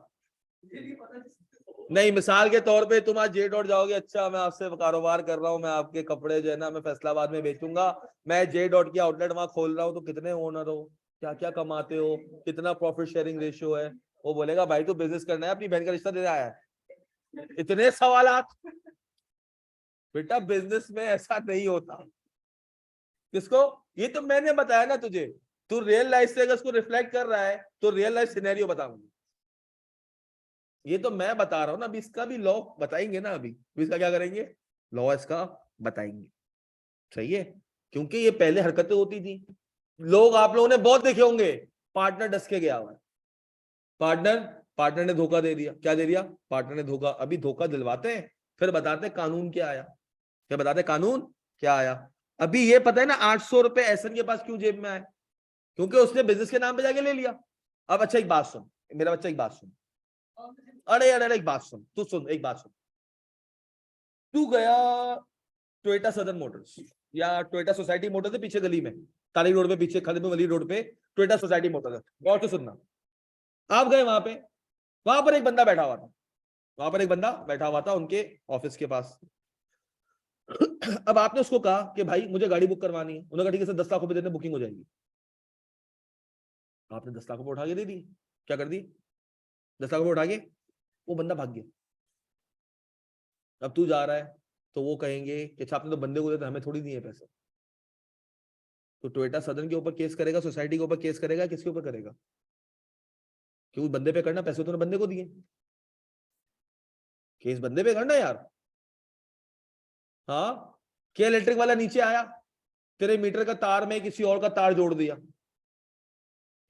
नहीं, मिसाल के तौर पे तुम आज जे डॉट जाओगे, अच्छा मैं आपसे कारोबार कर रहा हूँ, मैं आपके कपड़े जो है ना मैं फैसलाबाद में बेचूंगा, मैं जे डॉट की आउटलेट वहां खोल रहा हूँ, तो कितने ओनर हो, क्या क्या कमाते हो, कितना प्रॉफिट शेयरिंग रेशियो है? वो बोलेगा भाई तू बिजनेस करना है, अपनी बहन का रिश्ता दे आया है। इतने सवालात। बेटा बिजनेस में ऐसा नहीं होता। किसको? ये तो मैंने बताया ना तुझे। तू रियल लाइफ से अगर उसको रिफ्लेक्ट कर रहा है तो रियल लाइफ सिनेरियो बताऊंगा। ये तो मैं बता रहा हूं ना, अभी इसका भी लॉ बताएंगे ना, अभी इसका क्या करेंगे, लॉ इसका बताएंगे। सही है, क्योंकि ये पहले हरकतें होती थी। लोग आप लोगों ने बहुत देखे होंगे, पार्टनर डस के गया हुआ है, पार्टनर पार्टनर ने धोखा दे दिया। क्या दे दिया? पार्टनर ने धोखा। अभी धोखा दिलवाते हैं, फिर बताते हैं कानून क्या आया। क्या बताते हैं? कानून क्या आया। अभी ये पता है ना 800 रुपए एहसन के पास क्यों जेब में आए? क्योंकि उसने बिजनेस के नाम पे जाके ले लिया। अब अच्छा एक बात सुन, मेरा बच्चा एक बात सुन, अरे अरे एक बात सुन, तू सुन, एक बात सुन। तू गया टोयोटा सदर्न मोटर्स या टोयोटा सोसाइटी मोटर्स है पीछे गली में, ताली रोड पे, पीछे खलीद वली रोड पे टोयोटा सोसाइटी मोटर्स है। और तो सुनना, आप गए वहां पे, वहां पर एक बंदा बैठा हुआ था, वहां पर एक बंदा बैठा हुआ था उनके ऑफिस के पास। अब आपने उसको कहा कि भाई मुझे गाड़ी बुक करवानी है। उन्होंने कहा ठीक है सर 10 लाख रुपए देने बुकिंग हो जाएगी। आपने 10 लाख रुपए उठा के दे दी। क्या कर दी? 10 लाख रुपए उठा के वो बंदा भाग गया। अब तू जा रहा है तो वो कहेंगे कि अच्छा आपने तो बंदे को दिया था, हमें थोड़ी दिए पैसे। तो टोयोटा सदन के ऊपर केस करेगा, सोसाइटी के ऊपर केस करेगा, किसके ऊपर करेगा? क्यों बंदे पे करना, पैसे तूने बंदे को दिए, केस बंदे पे करना यार। हाँ, क्या इलेक्ट्रिक वाला नीचे आया, तेरे मीटर का तार में किसी और का तार जोड़ दिया,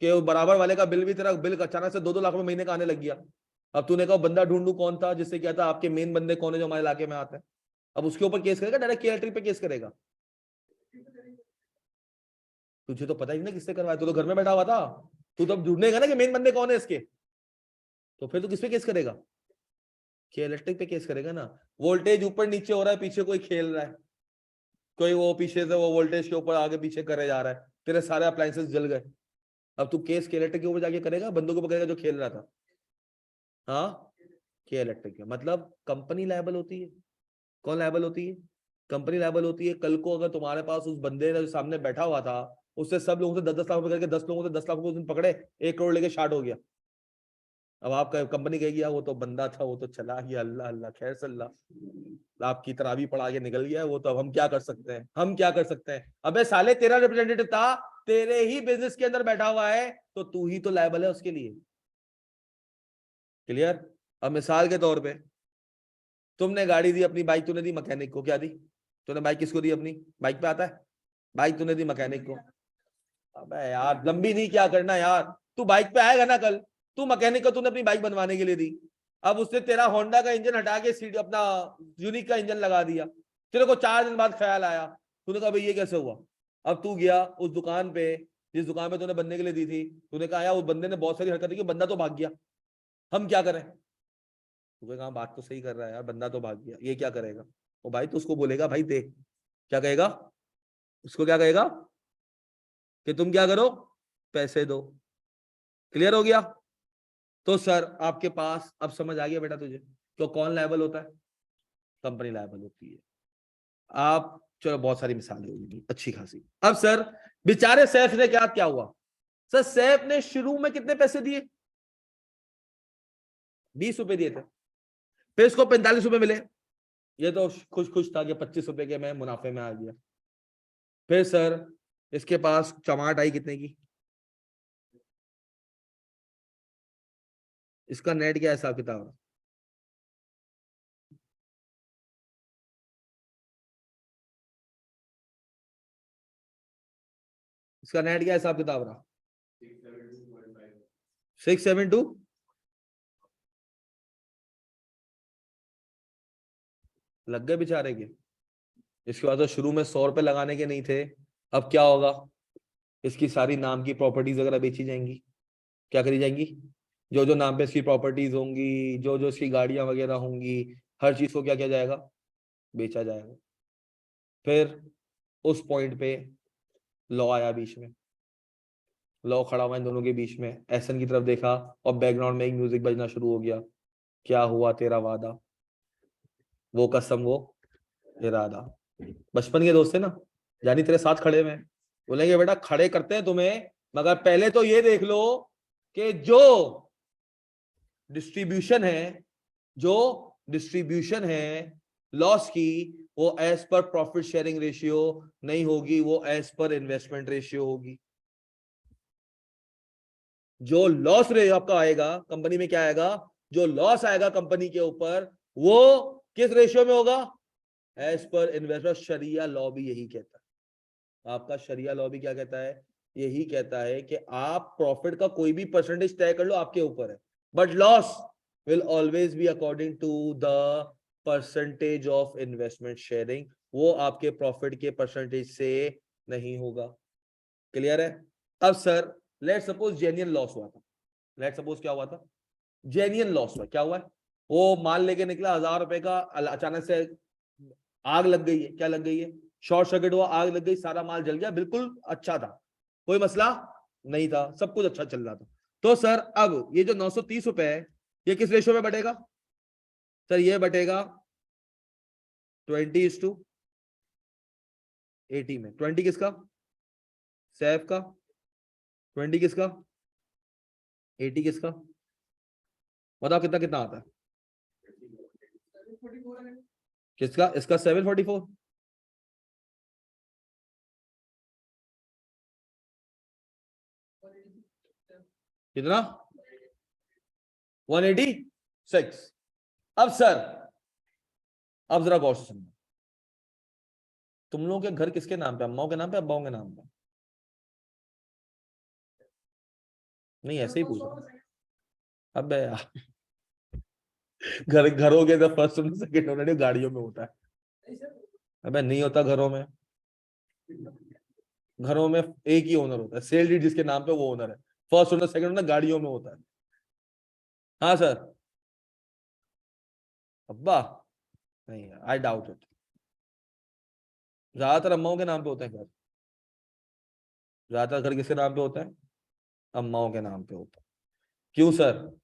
कि बराबर वाले का बिल भी, तेरा बिल अचानक से 2-2 लाख रुपए महीने का आने लग गया। अब तूने कहा बंदा ढूंढू कौन था जिससे क्या था, आपके मेन बंदे कौन है जो हमारे इलाके में आते हैं। अब उसके ऊपर केस करेगा, डायरेक्ट के इलेक्ट्रिक पे केस करेगा। तुझे तो पता ही नहीं किससे करवाया, तू तो घर में बैठा हुआ था। तू तो अब ढूंढेगा ना कि मेन बंदे कौन है इसके, तो फिर तू किस पे केस करेगा? के इलेक्ट्रिक पे केस करेगा ना। वोल्टेज ऊपर नीचे हो रहा है, पीछे कोई खेल रहा है, कोई वो पीछे से वो वोल्टेज के ऊपर आगे पीछे करे जा रहा है, तेरे सारे अप्लायंसेस जल गए। अब तू केस के इलेक्ट्रिक के ऊपर जाके करेगा, बंदों के ऊपर करेगा जो खेल रहा था? हाँ, के इलेक्ट्रिक है, मतलब कंपनी लायबल होती है। कौन लायबल होती है? कंपनी लायबल होती है। कल को अगर तुम्हारे पास उस बंदे ने जो सामने बैठा हुआ था, उससे सब लोगों से 10-10 लाख रुपए करके 10 लोगों से 10 लाख रुपए पकड़े, 1 करोड़ लेके शार्ट हो गया। अब आपका कंपनी कहेगी यार वो तो बंदा था, वो तो चला गया, अल्लाह अल्लाह खैर सल्लाह, आपकी तरावी पढ़ा के निकल गया है वो तो, अब हम क्या कर सकते हैं, हम क्या कर सकते हैं? अबे साले तेरा रिप्रेजेंटेटिव था, तेरे ही बिजनेस के अंदर बैठा हुआ है, तो तू ही तो लायबल है उसके लिए। क्लियर? अब मिसाल के तौर पे तुमने गाड़ी दी, अपनी बाइक तूने दी मैकेनिक को। क्या दी? तूने बाइक किसको दी अपनी? बाइक पे आता है, बाइक तूने दी मैकेनिक को। अबे यार लंबी नहीं, क्या करना यार, तू बाइक पे आएगा ना कल, तू मैकेनिक को तूने अपनी बाइक बनवाने के लिए दी। अब उसने तेरा होंडा का इंजन हटा के सीट अपना यूनिक का इंजन लगा दिया। तेरे को 4 दिन बाद ख्याल आया, तूने कहा भाई ये कैसे हुआ? अब तू गया उस दुकान पे, जिस दुकान पे तूने बनने के लिए दी थी, तूने कहा यार उस बंदे ने बहुत सारी हरकतें की, बंदा तो भाग गया, हम क्या करें? तूने कहा बात तो सही कर रहा है यार, बंदा तो भाग गया, ये क्या करेगा? ओ भाई, तो उसको बोलेगा भाई दे। क्या कहेगा? उसको क्या कहेगा? कि तुम क्या करो, पैसे दो। क्लियर हो गया? तो सर आपके पास अब समझ आ गया बेटा तुझे, तो कौन लायबल होता है? कंपनी लायबल होती है। आप चलो बहुत सारी मिसालें होंगी अच्छी खासी। अब सर बेचारे सैफ ने क्या क्या हुआ? सर सैफ ने शुरू में कितने पैसे दिए? 20 रुपए दिए थे, फिर इसको 45 रुपए मिले। ये तो खुश खुश था कि 25 रुपए के मैं मुनाफे में आ गया। फिर सर इसके पास चमाट आई कितने की? इसका नेट क्या हिसाब किताब है? इसका नेट क्या हिसाब किताब रहा? 672। लग गए बेचारे के। इसके बाद तो शुरू में 100 रुपए लगाने के नहीं थे। अब क्या होगा? इसकी सारी नाम की प्रॉपर्टीज वगैरह बेची जाएंगी। क्या करी जाएंगी? जो जो नाम पे इसकी प्रॉपर्टीज होंगी, जो जो इसकी गाड़ियां वगैरह होंगी, हर चीज को क्या किया जाएगा? बेचा जाएगा। फिर उस पॉइंट पे लॉ आया बीच में। लॉ खड़ा हुआ इन दोनों के बीच में, एहसन की तरफ देखा और बैकग्राउंड में एक म्यूजिक बजना शुरू हो गया। क्या हुआ तेरा वादा, वो कसम वो इरादा। बचपन के दोस्त है ना, यानी तेरे साथ खड़े में बोलेंगे बेटा खड़े करते हैं तुम्हें, मगर पहले तो ये देख लो कि जो डिस्ट्रीब्यूशन है, जो डिस्ट्रीब्यूशन है लॉस की, वो as per profit sharing ratio नहीं होगी, वो एज पर इन्वेस्टमेंट रेशियो होगी। जो लॉस रे आपका आएगा कंपनी में, क्या आएगा, जो लॉस आएगा कंपनी के ऊपर, वो किस रेशियो में होगा, एज पर इन्वेस्टमेंट। शरिया लॉ भी यही कहता है, आपका शरिया लॉ भी क्या कहता है, यही कहता है कि आप प्रॉफिट का कोई भी परसेंटेज तय कर लो, आपके ऊपर है, but loss will always be according to the percentage of investment sharing, वो आपके प्रॉफिट के परसेंटेज से नहीं होगा। क्लियर है? अब sir let suppose genuine loss हुआ था, लेट सपोज क्या हुआ था, जेन्युइन लॉस हुआ, क्या हुआ है, वो माल लेके निकला 1000 रुपए का, अचानक से आग लग गई है, क्या लग गई है, शॉर्ट सर्किट हुआ, आग लग गई, सारा माल जल गया, बिल्कुल अच्छा था, कोई मसला नहीं था, सब कुछ अच्छा चल रहा था। तो सर अब ये जो 930 रुपए है, ये किस रेशियो में बटेगा सर, ये बटेगा 20:80 में। 20 किसका, सैफ का, 20 किसका, 80 किसका, बताओ कितना कितना आता है, किसका, इसका 744, कितना, 186। अब सर, अब जरा गौर से सुनना, तुम लोगों के घर किसके नाम पे, अम्माओं के नाम पे, अब्बाओं के नाम पे? नहीं ऐसे ही पूछा, अब यार घरों के तो फर्स्ट ओनर सेकंड ओनर गाड़ियों में होता है, अबे नहीं होता घरों में, घरों में एक ही ओनर होता है, सेल डीड जिसके नाम पे वो ओनर है, फर्स्ट ओनर सेकंड ओनर गाड़ियों में होता है। हाँ सर, अब्बा, नहीं आई डाउट इट, ज्यादातर अम्माओं के नाम पे होते हैं घर, ज्यादातर घर किसके नाम पे होता है, अम्माओं के नाम पे होता है। क्यों सर,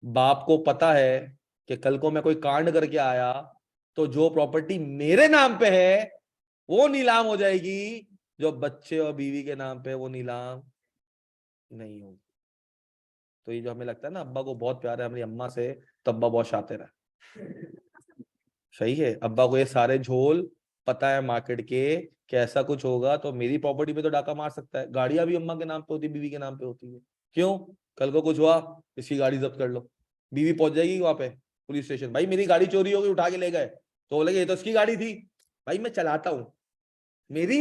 बाप को पता है कि कल को मैं कोई कांड करके आया तो जो प्रॉपर्टी मेरे नाम पे है वो नीलाम हो जाएगी, जो बच्चे और बीवी के नाम पे वो नीलाम नहीं होगी। तो ये जो हमें लगता है ना अब्बा को बहुत प्यार है हमारी अम्मा से, तो अब्बा बहुत शातिर है, सही है, अब्बा को ये सारे झोल पता है मार्केट के कि ऐसा कुछ होगा तो मेरी प्रॉपर्टी पे तो डाका मार सकता है। गाड़ियां भी अम्मा के नाम पे होती है, बीवी के नाम पे होती है, क्यों, कल को कुछ हुआ, इसकी गाड़ी जब्त कर लो, बीवी पहुंच जाएगी वहां पे पुलिस स्टेशन, भाई मेरी गाड़ी चोरी हो गई, उठा के ले गए, तो बोलेंगे ये तो इसकी गाड़ी थी, भाई मैं चलाता हूँ, मेरी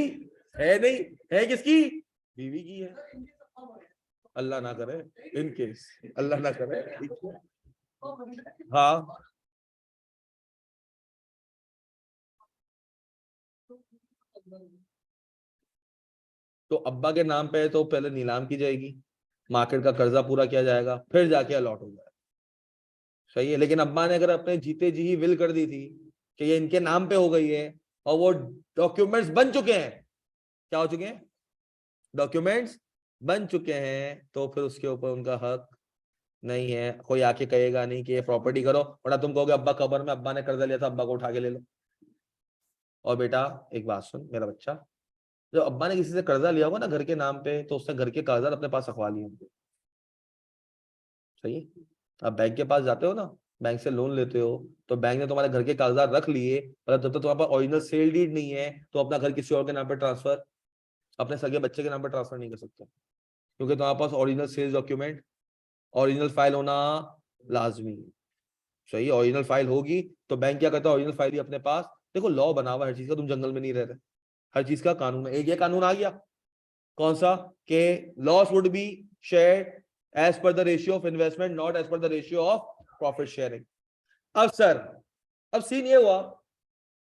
है नहीं, है किसकी, बीवी की है, अल्लाह ना करे, इन केस अल्लाह ना करे। हाँ, तो अब्बा के नाम पे है तो पहले नीलाम की जाएगी, मार्केट का कर्जा पूरा किया जाएगा, फिर जाके अलॉट हो जाएगा, सही है। लेकिन अब्बा ने अगर अपने जीते जी ही विल कर दी थी कि ये इनके नाम पे हो गई है और वो डॉक्यूमेंट्स बन चुके हैं, क्या हो चुके हैं, डॉक्यूमेंट्स बन चुके हैं, तो फिर उसके ऊपर उनका हक नहीं है, कोई आके कहेगा नहीं कि ये प्रॉपर्टी करो, वरना तुम कहोगे अब्बा कब्र में, अब्बा ने कर्जा लिया था, अब्बा को उठा के ले लो। और बेटा एक बात सुन मेरा बच्चा, जब अब्बा ने किसी से कर्जा लिया होगा ना घर के नाम पे, तो उसने घर के कागजात अपने पास रखवा लिए होंगे, सही है। आप बैंक के पास जाते हो ना, बैंक से लोन लेते हो, तो बैंक ने तुम्हारे घर के कागजात रख लिए, मतलब जब तक तुम्हारे पास ओरिजिनल सेल डीड नहीं है तो अपना घर किसी और के नाम पे ट्रांसफर, अपने सगे बच्चे के नाम पे ट्रांसफर नहीं कर सकते, क्योंकि तुम्हारे पास original sales document, original file होना लाजमी है, सही, ओरिजिनल फाइल होगी तो बैंक क्या करता है, ओरिजिनल फाइल ही अपने पास। देखो लॉ बना हुआ है हर चीज का, तुम जंगल में नहीं रह रहे, हर चीज का कानून है, एक ये कानून आ गया, कौन सा, के loss would be shared as per the ratio of investment, not as per the ratio of profit sharing. अब सर, अब सीन ये हुआ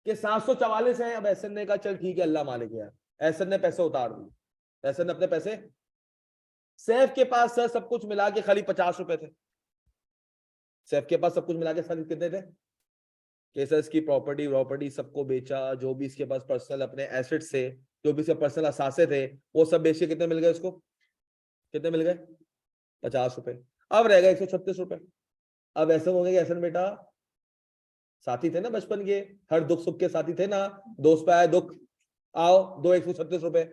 कि 744 है, अब एसएन ने कहा चल ठीक है अल्लाह मालिक है यार, एसएन ने पैसे उतार दिए, एसएन ने अपने पैसे, सैफ के पास सर सब कुछ मिला के खाली 50 रुपए थे, सैफ के पास सब कुछ मिला के खाली कितने थे, केसस की प्रॉपर्टी सबको बेचा, जो भी इसके पास पर्सनल अपने एसेट से, जो भी इसके पर्सनल असासे थे, वो सब बेच के कितने मिल गए उसको, कितने मिल गए, 50 रुपए। अब रहेगा 136 रुपए। अब ऐसे होंगे कि ऐसा बेटा साथी थे ना बचपन के, हर दुख सुख के साथी थे ना, दोस्त पे आए दुख, आओ दो 136 रुपए।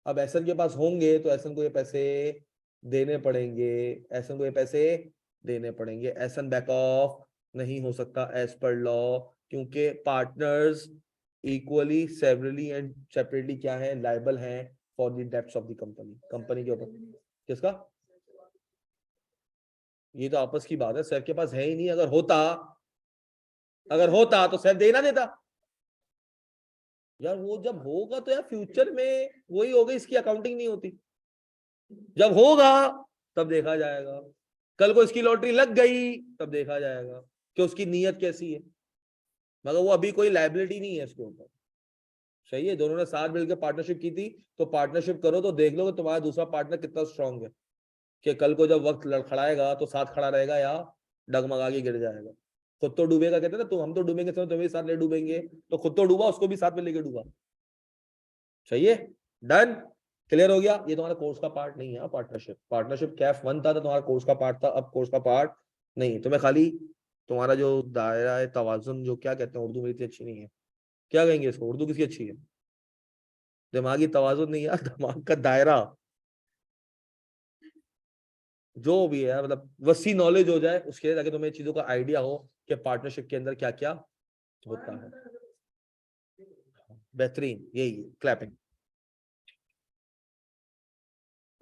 अब एहसन के पास होंगे तो एहसन को ये पैसे देने पड़ेंगे, एहसन को ये पैसे देने पड़ेंगे। एहसन बैक ऑफ नहीं हो सकता एज पर लॉ, क्योंकि partners equally severally and separately क्या है, लायबल हैं for the debts of the company. Company के ऊपर किसका, ये तो आपस की बात है, सैफ के पास है ही नहीं। अगर होता तो सैफ दे ना देता यार। वो जब होगा तो यार फ्यूचर में वही होगा, इसकी अकाउंटिंग नहीं होती। जब होगा तब देखा जाएगा, कल को इसकी लॉटरी लग गई तब देखा जाएगा कि उसकी नीयत कैसी है, मगर वो अभी कोई लायबिलिटी नहीं है इसके ऊपर। सही है, दोनों ने साथ मिलकर पार्टनरशिप की थी, तो पार्टनरशिप करो तो देख लो कि तुम्हारा दूसरा पार्टनर कितना स्ट्रांग है, कि कल को जब वक्त लड़खड़ाएगा तो साथ खड़ा रहेगा या डगमगा के गिर जाएगा। खुद तो डूबेगा कहते हैं ना, तो हम तो डूबेंगे समय तुम्हें साथ ले डूबेंगे, तो खुद तो डूबा उसको भी साथ में लेके डूबा। सही है, डन, क्लियर हो गया। ये तुम्हारा कोर्स का पार्ट नहीं है। पार्टनरशिप, पार्टनरशिप कैफ 1 था तो तुम्हारा कोर्स का पार्ट था, अब कोर्स का पार्ट नहीं। तुम्हें खाली तुम्हारा जो दायरा है तवाजुन, जो क्या कहते हैं, उर्दू मेरी इतनी अच्छी नहीं है, क्या कहेंगे इसको, उर्दू किसकी अच्छी है, दिमागी तवाजुन नहीं यार, दिमाग का दायरा जो भी है, मतलब वसी नॉलेज हो जाए उसके लिए, ताकि तुम्हें चीजों का आइडिया हो कि पार्टनरशिप के अंदर क्या क्या होता है। बेहतरीन, यही क्लैपिंग,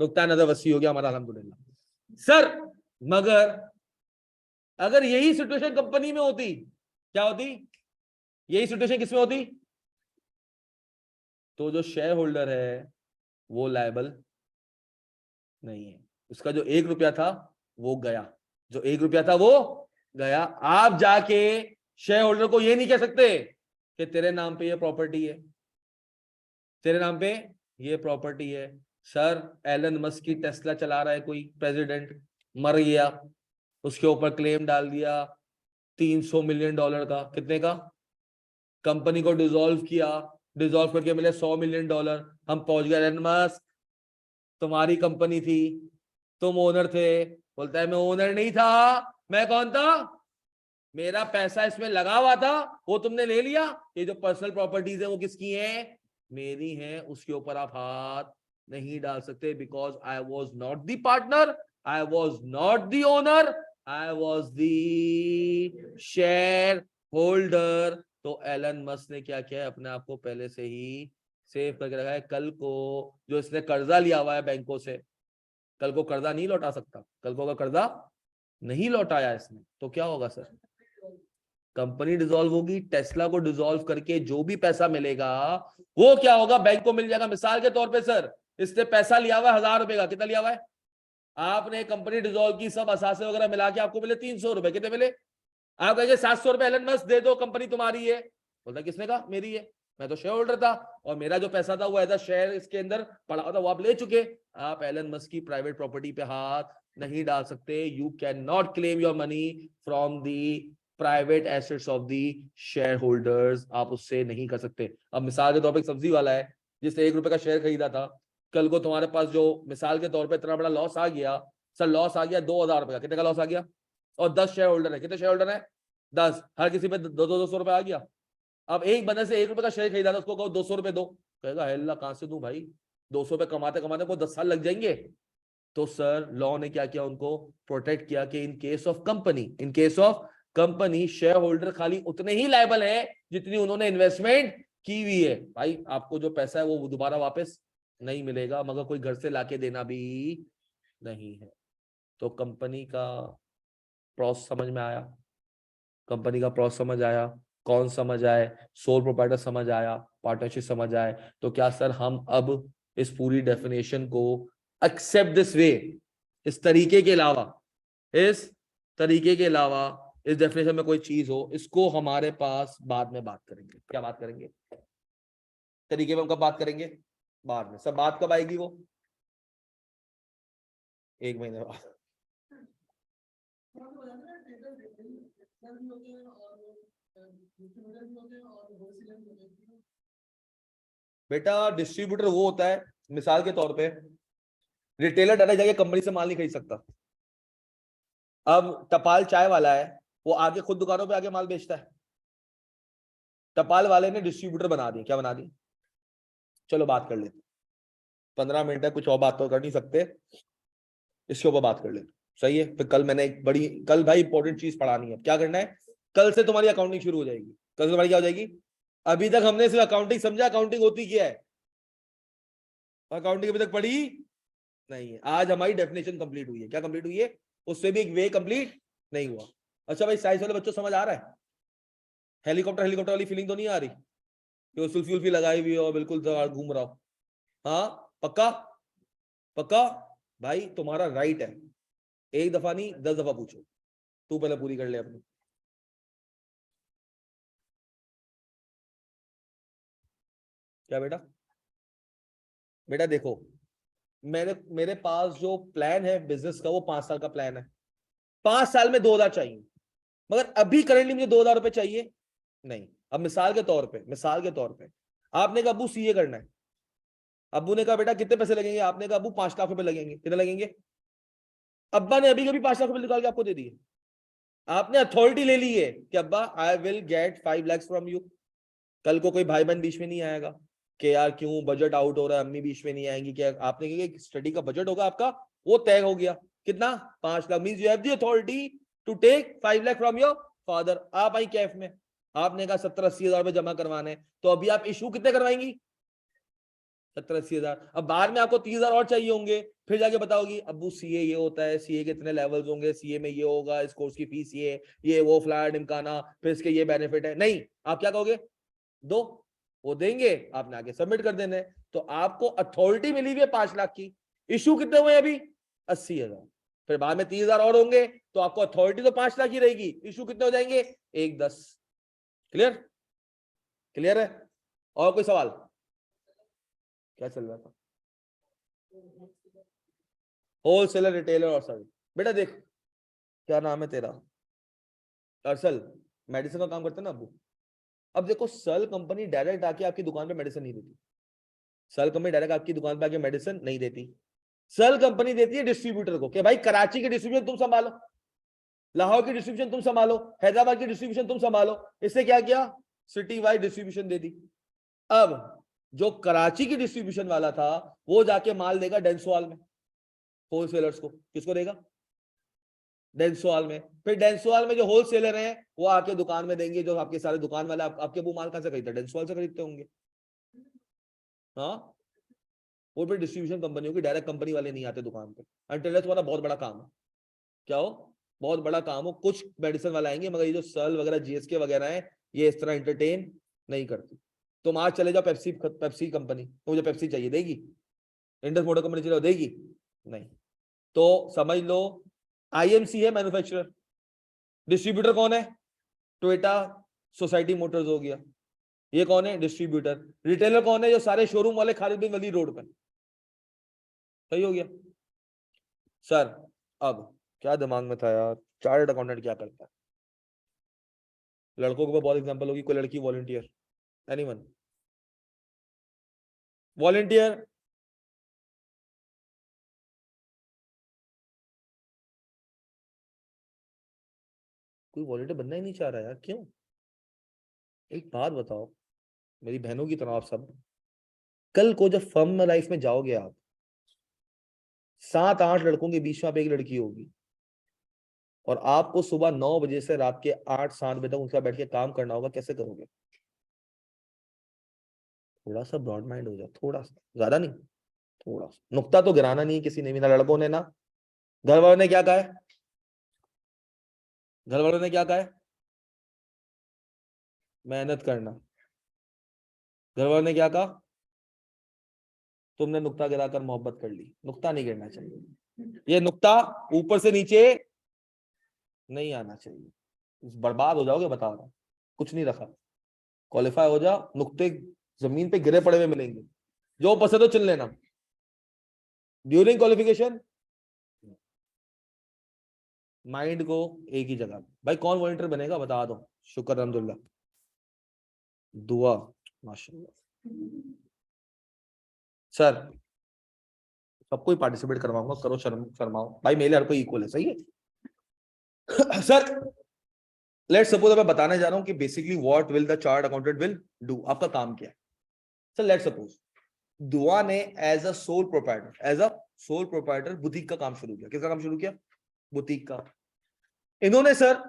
नुक्ता नजर वसी हो गया हमारा अल्हम्दुलिल्लाह। सर मगर अगर यही सिचुएशन कंपनी में होती, क्या होती, यही सिचुएशन किसमें होती, तो जो शेयर होल्डर है वो लायबल नहीं है। उसका जो 1 रुपया था वो गया, जो 1 रुपया था वो गया। आप जाके शेयर होल्डर को ये नहीं कह सकते कि तेरे नाम पे ये प्रॉपर्टी है, तेरे नाम पे ये प्रॉपर्टी है। सर एलन मस्क की टेस्ला चला रहा है कोई प्रेसिडेंट, मर गया, उसके ऊपर क्लेम डाल दिया $300 मिलियन का, कितने का, कंपनी को डिसॉल्व किया, डिसॉल्व करके मिले $100 मिलियन। हम पहुंच गए, एलन मस्क तुम्हारी कंपनी थी, तुम ओनर थे। बोलता है मैं ओनर नहीं था, मैं कौन था, मेरा पैसा इसमें लगा हुआ था, वो तुमने ले लिया। ये जो पर्सनल प्रॉपर्टीज है वो किसकी है, मेरी है, उसके ऊपर आप हाथ नहीं डाल सकते, because I was not the partner, I was not the owner, I was the share holder. तो एलन मस्क ने क्या किया है, अपने आप को पहले से ही सेव करके रखा है। कल को जो इसने कर्जा लिया हुआ है बैंकों से, कल को कर्जा नहीं लौटा सकता। कल को अगर कर्जा नहीं लौटाया इसने तो क्या होगा सर, कंपनी डिसॉल्व होगी। टेस्ला को डिसॉल्व करके जो भी पैसा मिलेगा वो क्या होगा, बैंक को मिल जाएगा। मिसाल के तौर पे सर इसने पैसा लिया हुआ है 1000 रुपए का, कितना लिया हुआ है, आपने कंपनी डिसॉल्व की, सब असासे वगैरह मिला के आपको मिले 300 रुपए, कितने मिले, आप कहेंगे 700 रुपए एलन मस्क दे दो, कंपनी तुम्हारी है। बोलता किसने कहा मेरी है, मैं तो शेयर होल्डर था, और मेरा जो पैसा था वो एज अ शेयर इसके अंदर पड़ा था, वो आप ले चुके। आप एलन मस्क की प्राइवेट प्रॉपर्टी पे हाथ नहीं डाल सकते। You can not claim your money from the private assets of the share holders, आप उससे नहीं कर सकते। अब मिसाल के तौर पर सब्जी वाला है जिसने 1 रुपए का शेयर खरीदा था, कल को तुम्हारे पास जो मिसाल के तौर पर इतना बड़ा लॉस आ गया, सर लॉस आ गया 2000 रुपए का, कितने का लॉस आ गया, और 10 शेयर होल्डर है, कितने शेयर होल्डर है 10, हर किसी पे 200 रुपए आ गया। अब एक बंदे से 1 रुपए का शेयर खरीदा था, उसको कहो 200 रुपए दो, कहेगा अल्लाह कहां से दूं भाई, 200 रुपए कमाते कमाते को 10 साल लग जाएंगे। तो सर लॉ ने क्या किया, उनको प्रोटेक्ट किया कि in case of company, in case of company share holder खाली उतने ही लायबल है जितनी उन्होंने इन्वेस्टमेंट की हुई है। भाई आपको जो पैसा है वो दोबारा वापस नहीं मिलेगा, मगर कोई घर से लाके देना भी नहीं है। तो कंपनी का प्रोसेस समझ में आया, कंपनी का प्रोसेस समझ आया, कौन समझ आए, सोल प्रोप्राइटर समझ आया, पार्टनरशिप समझ आए, तो क्या सर हम अब इस पूरी डेफिनेशन को एक्सेप्ट दिस वे, इस तरीके के अलावा, इस तरीके के अलावा इस डेफिनेशन में कोई चीज हो, इसको हमारे पास बाद में बात करेंगे। क्या बात करेंगे, तरीके में हम कब बात करेंगे, बाद में। सब बात कब आएगी वो, 1 महीने बाद। बेटा डिस्ट्रीब्यूटर वो होता है, मिसाल के तौर पे रिटेलर डायरेक्ट जाके कंपनी से माल नहीं खरीद सकता, अब टपाल चाय वाला है, वो आगे खुद दुकानों पे आके माल बेचता है, टपाल वाले ने डिस्ट्रीब्यूटर बना दिए, क्या बना दिए? चलो बात कर लेते, 15 मिनट है, कुछ और बात तो कर नहीं सकते, इसके ऊपर बात कर लेते, सही है? फिर कल मैंने एक बड़ी, कल भाई इंपॉर्टेंट चीज पढ़ानी है, क्या करना है, कल से तुम्हारी अकाउंटिंग शुरू हो जाएगी। कल से तुम्हारी क्या हो जाएगी? अभी तक हमने सिर्फ अकाउंटिंग समझा, अकाउंटिंग होती क्या है, अकाउंटिंग अभी तक पढ़ी नहीं है। आज हमारी डेफिनेशन कंप्लीट हुई है, क्या कंप्लीट हुई है? उससे भी एक वे कंप्लीट नहीं हुआ। अच्छा भाई, साइंस वाले बच्चों समझ आ रहा है? हेलीकॉप्टर हेलीकॉप्टर वाली फीलिंग तो नहीं आ रही कि वो सुल्फी उल्फी लगाई हुई हो, बिल्कुल तो घूम रहा हो? हाँ पक्का? पक्का? भाई तुम्हारा राइट है, एक दफा नहीं 10 दफा पूछो, तू पहले पूरी कर ले अपनी। क्या बेटा? बेटा देखो, मेरे मेरे पास जो प्लान है बिजनेस का, वो 5 साल का प्लान है। 5 साल में 2,000 चाहिए, मगर अभी करेंटली मुझे 2,000 रुपए चाहिए नहीं। अब मिसाल के तौर पे आपने कहा अब्बू सीए करना है, अब्बू ने कहा बेटा कितने पैसे लगेंगे, आपने कहा अब्बू 5 लाख रुपए लगेंगे, कितने लगेंगे? अब्बा ने अभी कभी 5 लाख रुपए निकाल के आपको दे दिए, आपने अथॉरिटी ले ली है कि अब्बा I will get 5 lakhs from you. कल को कोई भाई बहन बीच में नहीं आएगा कि यार क्यों बजट आउट हो रहा है, अम्मी बीच में नहीं आएंगी क्या? आपने कहा स्टडी का बजट होगा आपका, वो तय हो गया, कितना? 5 lakh. Means you have the authority to take 5 lakh from your father. आप आई कैफ में, आपने कहा 70-80 हजार जमा करवाने, तो अभी आप इशू कितने करवाएंगी? 70-80 हजार। अब बाद में आपको 30 हजार और चाहिए होंगे, फिर जाके बताओगी अब्बू सीए ये होता है, सीए के इतने लेवल्स होंगे, सीए में ये होगा, इस कोर्स की फीस ये वो फ्लैट इमकाना, फिर इसके ये बेनिफिट है। नहीं, आप क्या कहोगे? दो, वो देंगे, आपने आगे सबमिट कर देने। तो आपको अथॉरिटी मिली हुई है 5 लाख की, इशू कितने हुए अभी? 80 हजार। फिर बाद में 30 हजार और होंगे, तो आपको अथॉरिटी तो 5 लाख ही रहेगी, इशू कितने हो जाएंगे? 1-10। क्लियर? क्लियर है? और कोई सवाल? क्या चल रहा था? होलसेलर, रिटेलर और सर्विस। बेटा देख, क्या नाम है तेरा? अरसल। मेडिसिन का काम करता है ना अब्बू? अब देखो, सल कंपनी डायरेक्ट आके आपकी दुकान पे मेडिसिन नहीं देती, सल कंपनी डायरेक्ट आपकी दुकान पे आके मेडिसिन नहीं देती। सल कंपनी देती है डिस्ट्रीब्यूटर को कि भाई कराची की डिस्ट्रीब्यूशन तुम संभालो, लाहौर की डिस्ट्रीब्यूशन तुम संभालो, हैदराबाद की डिस्ट्रीब्यूशन तुम संभालो। इससे क्या किया? सिटी वाइड डिस्ट्रीब्यूशन दे दी। अब जो कराची की डिस्ट्रीब्यूशन वाला था, वो जाके माल देगा डेंसोआल में, होलसेलर्स को। किसको देगा? डेंसोआल में। फिर डेंसोआल में जो होलसेलर हैं, वो आके दुकान में देंगे, जो आपके सारे दुकान वाले आपके वो माल कहां से खरीदते हैं? डेंसोआल से खरीदते होंगे। हाँ, वो फिर डिस्ट्रीब्यूशन कंपनी होगी, डायरेक्ट कंपनी वाले नहीं आते दुकान पे। अनटिल तुम्हारा बहुत बड़ा काम है, क्या हो? बहुत बड़ा काम हो, कुछ मेडिसिन वाले आएंगे, मगर ये जो सल वगैरह जीएसके वगैरह है, ये इस तरह एंटरटेन नहीं करती। तुम आज चले जाओ पेप्सी पेप्सी कंपनी, तो मुझे पेप्सी चाहिए, देगी? इंडस मोटर कंपनी चले देगी? नहीं। तो समझ लो, आईएमसी है मैन्युफैक्चरर, डिस्ट्रीब्यूटर कौन है? टोयोटा सोसाइटी मोटर्स हो गया, ये कौन है? डिस्ट्रीब्यूटर। रिटेलर कौन है? जो सारे शोरूम वाले खालिद बिन वलीद रोड पे। सही हो गया सर? अब क्या दिमाग में था यार, चार्टर्ड अकाउंटेंट क्या करता है? लड़कों के ऊपर बहुत एग्जांपल होगी, कोई लड़की वॉलंटियर, एनीवन? वॉलंटियर। कोई वॉलंटियर बनना ही नहीं चाह रहा यार, क्यों? एक बात बताओ, मेरी बहनों की तरह आप सब, कल को जब फर्म में लाइफ में जाओगे आप, 7-8 लड़कों के बीच में आप एक लड़की होगी, और आपको सुबह 9 बजे से रात के 8-7 बजे तक उनका बैठ के काम करना होगा, कैसे करोगे? थोड़ा सा ब्रॉड माइंड हो जाओ, थोड़ा सा, ज्यादा नहीं, थोड़ा सा। नुक्ता तो गिराना नहीं है किसी ने भी, ना लड़कों ने ना घर वालों ने। क्या कहा है? घर वालों ने क्या कहा है? मेहनत करना। घर वालों ने क्या कहा? तुमने नुक्ता गिराकर मोहब्बत कर ली। नुक्ता नहीं गिरना चाहिए, ये नुक्ता ऊपर से नीचे नहीं आना चाहिए, बर्बाद हो जाओगे, बता रहा हूं। कुछ नहीं रखा, क्वालिफाई हो जाओ, नुक्ते जमीन पे गिरे पड़े हुए मिलेंगे, जो पसंद हो चुन लेना। ड्यूरिंग क्वालिफिकेशन माइंड को एक ही जगह। भाई कौन वॉलंटियर बनेगा बता दो? शुक्र अल्हम्दुलिल्लाह, दुआ, माशाल्लाह। सर सबको ही पार्टिसिपेट करवाऊंगा, करो, शर्म शर्माओ भाई, मेरे हर कोई इक्वल है, सही है? सर लेट्स सपोज मैं बताने जा रहा हूं कि basically what will the chart accountant will do, आपका काम क्या है। सर लेट्स सपोज दुआ ने as a sole proprietor boutique का काम शुरू किया। किसका काम शुरू किया? बुटीक का। इन्होंने सर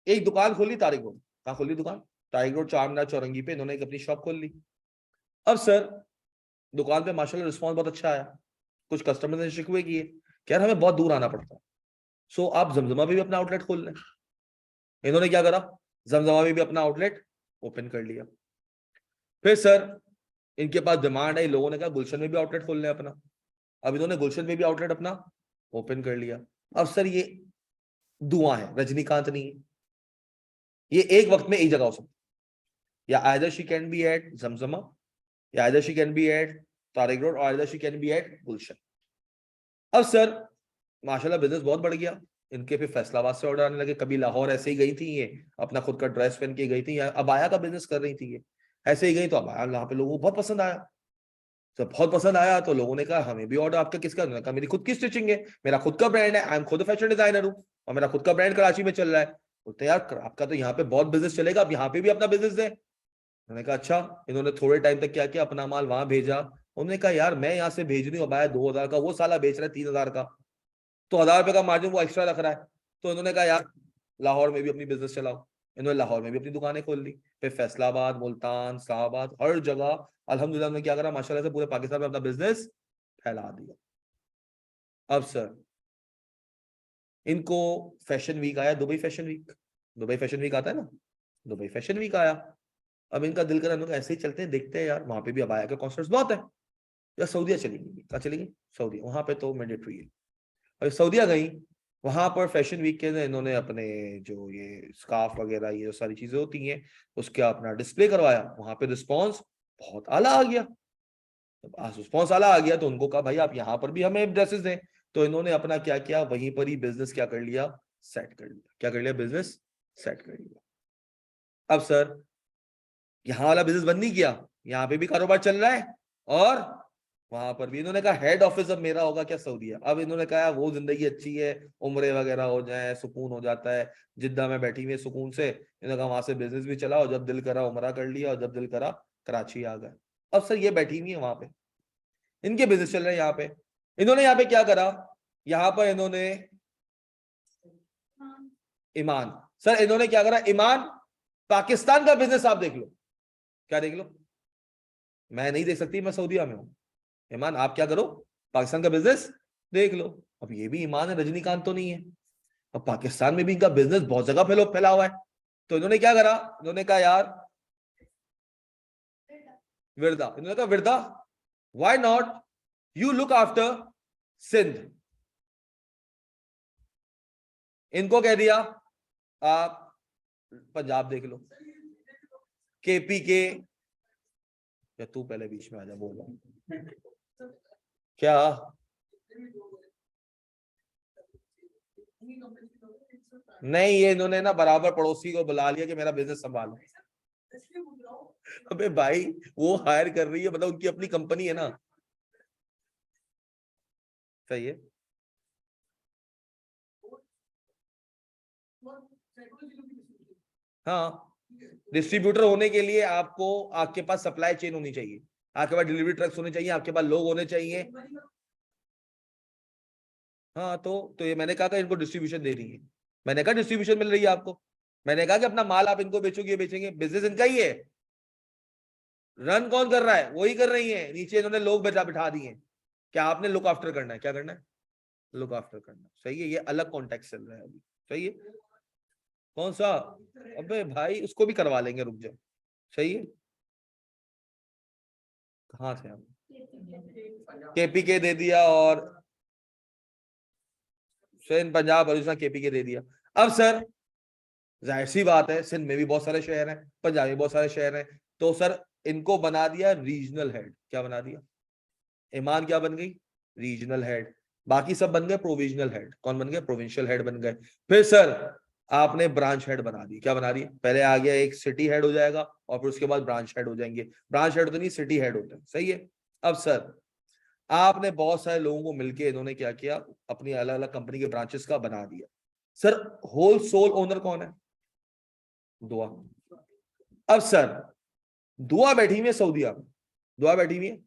एक दुकान खोली तारिक रोड। कहाँ खोली दुकान? तारिक रोड चारमीनार चौरंगी पे इन्होंने एक अपनी शॉप खोल ली। अब सर दुकान पे माशाल्लाह रिस्पॉन्स बहुत अच्छा आया। कुछ कस्टमर ने शिकवे किए कि यार हमें बहुत दूर आना पड़ता है, सो आप जमजमा में भी अपना आउटलेट खोल लें। इन्होंने क्या करा? जमजमा में भी अपना आउटलेट ओपन कर लिया। फिर सर इनके पास डिमांड है, लोगों ने कहा गुलशन में भी आउटलेट खोल लें अपना। अब इन्होंने गुलशन में भी आउटलेट अपना ओपन कर लिया। अब सर ये दुआ है, रजनीकांत नहीं है। ये एक वक्त में एक जगह हो सकती है, या either she can be at Zamzama, या either she can be at Tariq Road, और either she can be at Gulshan. अब सर माशाल्लाह बिजनेस बहुत बढ़ गया। इनके फिर फैसलाबाद से ऑर्डर आने लगे, कभी लाहौर ऐसे ही गई थी, ये अपना खुद का ड्रेस पहन के गई थी, अबाया का बिजनेस कर रही थी ये, ऐसे ही गई तो अबाया यहाँ पे लोगों को बहुत पसंद आया। जब बहुत पसंद आया तो लोगों ने कहा हमें भी ऑर्डर आपका किसका? उन्होंने कहा मेरी खुद की स्टिचिंग है, मेरा खुद का ब्रांड है, आई एम खुद फैशन डिजाइनर हूँ और मेरा खुद का ब्रांड कराची में चल रहा है। बोलते यार आपका तो यहाँ पे बहुत बिजनेस चलेगा, आप यहाँ पे भी अपना बिजनेस दें। उन्होंने कहा अच्छा। इन्होंने थोड़े टाइम तक क्या किया, अपना माल वहां भेजा। उन्होंने कहा यार मैं यहाँ से भेज रही हूँ अबाया 2000 का, वो साला बेच रहा है 3000 का, तो 1000 रुपए का मार्जिन वो एक्स्ट्रा रख रहा है। तो इन्होंने कहा यार लाहौर में भी अपनी बिजनेस चलाओ। इन्होंने लाहौर में भी अपनी दुकानें खोल ली, फिर फैसलाबाद, मुल्तान, इस्लामाबाद, हर जगह अल्हम्दुलिल्लाह ने क्या करा, माशाल्लाह से पूरे पाकिस्तान में अपना बिजनेस फैला दिया। अब सर इनको फैशन वीक आया, Dubai fashion week. Dubai fashion week आता है ना, दुबई फैशन वीक आया। अब इनका दिल करा इन्होंने ऐसे ही चलते हैं, देखते हैं यार वहां पे भी अब आया के कॉन्सर्ट्स बहुत है, या सऊदीया चलेंगी। कहाँ चलेंगी? सऊदीया, वहां पे तो मैंडेटरी है। और सऊदीया गई, वहां पर फैशन वीक के इन्होंने अपने जो ये स्कार्फ वगैरह ये जो सारी चीजें होती हैं उसका अपना डिस्प्ले करवाया। वहां पे रिस्पॉन्स बहुत आला आ गया। जब रिस्पॉन्स आला आ गया तो उनको कहा भाई आप यहाँ पर भी हमें ड्रेसेस दें। तो इन्होंने अपना क्या किया, वहीं पर ही बिजनेस क्या कर लिया, सेट कर लिया। क्या कर लिया? बिजनेस सेट कर लिया। अब सर यहाँ वाला बिजनेस बंद नहीं किया, यहाँ पे भी कारोबार चल रहा है, और वहां पर भी इन्होंने कहा हेड ऑफिस अब मेरा होगा क्या, सऊदीया। अब इन्होंने कहा वो जिंदगी अच्छी है, उम्रे वगैरह हो जाए, सुकून हो जाता है, जिद्दा में बैठी हुई सुकून से। इन्होंने कहा वहां से बिजनेस भी चला, और जब दिल करा उमरा कर लिया, और जब दिल करा कराची आ गए। अब सर ये बैठी हुई है वहां पे, इनके बिजनेस चल रहे हैं यहाँ पे। इन्होंने यहाँ पे क्या करा, यहाँ पर इन्होंने ईमान, सर इन्होंने क्या करा, ईमान पाकिस्तान का बिजनेस आप देख लो। क्या देख लो? मैं नहीं देख सकती, मैं सऊदीया में हूँ। ईमान आप क्या करो, पाकिस्तान का बिजनेस देख लो। अब ये भी ईमान है, रजनीकांत तो नहीं है। अब पाकिस्तान में भी इनका बिजनेस बहुत जगह फैला हुआ है। तो इन्होंने क्या करा, इन्होंने कहा यार विरदा, इन्होंने कहा Virda why not you look after Sindh. इनको कह दिया आप पंजाब देख लो, केपी के, या तू पहले बीच में आ जा, बोल क्या। नहीं ये इन्होंने ना बराबर पड़ोसी को बुला लिया कि मेरा बिजनेस संभालो। अबे भाई वो हायर कर रही है, मतलब उनकी अपनी कंपनी है ना। सही है। हाँ डिस्ट्रीब्यूटर होने के लिए आपको आपके पास सप्लाई चेन होनी चाहिए, आपके पास डिलीवरी ट्रक्स होने चाहिए, आपके पास लोग होने चाहिए। हाँ तो ये मैंने कहा था इनको डिस्ट्रीब्यूशन दे रही है, मैंने कहा डिस्ट्रीब्यूशन मिल रही है आपको, मैंने कहा कि अपना माल आप इनको बेचोगे, बेचेंगे, बिजनेस इनका ही है। रन कौन कर रहा है? वही कर रही है, नीचे इन्होंने लोग बिठा दिए। क्या आपने लुक आफ्टर करना है, क्या करना है, लुक आफ्टर करना। सही है, ये अलग कॉन्टेक्स्ट चल रहा है अभी। सही है। कौन सा? अबे भाई उसको भी करवा लेंगे, रुक जाओ। सही है। कहाँ से हम, केपी के दे दिया, और सिंध पंजाब हरियाणा केपी के दे दिया। अब सर जाहिर सी बात है सिंध में भी बहुत सारे शहर हैं, पंजाब में बहुत सारे शहर हैं, तो सर इनको बना दिया रीजनल हेड। क्या बना दिया? ईमान क्या बन गई? Regional head. बाकी सब बन गए प्रोविजनल हेड। कौन बन गए? प्रोविंशियल हेड बन गए। फिर सर आपने ब्रांच हेड बना दी। क्या बना दी? पहले आ गया एक सिटी हेड हो जाएगा, और फिर उसके बाद ब्रांच हेड हो जाएंगे। ब्रांच हेड तो नहीं, सिटी हेड होता है। सही है। अब सर आपने बहुत सारे लोगों को मिलके इन्होंने क्या किया, अपनी अलग अलग कंपनी के ब्रांचेस का बना दिया। सर होल सोल ओनर कौन है? दुआ। अब सर दुआ बैठी हुई है सऊदीया में, दुआ बैठी हुई है,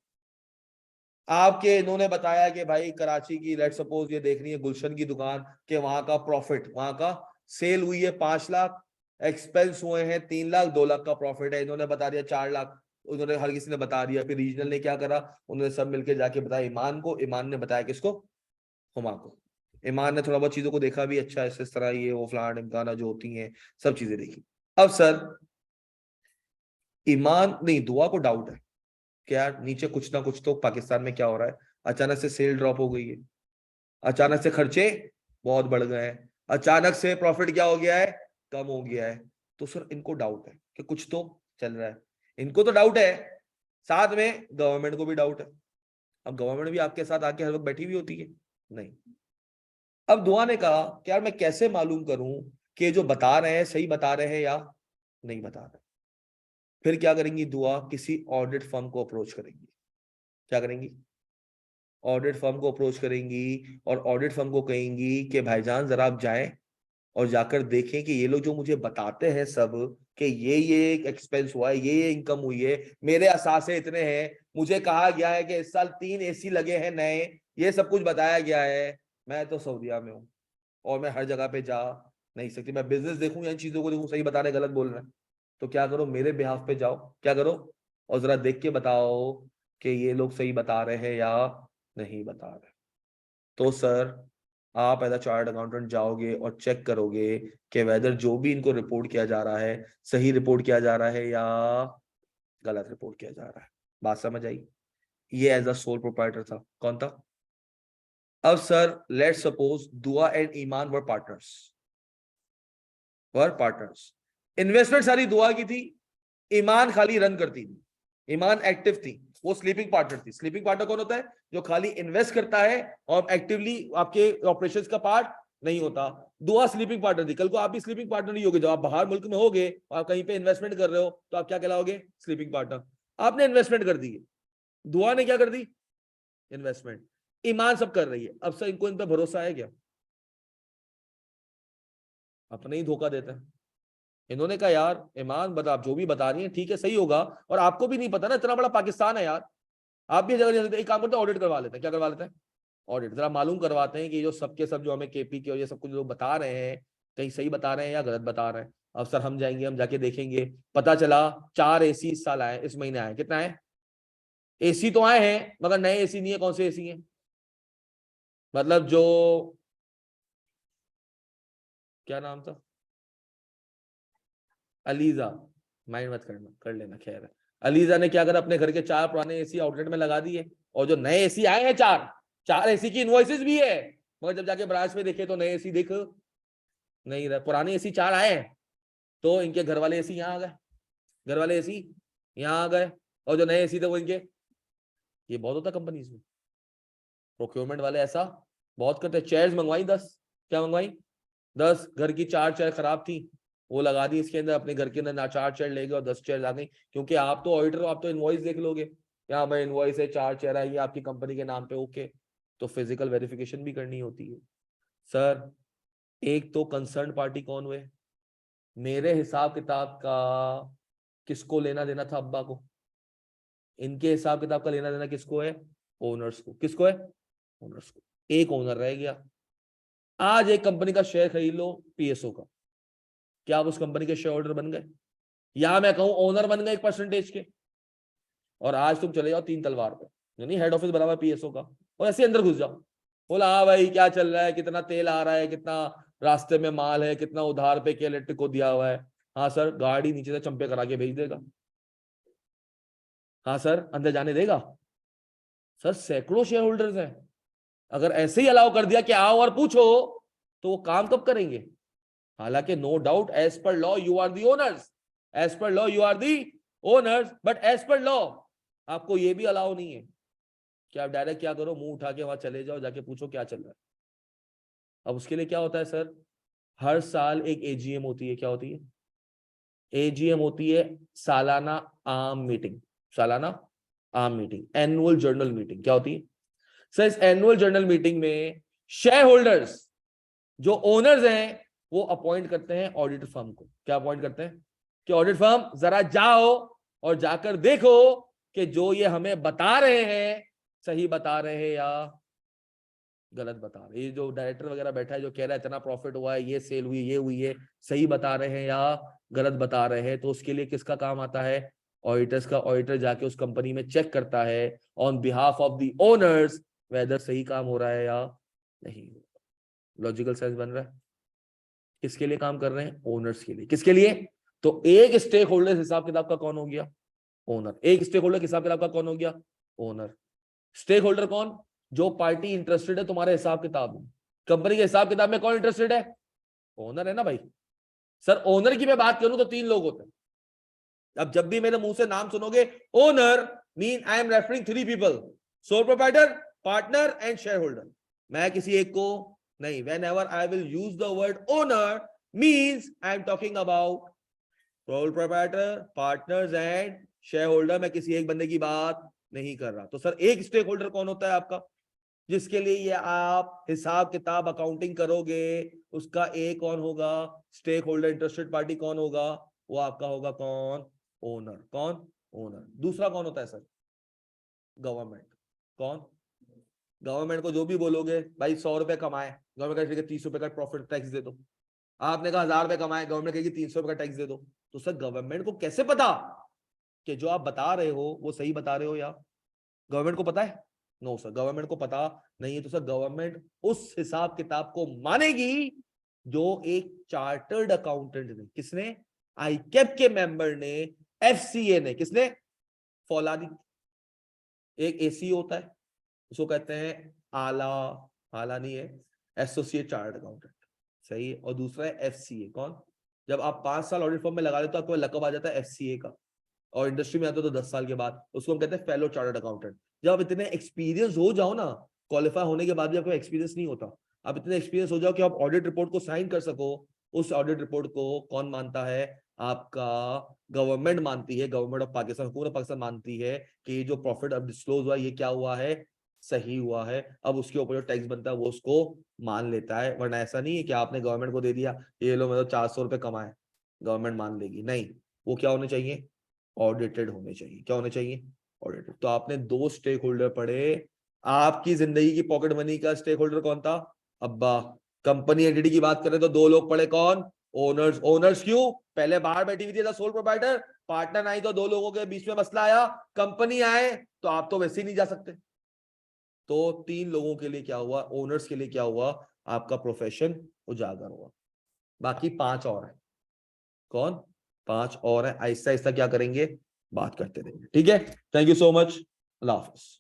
आपके इन्होंने बताया कि भाई कराची की लेट सपोज ये देखनी है गुलशन की दुकान के वहां का प्रॉफिट, वहां का सेल हुई है 5 लाख, एक्सपेंस हुए हैं 3 लाख, 2 लाख का प्रॉफिट है, इन्होंने बता दिया 4 लाख, उन्होंने हर किसी ने बता दिया। फिर रीजनल ने क्या करा, उन्होंने सब मिलके जाके बताया ईमान को, ईमान ने बताया किसको? हुमा को। ईमान ने थोड़ा बहुत चीजों को देखा भी, अच्छा इस तरह ये वो फलान इम्काना जो होती हैं सब चीजें देखी। अब सर ईमान नहीं, दुआ को डाउट है कि यार नीचे कुछ ना कुछ तो पाकिस्तान में क्या हो रहा है, अचानक से सेल ड्रॉप हो गई है, अचानक से खर्चे बहुत बढ़ गए हैं, अचानक से प्रॉफिट क्या हो गया है, कम हो गया है। तो सर इनको डाउट है कि कुछ तो चल रहा है, इनको तो डाउट है, साथ में गवर्नमेंट को भी डाउट है। अब गवर्नमेंट भी आपके साथ आके हर वक्त बैठी हुई होती है? नहीं। अब दुआ ने कहा कि यार मैं कैसे मालूम करूं कि जो बता रहे हैं सही बता रहे हैं या नहीं बता रहे? फिर क्या करेंगी दुआ, किसी ऑडिट फर्म को अप्रोच करेंगी। क्या करेंगी? ऑडिट फर्म को अप्रोच करेंगी और ऑडिट फर्म को कहेंगी कि भाईजान जरा आप जाएं और जाकर देखें कि ये लोग जो मुझे बताते हैं सब कि ये एक्सपेंस हुआ है, ये इनकम हुई है, मेरे असासे इतने हैं, मुझे कहा गया है कि इस साल 3 एसी लगे हैं नए, ये सब कुछ बताया गया है, मैं तो सऊदीया में हूँ और मैं हर जगह पे जा नहीं सकती, मैं बिजनेस देखूं या इन चीजों को देखूं सही बता रहे गलत बोल रहे हैं, तो क्या करो मेरे बिहाफ पे जाओ, क्या करो और जरा देख के बताओ कि ये लोग सही बता रहे हैं या नहीं बता रहे। तो सर आप एज अ चार्ट अकाउंटेंट जाओगे और चेक करोगे कि वेदर जो भी इनको रिपोर्ट किया जा रहा है सही रिपोर्ट किया जा रहा है या गलत रिपोर्ट किया जा रहा है। बात समझ आई? ये एज अ सोल प्रोप्राइटर था, कौन था? अब sir let suppose Dua and Iman were partners, were partners, investment सारी दुआ की थी, ईमान खाली रन करती थी, ईमान एक्टिव थी, वो स्लीपिंग पार्टनर थी। स्लीपिंग पार्टनर कौन होता है? जो खाली इन्वेस्ट करता है और एक्टिवली आपके ऑपरेशंस का पार्ट नहीं होता। दुआ स्लीपिंग पार्टनर थी, कल को आप भी स्लीपिंग पार्टनर नहीं होगे, जब आप बाहर मुल्क में होगे और आप कहीं पे इन्वेस्टमेंट कर रहे हो तो आप क्या कहलाओगे? Sleeping partner. आपने इन्वेस्टमेंट कर दी है, दुआ ने क्या कर दी? इन्वेस्टमेंट। ईमान सब कर रही है। अब सर इनको इन पर भरोसा है क्या? अपने ही धोखा देता है। इन्होंने कहा यार ईमान बता, आप जो भी बता रही है ठीक है सही होगा, और आपको भी नहीं पता ना इतना बड़ा पाकिस्तान है यार, आप भी जगह एक काम करते हैं ऑडिट करवा लेते हैं। क्या करवा लेते हैं? ऑडिट जरा मालूम करवाते हैं कि जो सबके सब जो हमें केपी के और ये सब कुछ लोग बता रहे हैं कहीं सही बता रहे हैं या गलत बता रहे हैं। अब सर हम जाएंगे, हम जाके देखेंगे, पता चला 4 एसी इस साल आए, इस महीने आए, कितना है? एसी तो आए हैं मगर नए एसी नहीं है। कौन से एसी हैं? मतलब जो, क्या नाम था, अलीजा, माइंड मत करना, कर लेना, खैर है। अलीजा ने क्या करा, अपने घर के 4 पुराने एसी आउटलेट में लगा दिए, और जो नए एसी आए हैं 4 एसी की इनवॉइसेस भी है, मगर जब जाके ब्रांच में देखे तो नए एसी दिख नहीं रहा। पुराने एसी 4 आए हैं तो इनके घर वाले एसी यहाँ आ गए, घर वाले एसी यहाँ आ गए, और जो नए एसी थे वो इनके। ये बहुत होता कंपनीज में, प्रोक्योरमेंट वाले ऐसा बहुत करते। चेयर्स मंगवाई 10, क्या मंगवाई? 10, घर की 4 चेयर खराब थी, वो लगा दी इसके अंदर, अपने घर के अंदर ना 4 चेयर ले गए और 10 चेयर आ गई। क्योंकि आप तो ऑडिटर हो, आप तो इनवॉइस देख लोगे, यहाँ भाई इनवॉइस है 4 चेयर आई आपकी कंपनी के नाम पे, ओके। तो फिजिकल वेरिफिकेशन भी करनी होती है। सर एक तो कंसर्न पार्टी कौन हुए? मेरे हिसाब किताब का किसको लेना देना था? अब्बा को। इनके हिसाब किताब का लेना देना किसको है? ओनर्स को। किसको है? ओनर्स को। एक ओनर रह गया। आज एक कंपनी का शेयर खरीद लो पीएसओ का, क्या आप उस कंपनी के शेयर होल्डर बन गए? या मैं कहूं ओनर बन गए 1% के, और आज तुम चले जाओ 3 तलवार पे, यानी हेड ऑफिस बना हुआ पीएसओ का, और ऐसे अंदर घुस जाओ, बोला हाँ भाई क्या चल रहा है, कितना तेल आ रहा है, कितना रास्ते में माल है, कितना उधार पे के इलेक्ट्रिक को दिया हुआ है। हाँ सर, गाड़ी नीचे से चंपे करा के भेज देगा। हाँ सर, अंदर जाने देगा? सर सैकड़ों शेयर होल्डर्स हैं, अगर ऐसे ही अलाउ कर दिया कि आओ और पूछो, तो वो काम कब करेंगे? हालांकि no doubt as per law you are the owners, as per law you are the owners, but as per law आपको ये भी अलाउ नहीं है कि आप डायरेक्ट क्या करो, मुंह उठा के वहां चले जाओ, जाके पूछो क्या चल रहा है। अब उसके लिए क्या होता है सर, हर साल एक एजीएम होती है। क्या होती है? एजीएम होती है सालाना आम मीटिंग, सालाना आम मीटिंग, एनुअल जर्नल मीटिंग। क्या होती है सर? इस एनुअल जर्नल मीटिंग में शेयर होल्डर्स जो ओनर्स हैं वो अपॉइंट करते हैं ऑडिट फर्म को। क्या अपॉइंट करते हैं कि ऑडिट फर्म जरा जाओ और जाकर देखो कि जो ये हमें बता रहे हैं सही बता रहे हैं या गलत बता रहे हैं। ये जो डायरेक्टर वगैरह बैठा है जो कह रहा है इतना प्रॉफिट हुआ है, ये सेल हुई, ये हुई है, सही बता रहे हैं या गलत बता रहे हैं। तो उसके लिए किसका काम आता है? ऑडिटर्स का। ऑडिटर जाके उस कंपनी में चेक करता है on behalf of the owners whether सही काम हो रहा है या नहीं। लॉजिकल सेंस बन रहा है? किसके लिए काम कर रहे हैं? ओनर्स के लिए। किसके लिए? तो एक स्टेक होल्डर हिसाब किताब का कौन हो गया? ओनर। एक स्टेक होल्डर हिसाब किताब का कौन हो गया? ओनर। स्टेक होल्डर कौन? जो पार्टी इंटरेस्टेड है तुम्हारे हिसाब किताब में। कंपनी के हिसाब किताब में कौन इंटरेस्टेड है? ओनर है ना भाई। सर ओनर की मैं बात करूं तो 3 लोग होते हैं। अब जब भी मेरे मुंह से नाम सुनोगे owner, mean I am referring 3 people, sole proprietor, partner and share holder. मैं किसी एक को नहीं। When ever I will use the word owner means I am talking about sole proprietor, partners and share holder. मैं किसी एक बंदे की बात नहीं कर रहा। तो सर एक स्टेक होल्डर कौन होता है आपका, जिसके लिए ये आप हिसाब किताब अकाउंटिंग करोगे? उसका एक कौन होगा? स्टेक होल्डर, इंटरेस्टेड पार्टी कौन होगा? वो आपका होगा कौन? ओनर। कौन? ओनर। दूसरा कौन होता है सर? गवर्नमेंट। कौन? गवर्नमेंट को जो भी बोलोगे भाई 100 रुपए कमाए, गवर्नमेंट कहेगी 30 रुपए का प्रॉफिट टैक्स दे दो। आपने कहा 1000 रुपए कमाए, गवर्नमेंट कहेगी 300 रुपए का टैक्स दे दो। तो सर गवर्नमेंट को कैसे पता कि जो आप बता रहे हो वो सही बता रहे हो या? गवर्नमेंट को पता है? नो सर, गवर्नमेंट को पता नहीं है। तो सर गवर्नमेंट उस हिसाब किताब को मानेगी जो एक चार्टर्ड अकाउंटेंट ने, किसने? आईकैप के मेंबर ने, एफसीए ने। किसने? फौलादी। एक एसी होता है, उसको कहते हैं आला, आला नहीं है, एसोसिएट चार्टर्ड अकाउंटेंट, सही है। और दूसरा है एफसीए। कौन? जब आप 5 साल ऑडिट फर्म में लगा लेते हो आपको लकब आ जाता है एफसीए का, और इंडस्ट्री में आते हो तो 10 साल के बाद उसको हम कहते हैं फेलो चार्टर्ड अकाउंटेंट। जब आप इतने एक्सपीरियंस हो जाओ ना, क्वालिफाई होने के बाद भी आपको एक्सपीरियंस नहीं होता, आप इतने एक्सपीरियंस हो जाओ कि आप ऑडिट रिपोर्ट को साइन कर सको। उस ऑडिट रिपोर्ट को कौन मानता है? आपका गवर्नमेंट मानती है, गवर्नमेंट ऑफ पाकिस्तान, हुकूमत पाकिस्तान मानती है कि जो प्रॉफिट अब डिस्क्लोज हुआ ये क्या हुआ है? सही हुआ है। अब उसके ऊपर जो टैक्स बनता है वो उसको मान लेता है। वरना ऐसा नहीं है कि आपने गवर्नमेंट को दे दिया ये लो मैं तो 400 रुपए कमाए, गवर्नमेंट मान लेगी नहीं। वो क्या होने चाहिए? ऑडिटेड होने चाहिए। क्या होने चाहिए? ऑडिटेड। तो आपने 2 स्टेक होल्डर पढ़े। आपकी जिंदगी की पॉकेट मनी का स्टेक होल्डर कौन था? अब्बा। कंपनी एंटिटी की बात करें तो 2 लोग पढ़े। कौन? ओनर्स। ओनर्स क्यों? पहले बाहर बैठी हुई थी सोल प्रोप्राइटर, पार्टनर आई तो 2 लोगों के बीच में मसला आया, कंपनी आए तो आप तो वैसे ही नहीं जा सकते। तो 3 लोगों के लिए क्या हुआ? ओनर्स के लिए क्या हुआ? आपका प्रोफेशन उजागर हुआ। बाकी 5 और है। कौन? 5 और है। आहिस्ता आहिस्ता क्या करेंगे? बात करते रहेंगे। ठीक है। Thank you so much. Allah Hafiz.